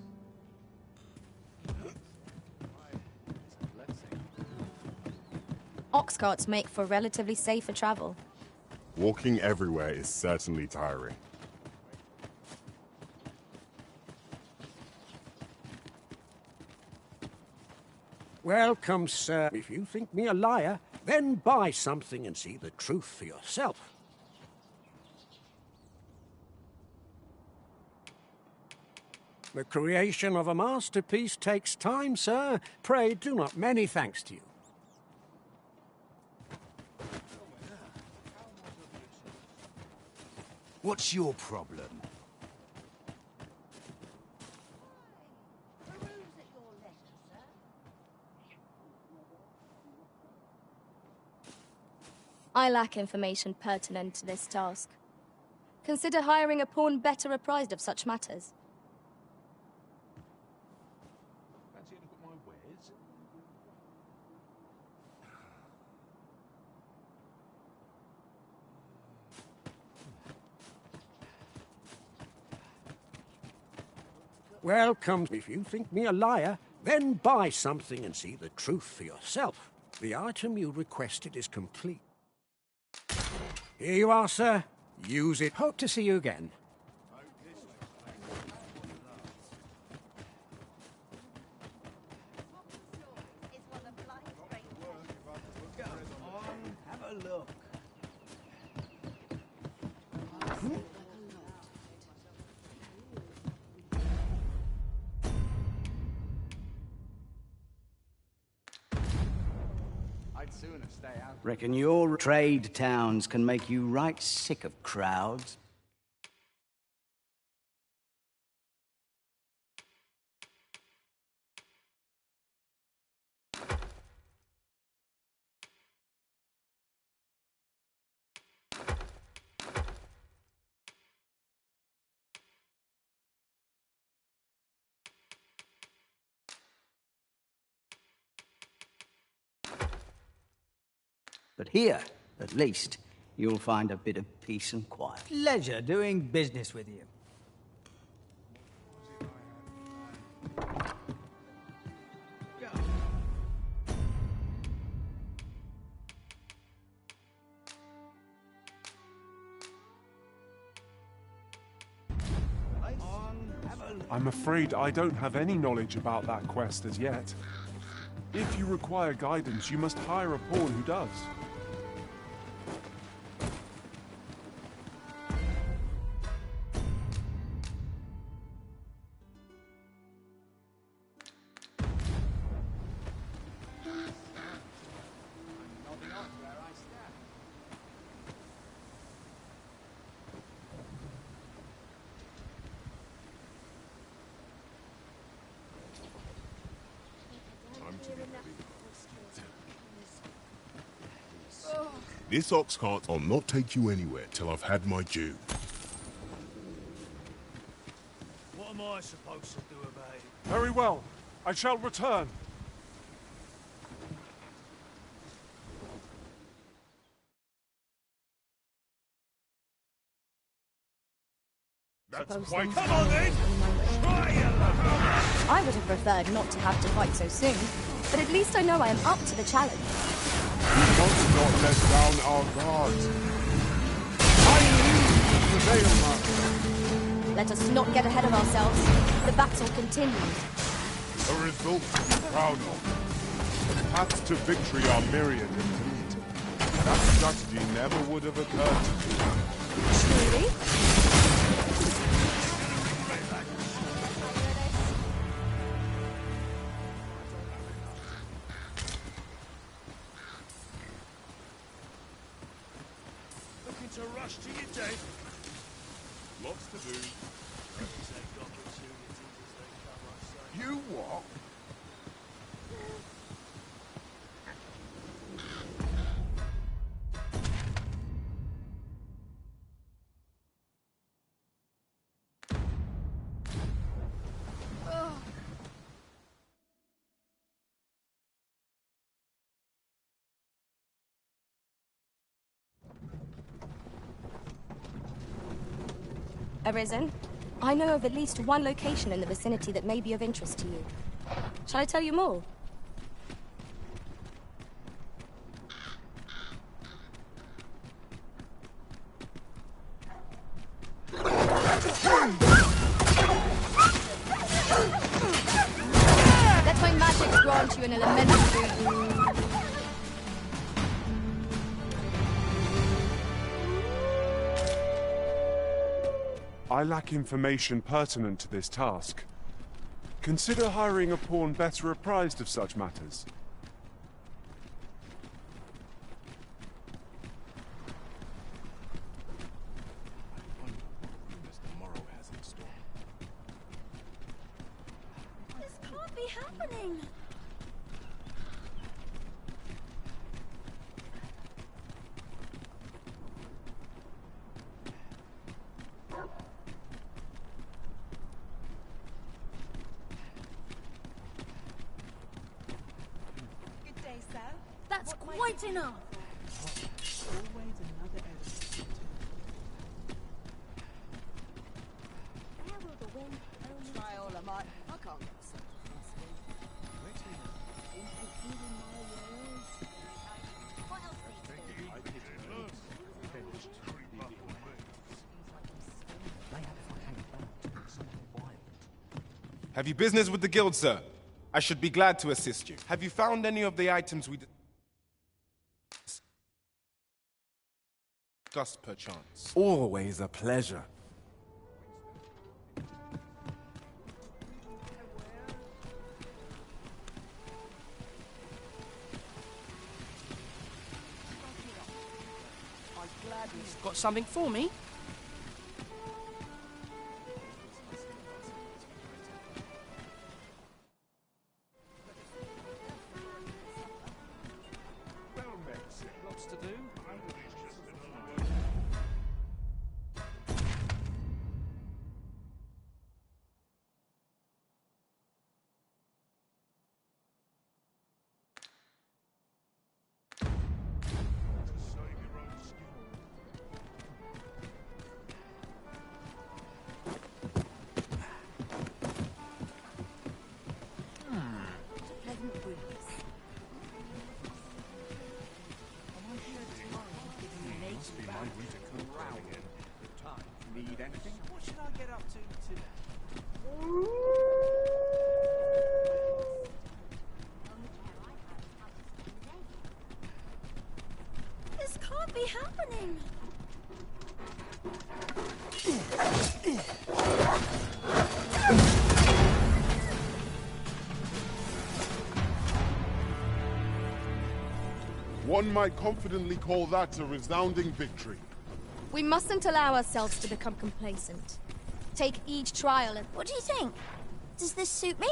Ox carts make for relatively safer travel. Walking everywhere is certainly tiring. Welcome, sir. If you think me a liar, then buy something and see the truth for yourself. The creation of a masterpiece takes time, sir. Pray do not. Many thanks to you. What's your problem? I lack information pertinent to this task. Consider hiring a pawn better apprised of such matters. Fancy a look at my wares? Welcome. If you think me a liar, then buy something and see the truth for yourself. The item you requested is complete. Here you are, sir. Use it. Hope to see you again. Have a look. I'd sooner stay out. Reckon your trade towns can make you right sick of crowds. But here, at least, you'll find a bit of peace and quiet. Pleasure doing business with you. I'm afraid I don't have any knowledge about that quest as yet. If you require guidance, you must hire a pawn who does. This ox cart will not take you anywhere till I've had my due. What am I supposed to do about it? Very well. I shall return. That's quite... Come on then! Try your luck! I would have preferred not to have to fight so soon, but at least I know I am up to the challenge. We must not let down our guard. I lead the Veil Master. Let us not get ahead of ourselves. The battle continues. A result to be proud of. The paths to victory are myriad indeed. That strategy never would have occurred to me. Truly? Looking to rush to your day. Lots to do. You what? Arisen, I know of at least one location in the vicinity that may be of interest to you. Shall I tell you more? Let my magic grant you an elemental boon. I lack information pertinent to this task. Consider hiring a pawn better apprised of such matters. This can't be happening. That's quite enough. Always another element. Where will the wind only Try all I might. I can't get such a possible. What else Have you business with the guild, sir? I should be glad to assist you. Have you found any of the items we discussed, perchance? Always a pleasure. I'd gladly got something for me. Lots to do. Need anything? What should I get up to today? This can't be happening. One might confidently call that a resounding victory. We mustn't allow ourselves to become complacent. Take each trial and... What do you think? Does this suit me?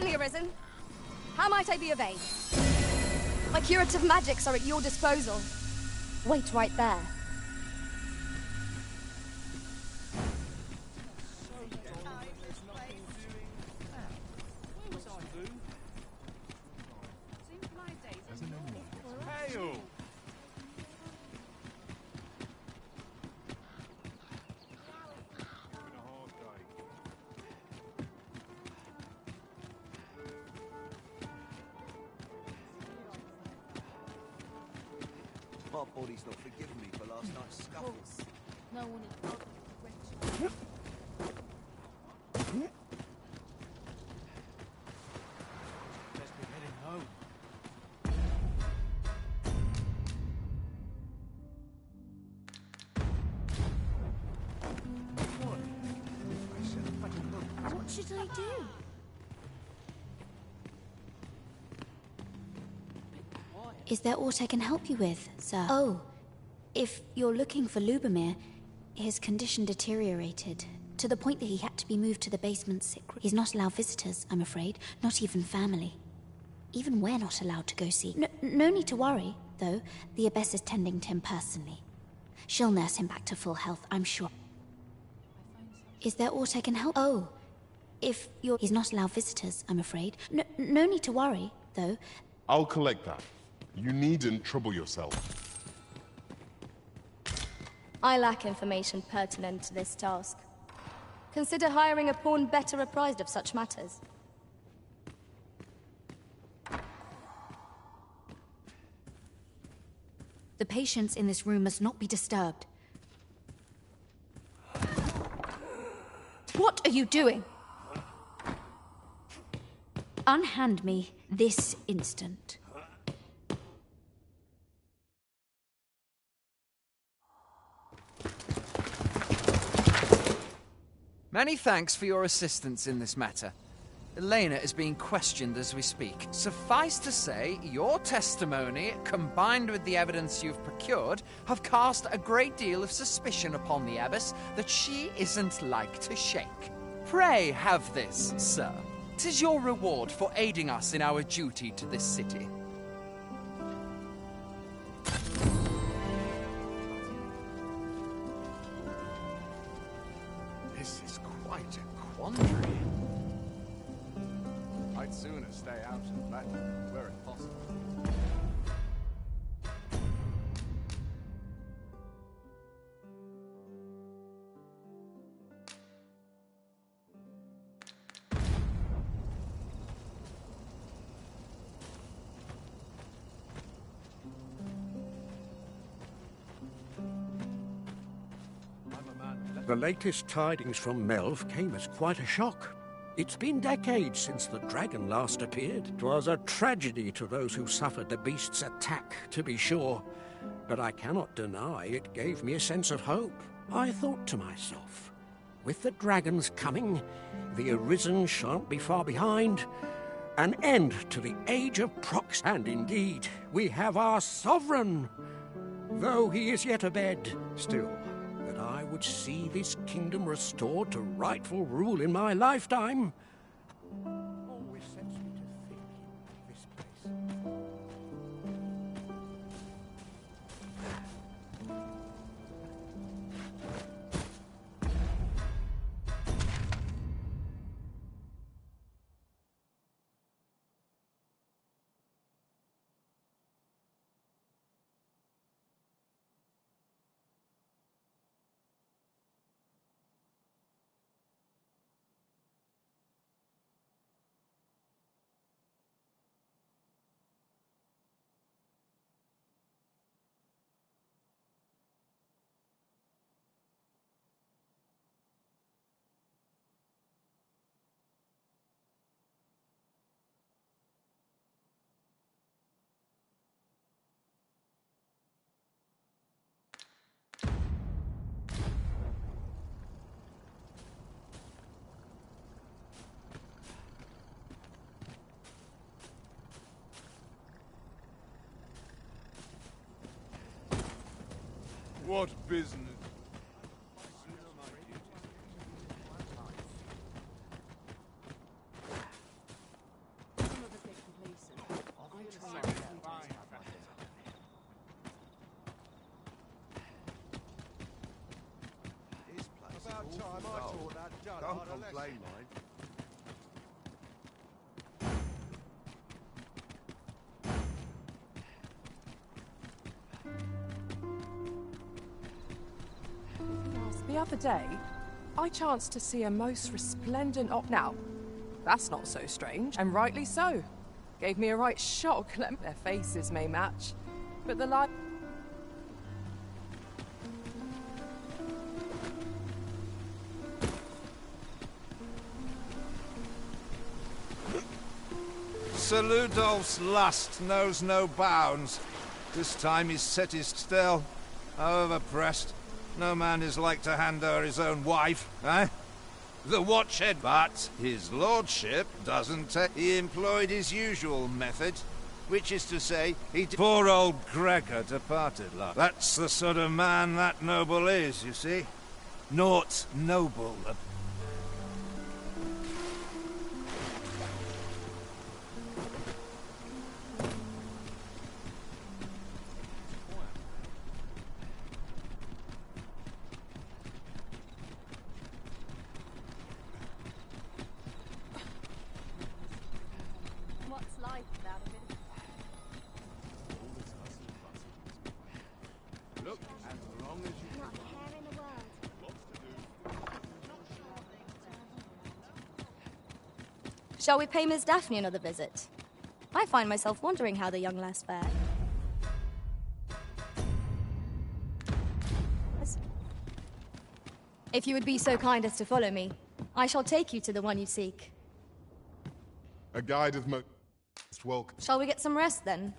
Certainly arisen. How might I be of aid? My curative magics are at your disposal. Wait right there. Hail! My body's not forgiving me for last night's scuffle. No one is Let's be heading home. What should I do? Is there aught I can help you with, sir? Oh, if you're looking for Lubomir, his condition deteriorated to the point that he had to be moved to the basement sick room. He's not allowed visitors, I'm afraid, not even family. Even we're not allowed to go see. No need to worry, though. The Abbess is tending to him personally. She'll nurse him back to full health, I'm sure. Is there aught I can help? Oh, if you're... He's not allowed visitors, I'm afraid. No need to worry, though. I'll collect that. You needn't trouble yourself. I lack information pertinent to this task. Consider hiring a pawn better apprised of such matters. The patients in this room must not be disturbed. What are you doing? Unhand me this instant. Many thanks for your assistance in this matter. Elena is being questioned as we speak. Suffice to say, your testimony, combined with the evidence you've procured, have cast a great deal of suspicion upon the Abbess that she isn't like to shake. Pray have this, sir. 'Tis your reward for aiding us in our duty to this city. This is quite a quandary. I'd sooner stay out of battle, where it's possible. The latest tidings from Melv came as quite a shock. It's been decades since the dragon last appeared. 'Twas a tragedy to those who suffered the beast's attack, to be sure. But I cannot deny it gave me a sense of hope. I thought to myself, with the dragons coming, the Arisen shan't be far behind. An end to the age of prox. And indeed, we have our sovereign. Though he is yet abed, still, that I would see this kingdom restored to rightful rule in my lifetime. Always sets me to think of this place. What business? Don't complain, mind. The other day, I chanced to see a most resplendent Now, that's not so strange, and rightly so. Gave me a right shock. Their faces may match, but the light. Sir Ludolf's lust knows no bounds. This time he's set his still. However pressed, no man is like to hand her his own wife, eh? The watchhead, but his lordship doesn't take. He employed his usual method, which is to say, poor old Gregor departed last. That's the sort of man that noble is, you see. Naught noble. Shall we pay Miss Daphne another visit? I find myself wondering how the young lass fared. If you would be so kind as to follow me, I shall take you to the one you seek. A guide is most welcome. Shall we get some rest, then?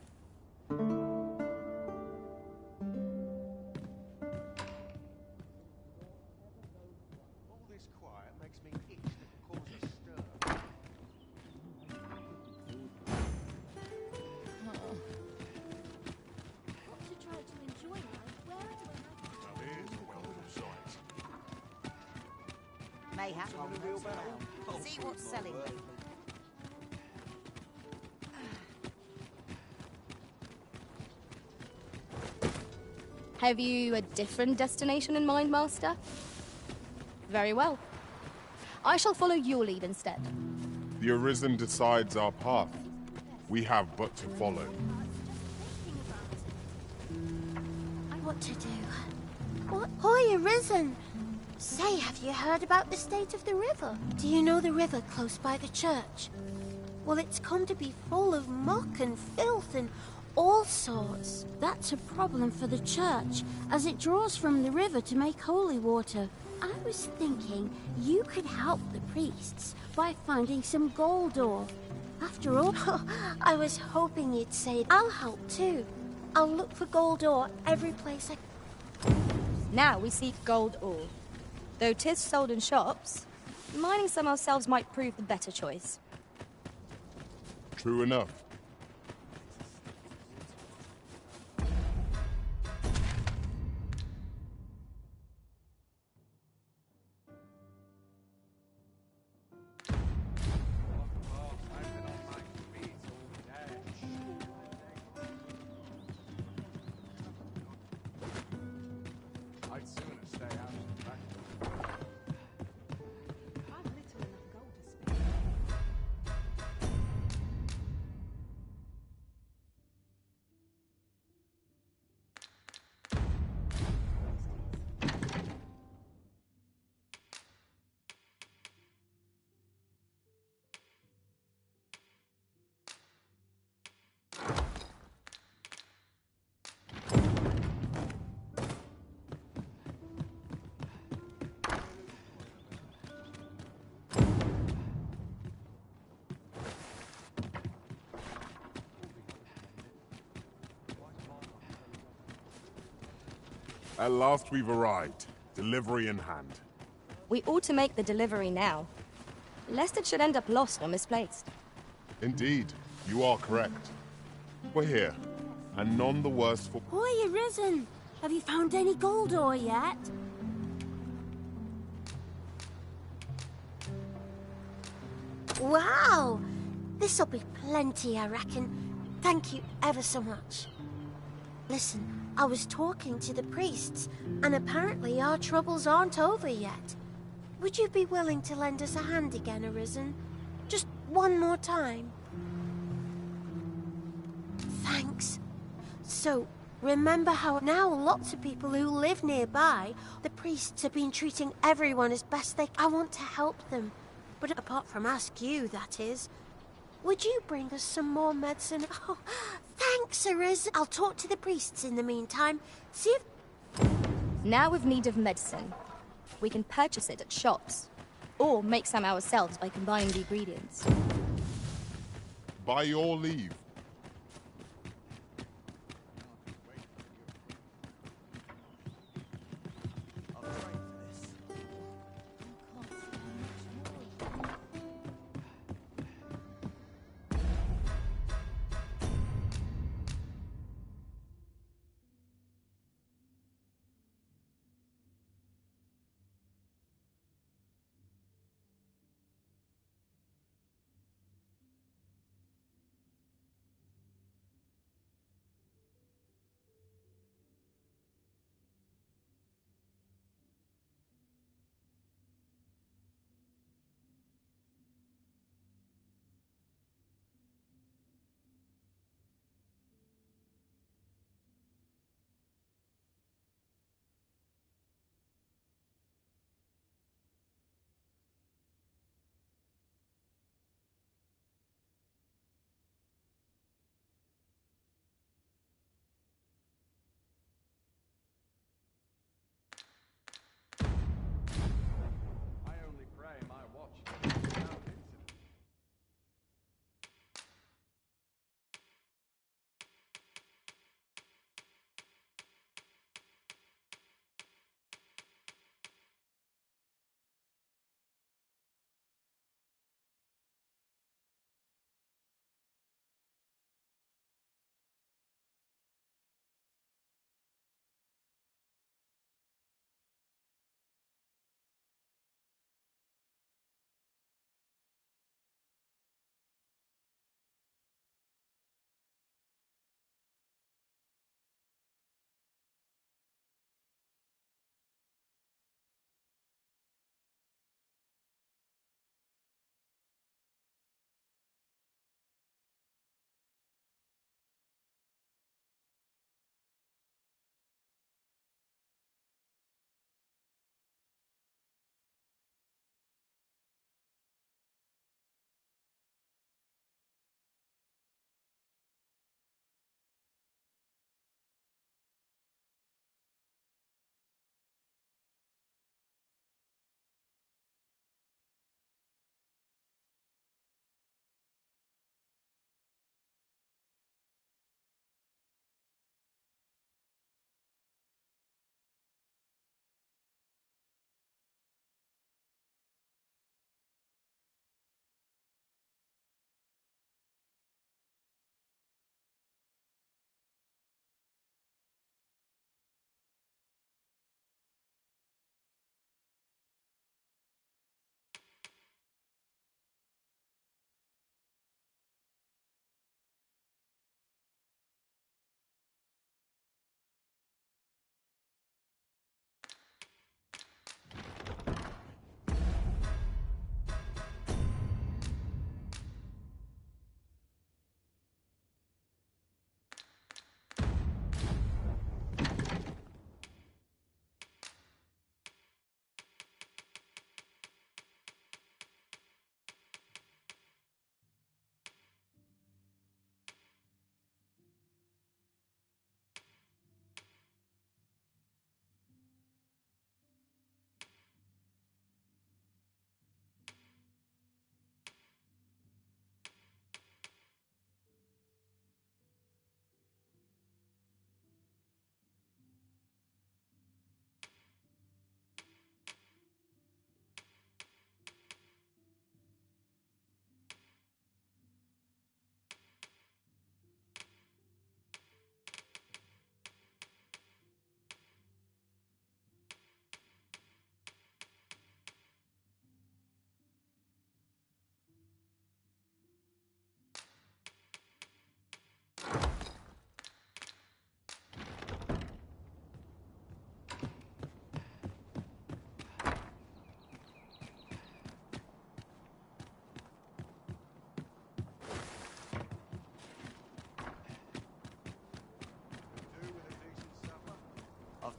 Mayhap on the wheelbarrow. See what's selling lately. Have you a different destination in mind, Master? Very well. I shall follow your lead instead. The Arisen decides our path. We have but to follow. What to do? What? Hoy, Arisen! Say, have you heard about the state of the river? Do you know the river close by the church? Well, it's come to be full of muck and filth and all sorts. That's a problem for the church, as it draws from the river to make holy water. I was thinking you could help the priests by finding some gold ore. After all, I was hoping you'd say I'll help too. I'll look for gold ore every place I... Now we seek gold ore. Though 'tis sold in shops, mining some ourselves might prove the better choice. True enough. I'd sooner stay out of the back. At last we've arrived. Delivery in hand. We ought to make the delivery now, lest it should end up lost or misplaced. Indeed, you are correct. We're here, and none the worse for... Hoy, Arisen! Have you found any gold ore yet? Wow! This'll be plenty, I reckon. Thank you ever so much. Listen, I was talking to the priests, and apparently our troubles aren't over yet. Would you be willing to lend us a hand again, Arisen? Just one more time? Thanks. So, remember how now lots of people who live nearby, the priests have been treating everyone as best they can. I want to help them. But apart from ask you, that is. Would you bring us some more medicine? Oh, thanks, Arisen. I'll talk to the priests in the meantime. See if... Now we've need of medicine. We can purchase it at shops, or make some ourselves by combining the ingredients. By your leave.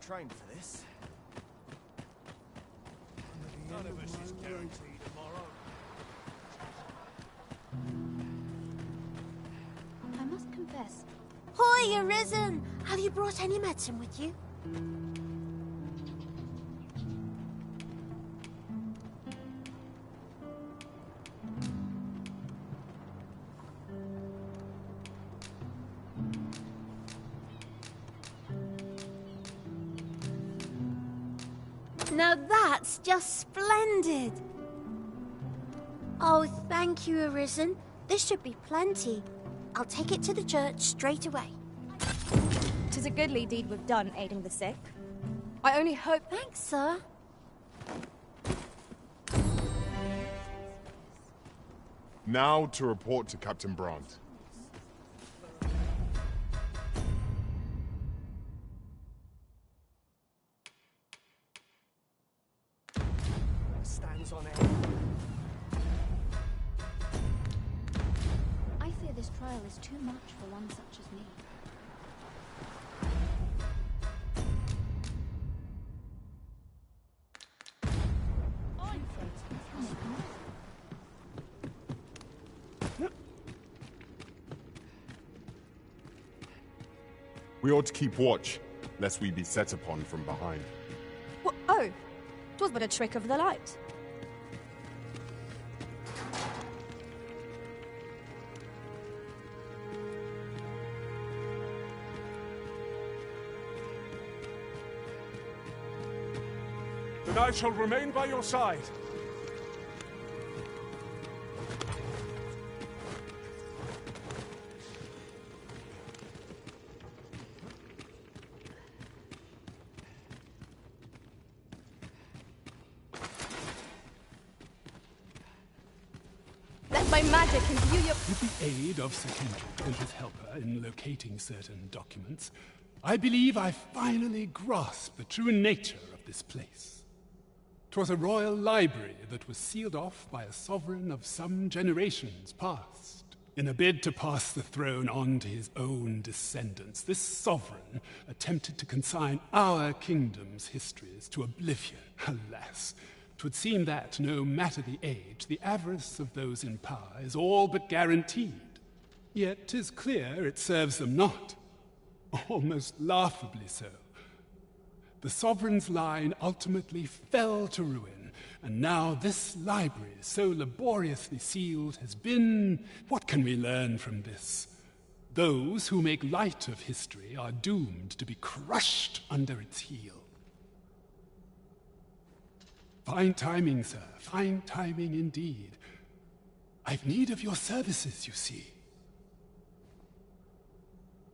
trained for this. None of us is guaranteed tomorrow. I must confess. Hoy, Arisen! Have you brought any medicine with you? Now that's just splendid! Oh, thank you, Arisen. This should be plenty. I'll take it to the church straight away. 'Tis a goodly deed we've done, aiding the sick. I only hope... Thanks, sir. Now to report to Captain Brandt. Stands on end. I fear this trial is too much for one such as me. We ought to keep watch, lest we be set upon from behind. Oh, 'twas but a trick of the light. Then I shall remain by your side. Let my magic imbue your... With the aid of Sir Kendrick and his helper in locating certain documents, I believe I finally grasped the true nature of this place. 'Twas a royal library that was sealed off by a sovereign of some generations past. In a bid to pass the throne on to his own descendants, this sovereign attempted to consign our kingdom's histories to oblivion. Alas, 'twould seem that, no matter the age, the avarice of those in power is all but guaranteed. Yet 'tis clear it serves them not. Almost laughably so. The sovereign's line ultimately fell to ruin, and now this library, so laboriously sealed, has been... What can we learn from this? Those who make light of history are doomed to be crushed under its heel. Fine timing, sir. Fine timing indeed. I've need of your services, you see.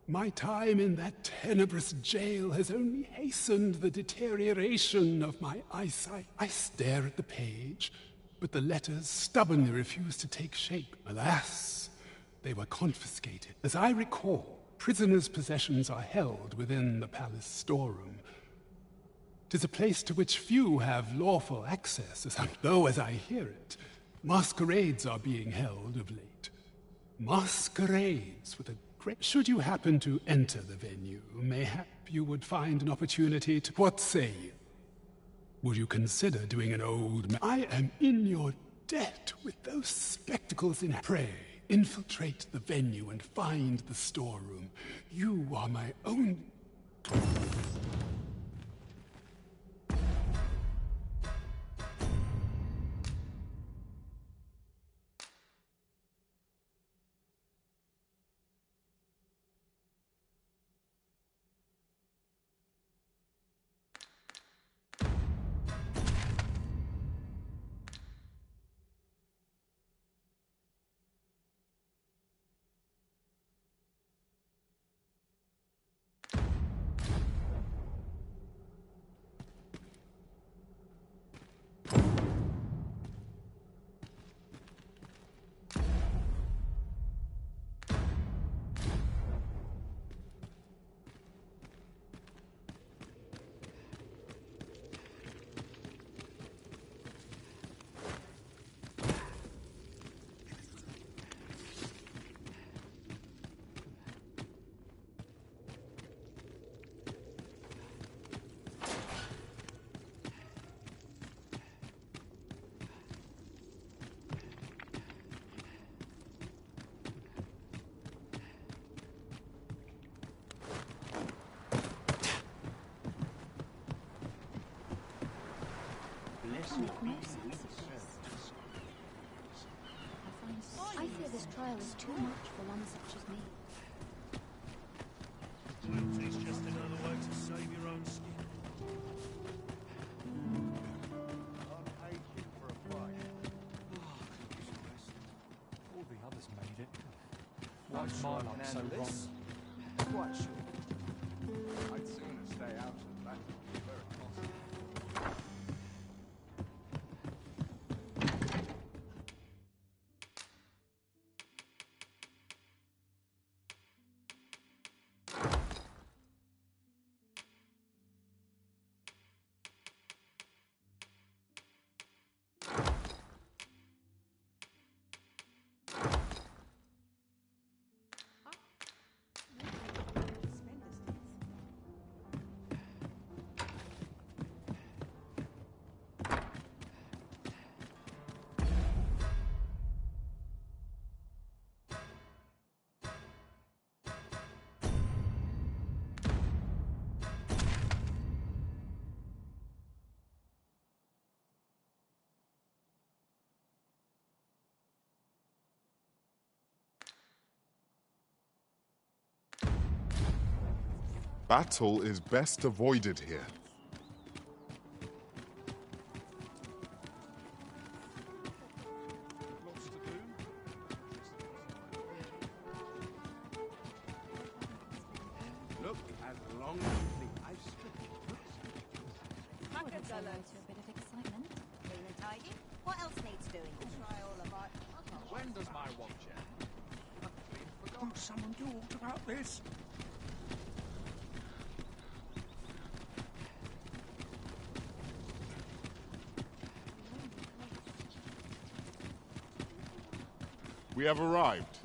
My time in that tenebrous jail has only hastened the deterioration of my eyesight. I stare at the page, but the letters stubbornly refuse to take shape. Alas, they were confiscated. As I recall, prisoners' possessions are held within the palace storeroom. 'Tis a place to which few have lawful access, though, as I hear it, masquerades are being held of late. Masquerades with a great... Should you happen to enter the venue, mayhap you would find an opportunity to... What say you? Would you consider doing an old man? I am in your debt with those spectacles in... Pray, infiltrate the venue and find the storeroom. You are my only... make no sense of this. I fear this trial is too much for one such as me. Cruelty's just another way to save your own skin. I'll pay you for a fight. All the others made it. Why is my luck so wrong? Quite sure. I'd sooner stay out of that. Very possible. Battle is best avoided here. Look, as long as the ice I would say no to a bit of excitement. Clean and tidy. What else needs doing? Try all of our... When does my watch end? Won't someone do aught about this? We have arrived.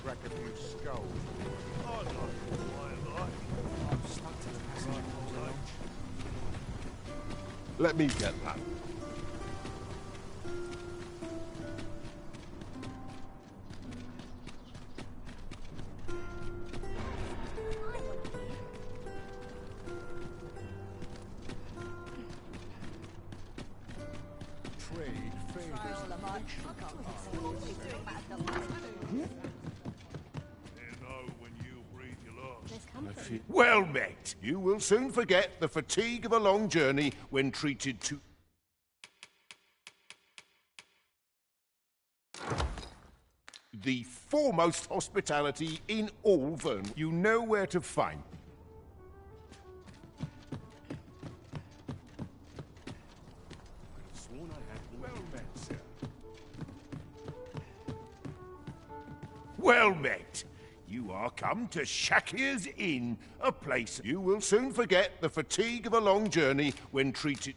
Crack a few skulls. Oh, no. Why, I'm stuck to the passenger hold on. Let me get that. Trade favors Well met. You will soon forget the fatigue of a long journey when treated to... the foremost hospitality in all Vern. You know where to find. Sworn I had well met, sir. Well met. You are come to Shakir's Inn, a place you will soon forget the fatigue of a long journey when treated...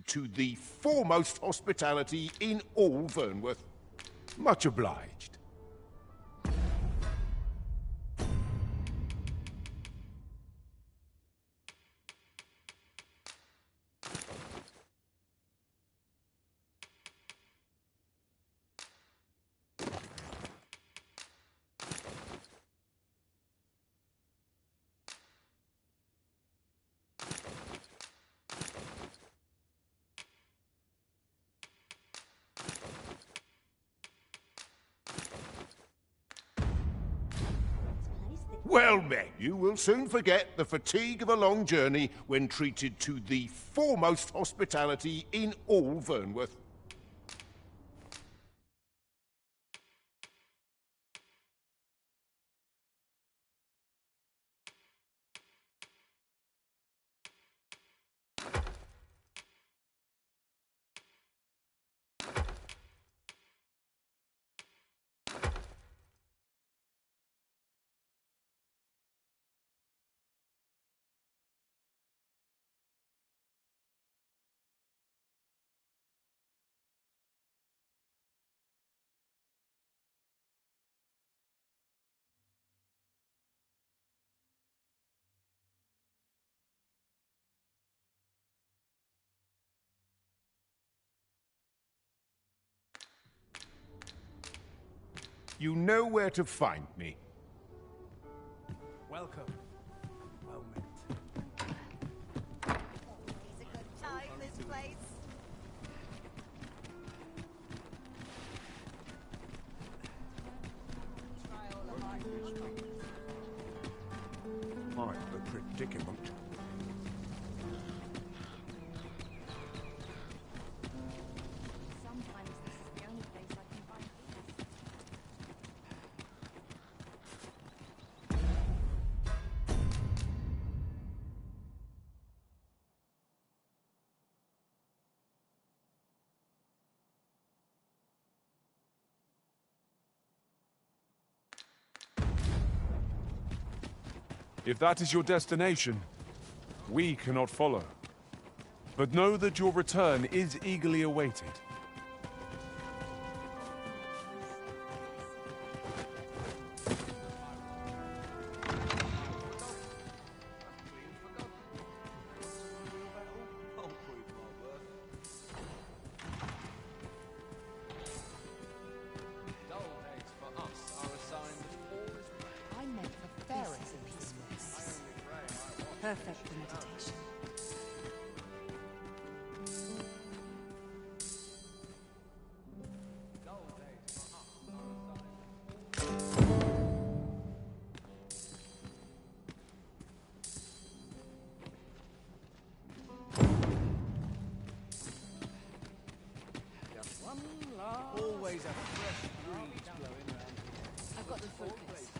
to the foremost hospitality in all Vernworth. Much obliged. Well met. You will soon forget the fatigue of a long journey when treated to the foremost hospitality in all Vernworth. You know where to find me. Welcome. Well met. It's a good time, this place. I'm a predicament. Sometimes this is the only place I can find peace. If that is your destination, we cannot follow. But know that your return is eagerly awaited. I meant the fairest of peacefulness. Perfect for meditation. Always a fresh breeze blowing round. I've got the focus.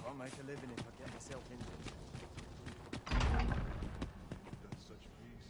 Can't make a living if I get myself into it. Such peace.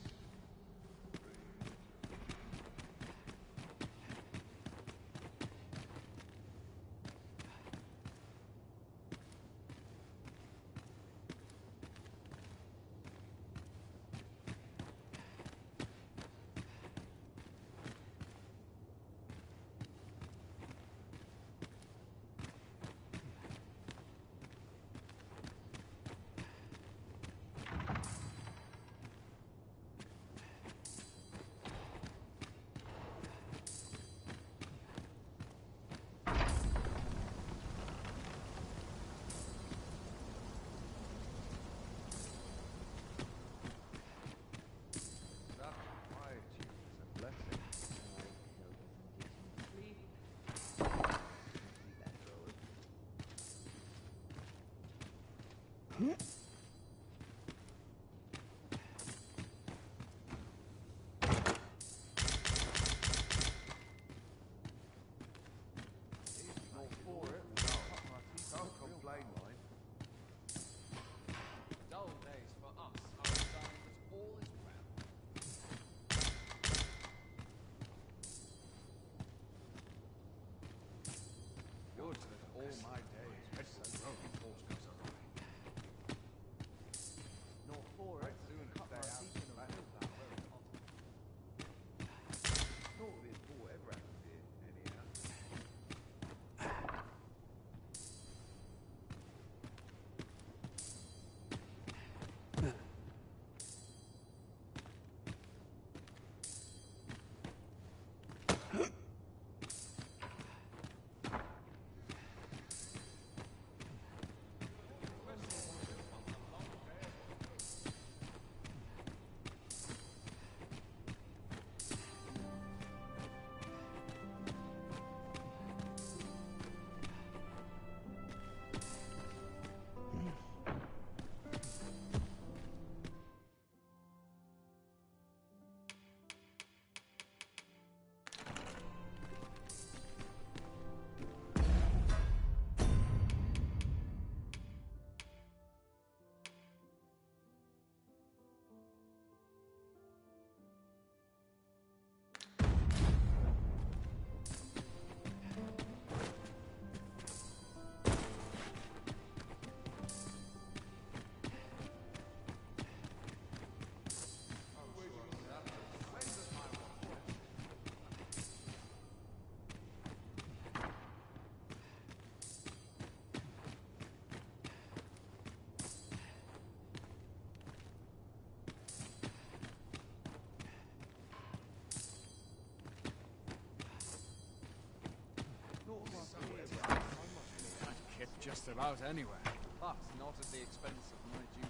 just about anywhere, but not at the expense of my duty.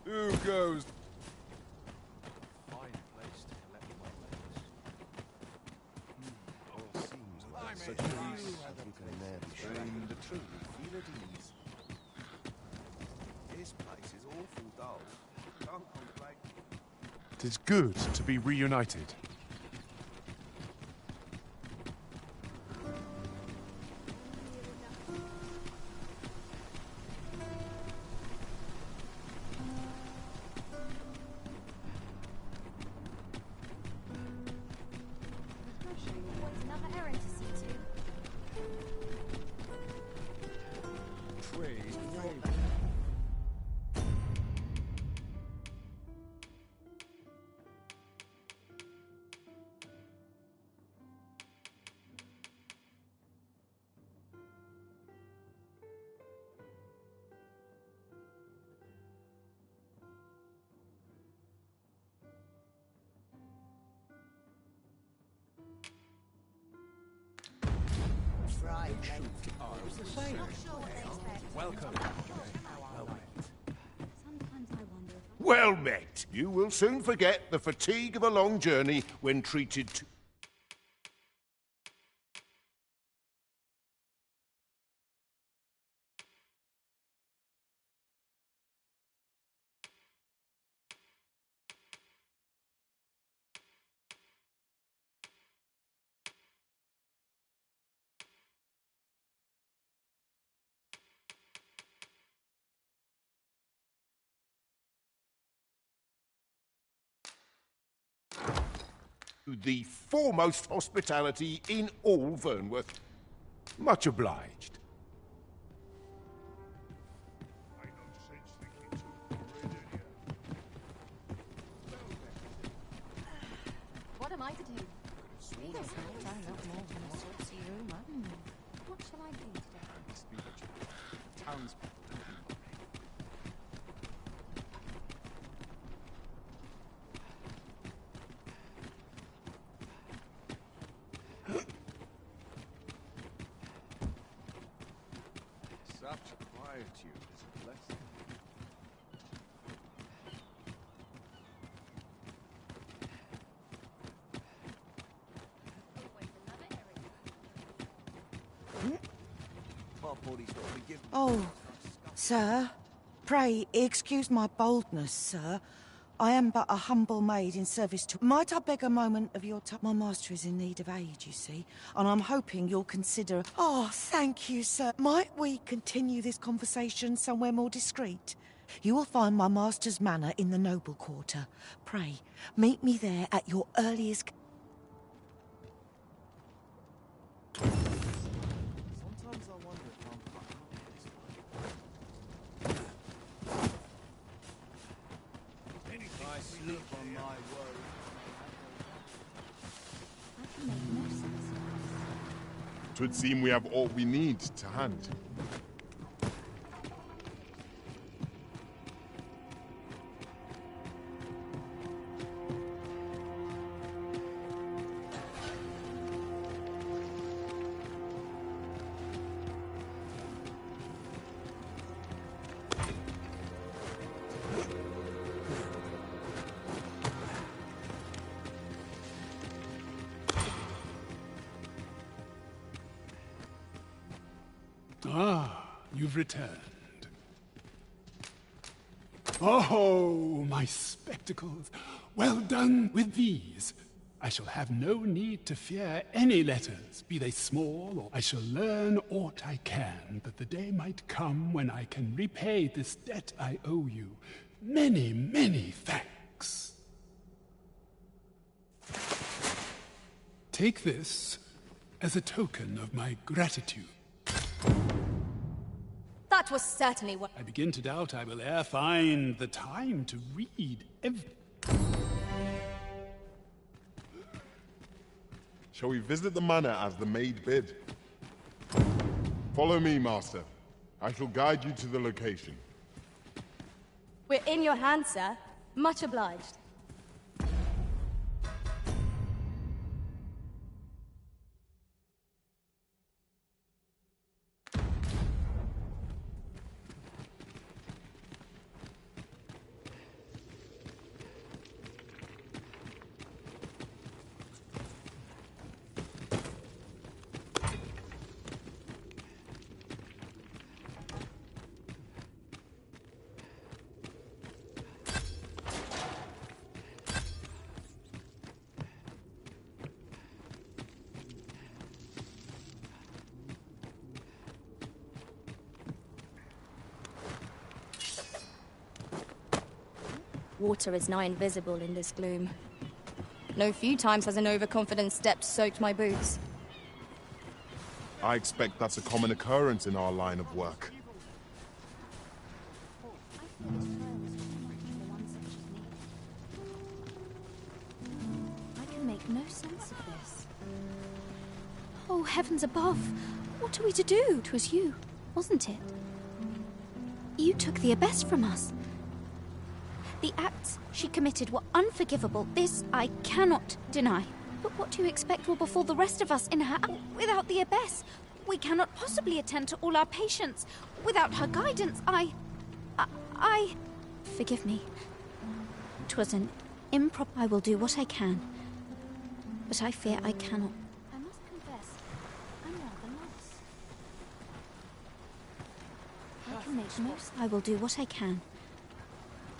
Who goes? Fine place to collect my letters. All seems like such a peace that you can never be shamed. The truth, feel at ease. This place is awful dull. Can't complain. It is good to be reunited. Another errand to see to. Trade, Right, It's the same. welcome. Sometimes I wonder if Well met. You will soon forget the fatigue of a long journey when treated to... the foremost hospitality in all Vernworth. Much obliged. what am I to do? Read a script, I'm not more than a saucy rumour. What shall I do today? Townspeople. Such quietude is a blessing. Oh, sir, pray excuse my boldness, sir. I am but a humble maid in service to... Might I beg a moment of your time? My master is in need of aid, you see, and I'm hoping you'll consider... Oh, thank you, sir. Might we continue this conversation somewhere more discreet? You will find my master's manor in the noble quarter. Pray, meet me there at your earliest... Sometimes I wonder if I'm fucking If I slip on my woe. I can make more sense. Twould seem we have all we need to hand. Ah, you've returned. Oh, my spectacles. Well done with these. I shall have no need to fear any letters, be they small, or I shall learn aught I can, but the day might come when I can repay this debt I owe you. Many, many thanks. Take this as a token of my gratitude. That was certainly what... I begin to doubt I will e'er find the time to read Shall we visit the manor as the maid bid? Follow me, Master. I shall guide you to the location. We're in your hands, sir. Much obliged. Water is nigh invisible in this gloom. No few times has an overconfident step soaked my boots. I expect that's a common occurrence in our line of work. I can make no sense of this. Oh, heavens above! What are we to do? It was you, wasn't it? You took the abyss from us. The acts she committed were unforgivable. This I cannot deny. But what do you expect will befall the rest of us in her... Without the abbess, we cannot possibly attend to all our patients. Without her guidance, I... Forgive me. 'Twas an improper... I will do what I can. But I fear I cannot. I must confess, I'm rather lost. I can make no... I will do what I can.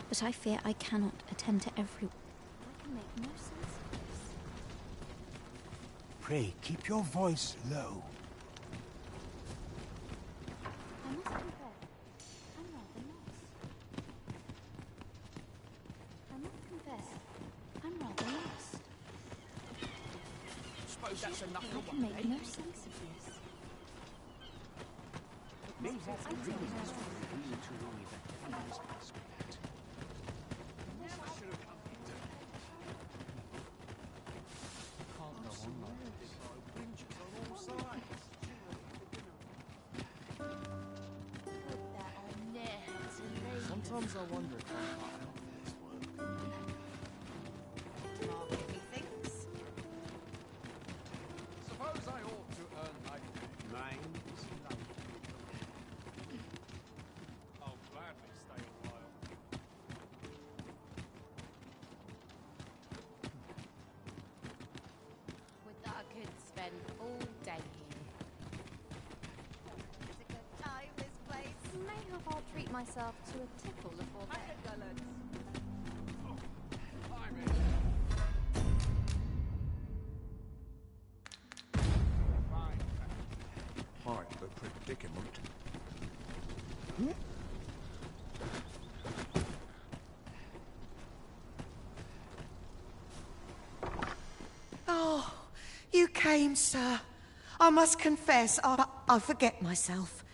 But I fear I cannot attend to every... I can make no sense of this. Pray, keep your voice low. I must confess, I'm rather lost. I must confess, I'm rather lost. Suppose that's enough for I can make no sense of this. Sometimes I wonder if I'm part of this work. Suppose I ought to earn my mine is I'll gladly stay a while. Would that I could spend all day here. It's a good time, this place. Mayhap I'll treat myself to a tickle before bed. Quite the predicament. Oh, you came, sir. I must confess, I forget myself.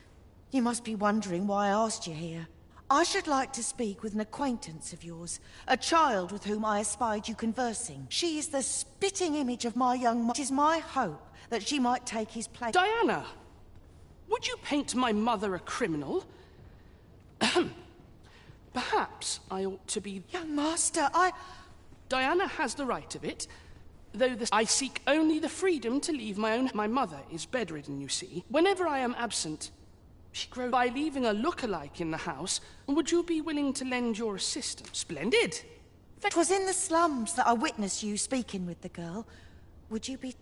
You must be wondering why I asked you here. I should like to speak with an acquaintance of yours, a child with whom I espied you conversing. She is the spitting image of my young... It is my hope that she might take his place. Diana, would you paint my mother a criminal? Perhaps I ought to be... Young master, Diana has the right of it, though I seek only the freedom to leave my own... My mother is bedridden, you see. Whenever I am absent, she grows... By leaving a look-alike in the house, would you be willing to lend your assistance? Splendid! It was in the slums that I witnessed you speaking with the girl. Would you be...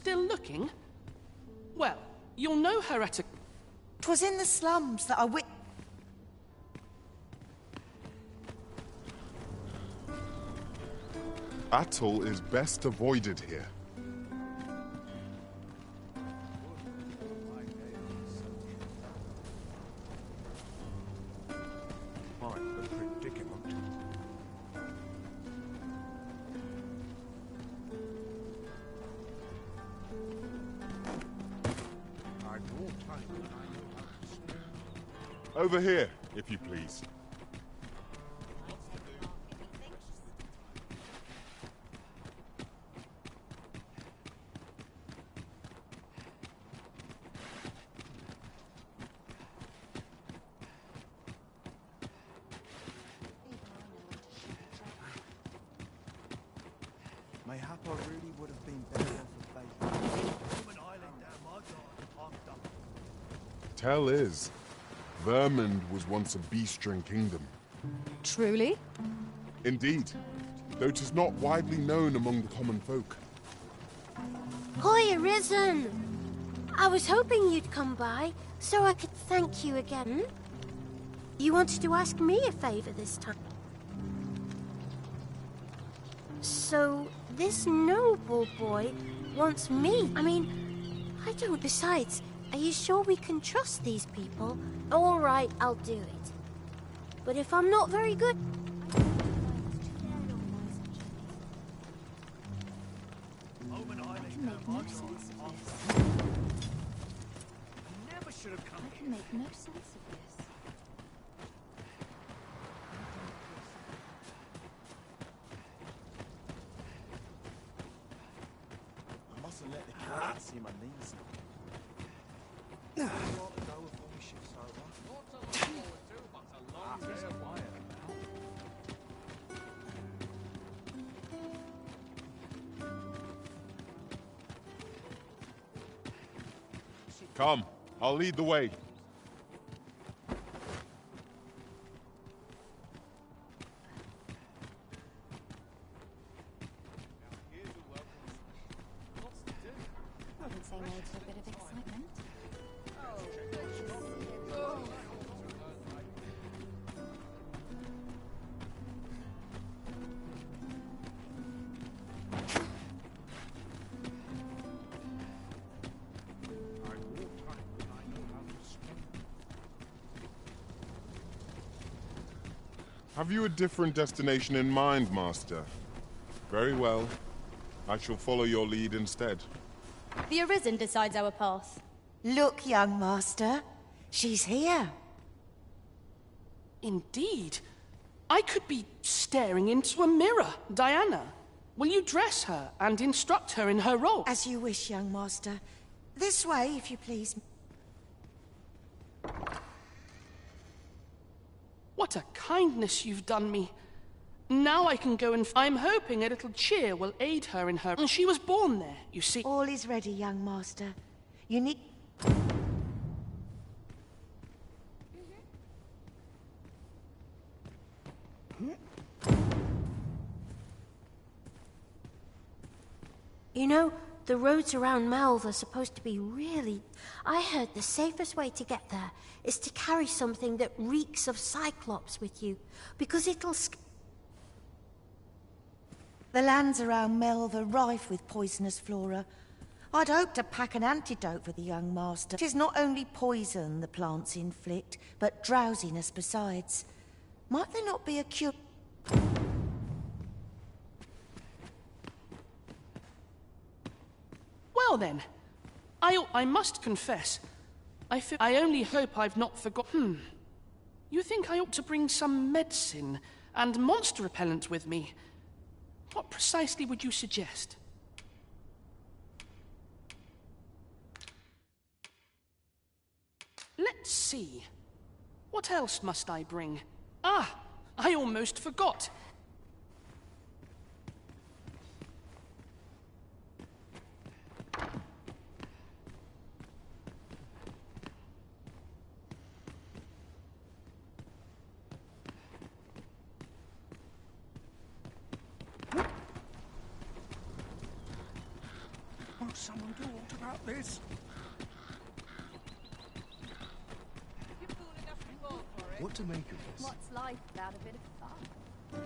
Still looking? Well, you'll know her at a... 'Twas in the slums that I Battle is best avoided here. Quite a predicament. I've more time than I know how to spare. Over here, if you please. Mayhap I really would have been better off with Baker. Human Island down my garden, parked up. Tell is, Vermund was once a bee-string kingdom. Truly? Indeed, though 'tis not widely known among the common folk. Hoy, Arisen! I was hoping you'd come by, so I could thank you again. You wanted to ask me a favor this time. So, this noble boy wants me. I mean, I don't. Besides, are you sure we can trust these people? All right, I'll do it. But if I'm not very good... Never should have come. I can make no sense of this. I mustn't let the cat see my knees. You want to go before we shift over? Come, I'll lead the way. I would say no to a bit of excitement. Have you a different destination in mind, Master? Very well. I shall follow your lead instead. The Arisen decides our path. Look, young master. She's here. Indeed. I could be staring into a mirror. Diana, will you dress her and instruct her in her role? As you wish, young master. This way, if you please. What a kindness you've done me. Now I can go and... I'm hoping a little cheer will aid her in her... She was born there, you see. All is ready, young master. You need... You know, the roads around Melve are supposed to be really... I heard the safest way to get there is to carry something that reeks of Cyclops with you, because it'll... The lands around Melve are rife with poisonous flora. I'd hoped to pack an antidote for the young master. 'Tis not only poison the plants inflict, but drowsiness besides. Might there not be a cure... Well then, I must confess, I only hope I've not forgotten. You think I ought to bring some medicine and monster repellent with me? What precisely would you suggest? Let's see. What else must I bring? Ah, I almost forgot. Won't someone wonder what about this? What to make of this? What's life without a bit of fun?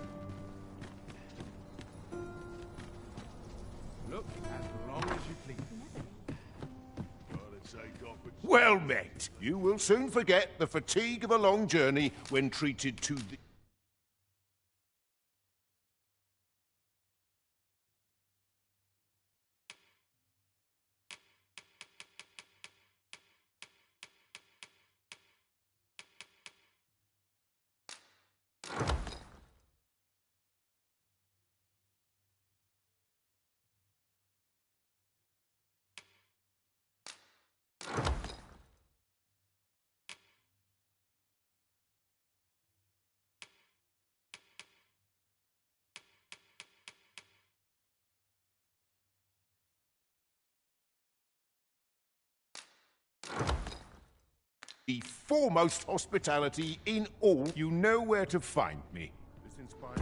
Look, as long as you please. Well met. You will soon forget the fatigue of a long journey when treated to the... the foremost hospitality in all. You know where to find me. This inspires...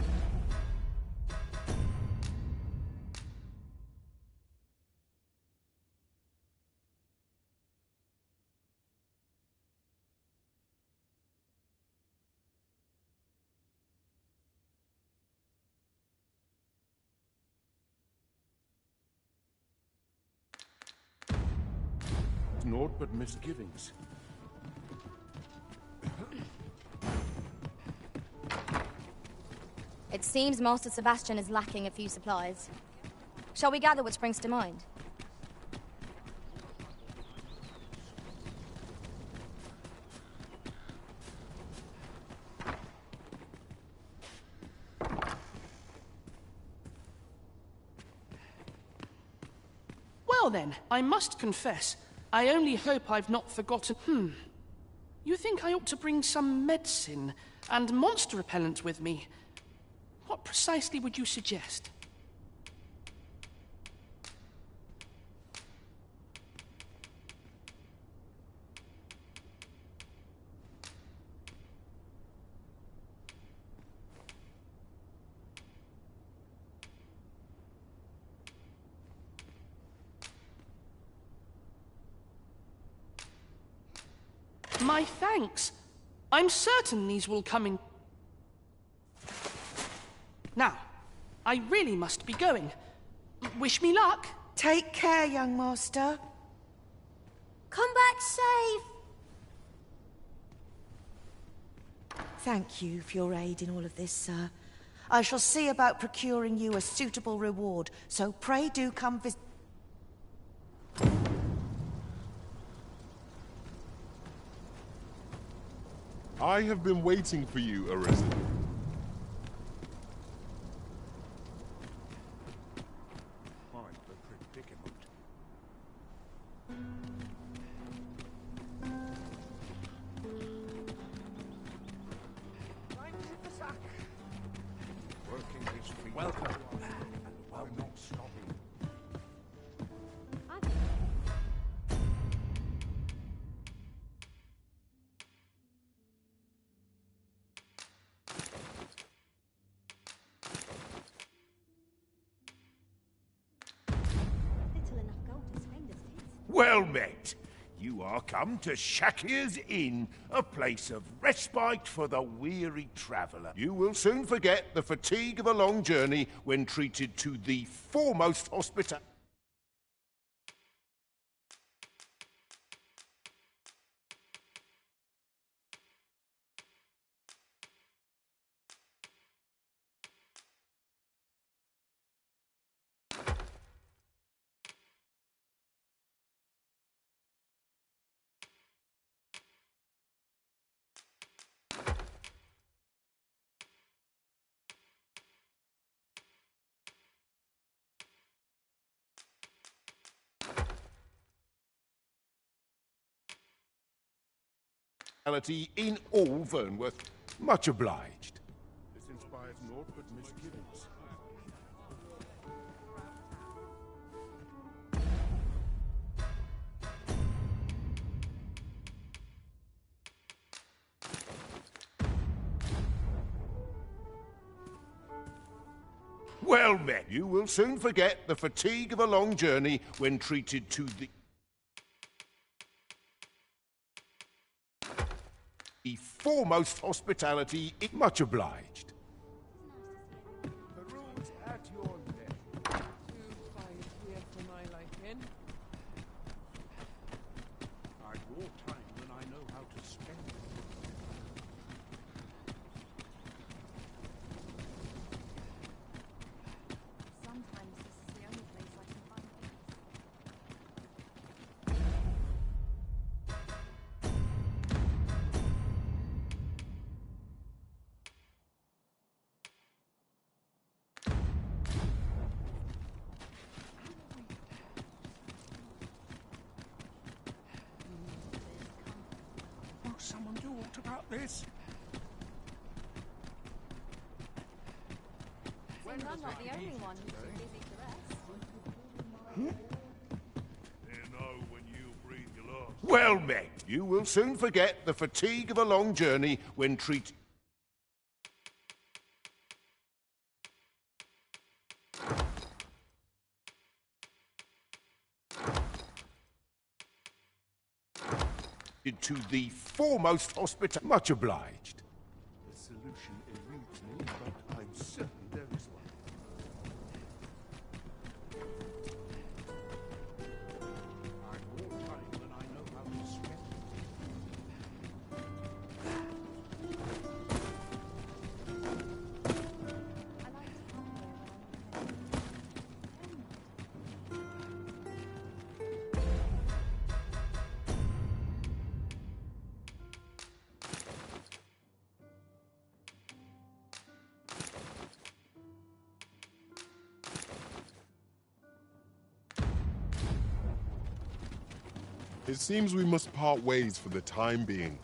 Naught but misgivings. It seems Master Sebastian is lacking a few supplies. Shall we gather what springs to mind? Well then, I must confess, I only hope I've not forgotten... You think I ought to bring some medicine and monster repellent with me? What precisely would you suggest? My thanks. I'm certain these will come in... Now, I really must be going. Wish me luck. Take care, young master. Come back safe. Thank you for your aid in all of this, sir. I shall see about procuring you a suitable reward, so pray do come visit. I have been waiting for you, Arisen. Mind the predicament. Working his feet. Welcome. Well, not stopping. Well met. You are come to Shakir's Inn, a place of respite for the weary traveller. You will soon forget the fatigue of a long journey when treated to the foremost hospitality. In all Vernworth. Much obliged. This inspires naught but misgivings. Well met. You will soon forget the fatigue of a long journey when treated to the foremost hospitality. Much obliged. The road's at your left. Too quiet here for my liking. I'd more time than I know how to spend. Sometimes this is the only place I can find peace. Will someone do aught about this? Seems I'm not the only one who's too busy to rest. Well met. You will soon forget the fatigue of a long journey when treated. To the foremost hospital. Much obliged. The solution eludes me, but I'm certain there is one. I'd more time than I know how to spend. It seems we must part ways for the time being.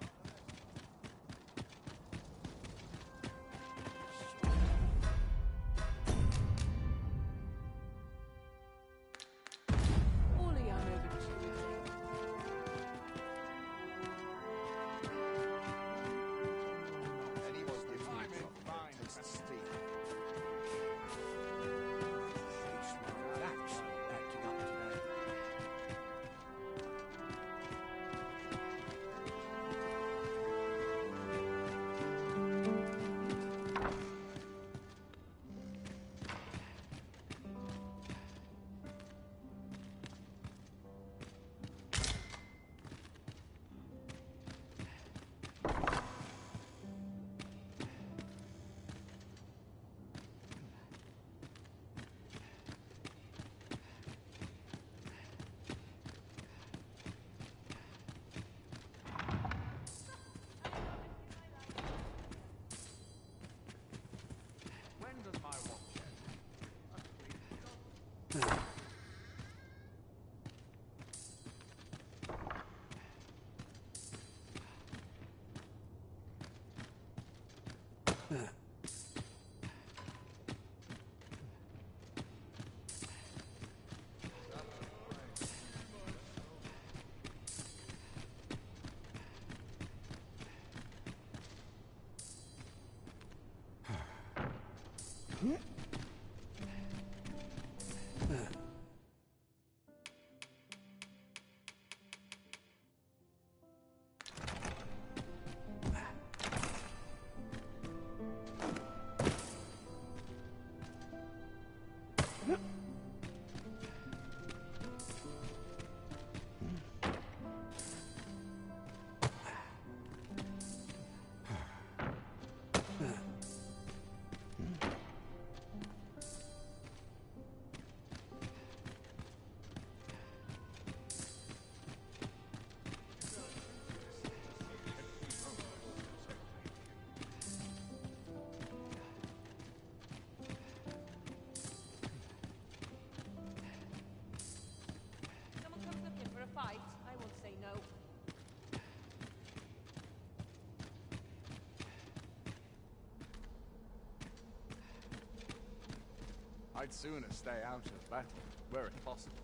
I'd sooner stay out of battle, were it possible.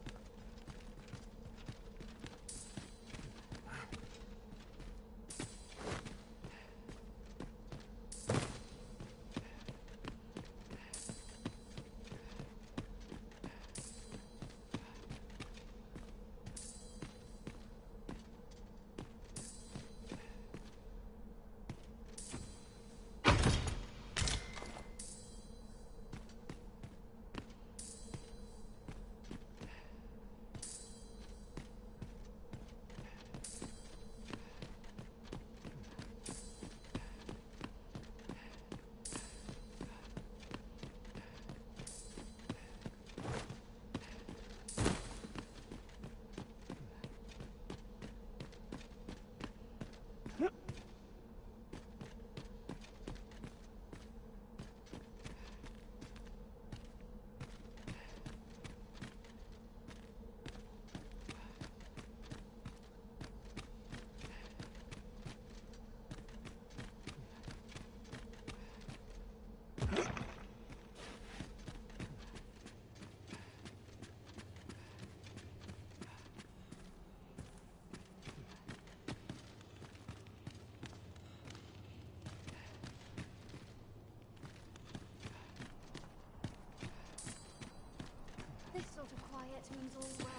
seems all well.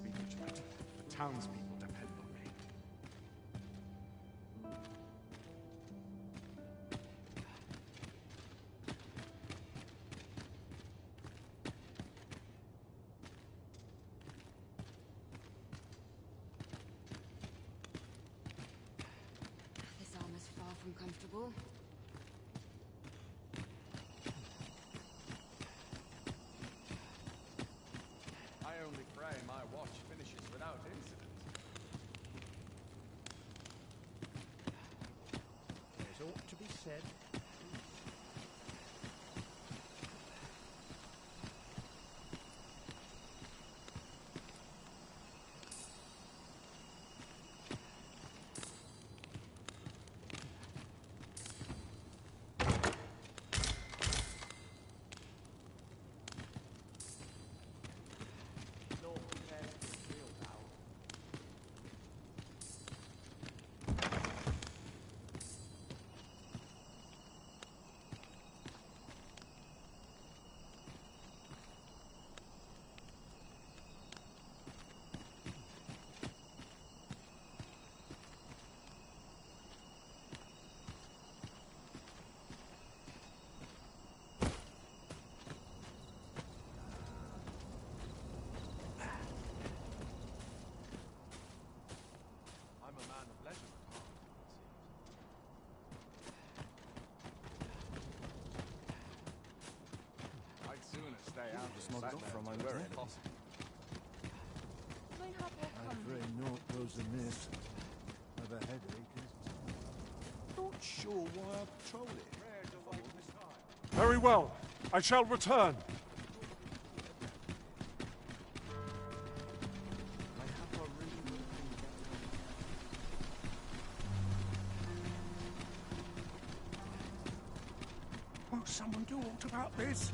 Be vigilant. The townspeople depend on me. This armor's far from comfortable. I only pray my watch finishes without incident. There's aught to be said. I'm a man of leisure at heart, it seems. I'd sooner stay out and sat there from my very possible. I pray naught goes amiss. Have a headache. Not sure why I patrol it. Very well. I shall return. Will someone do aught about this?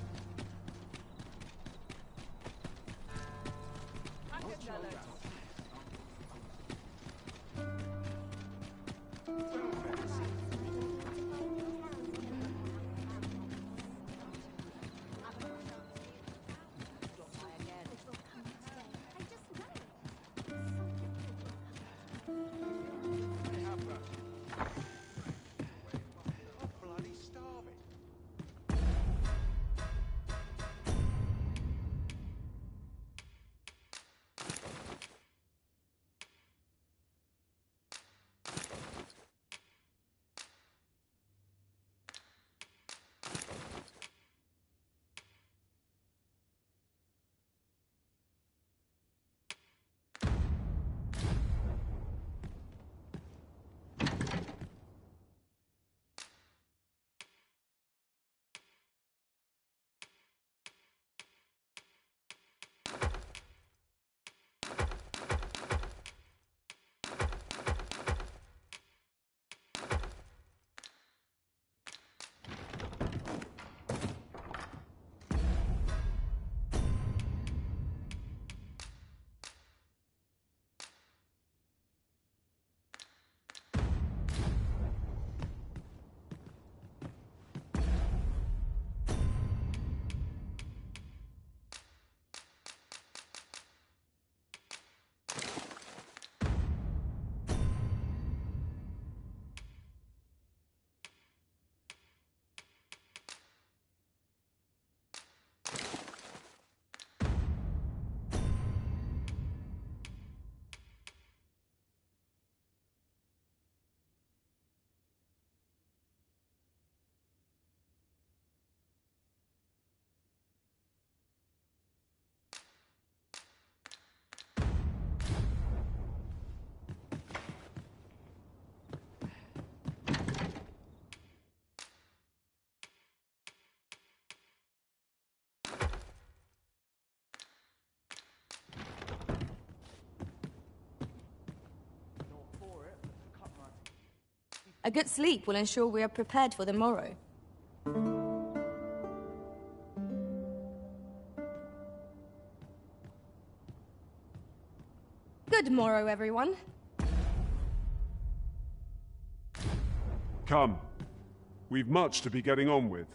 A good sleep will ensure we are prepared for the morrow. Good morrow, everyone. Come. We've much to be getting on with.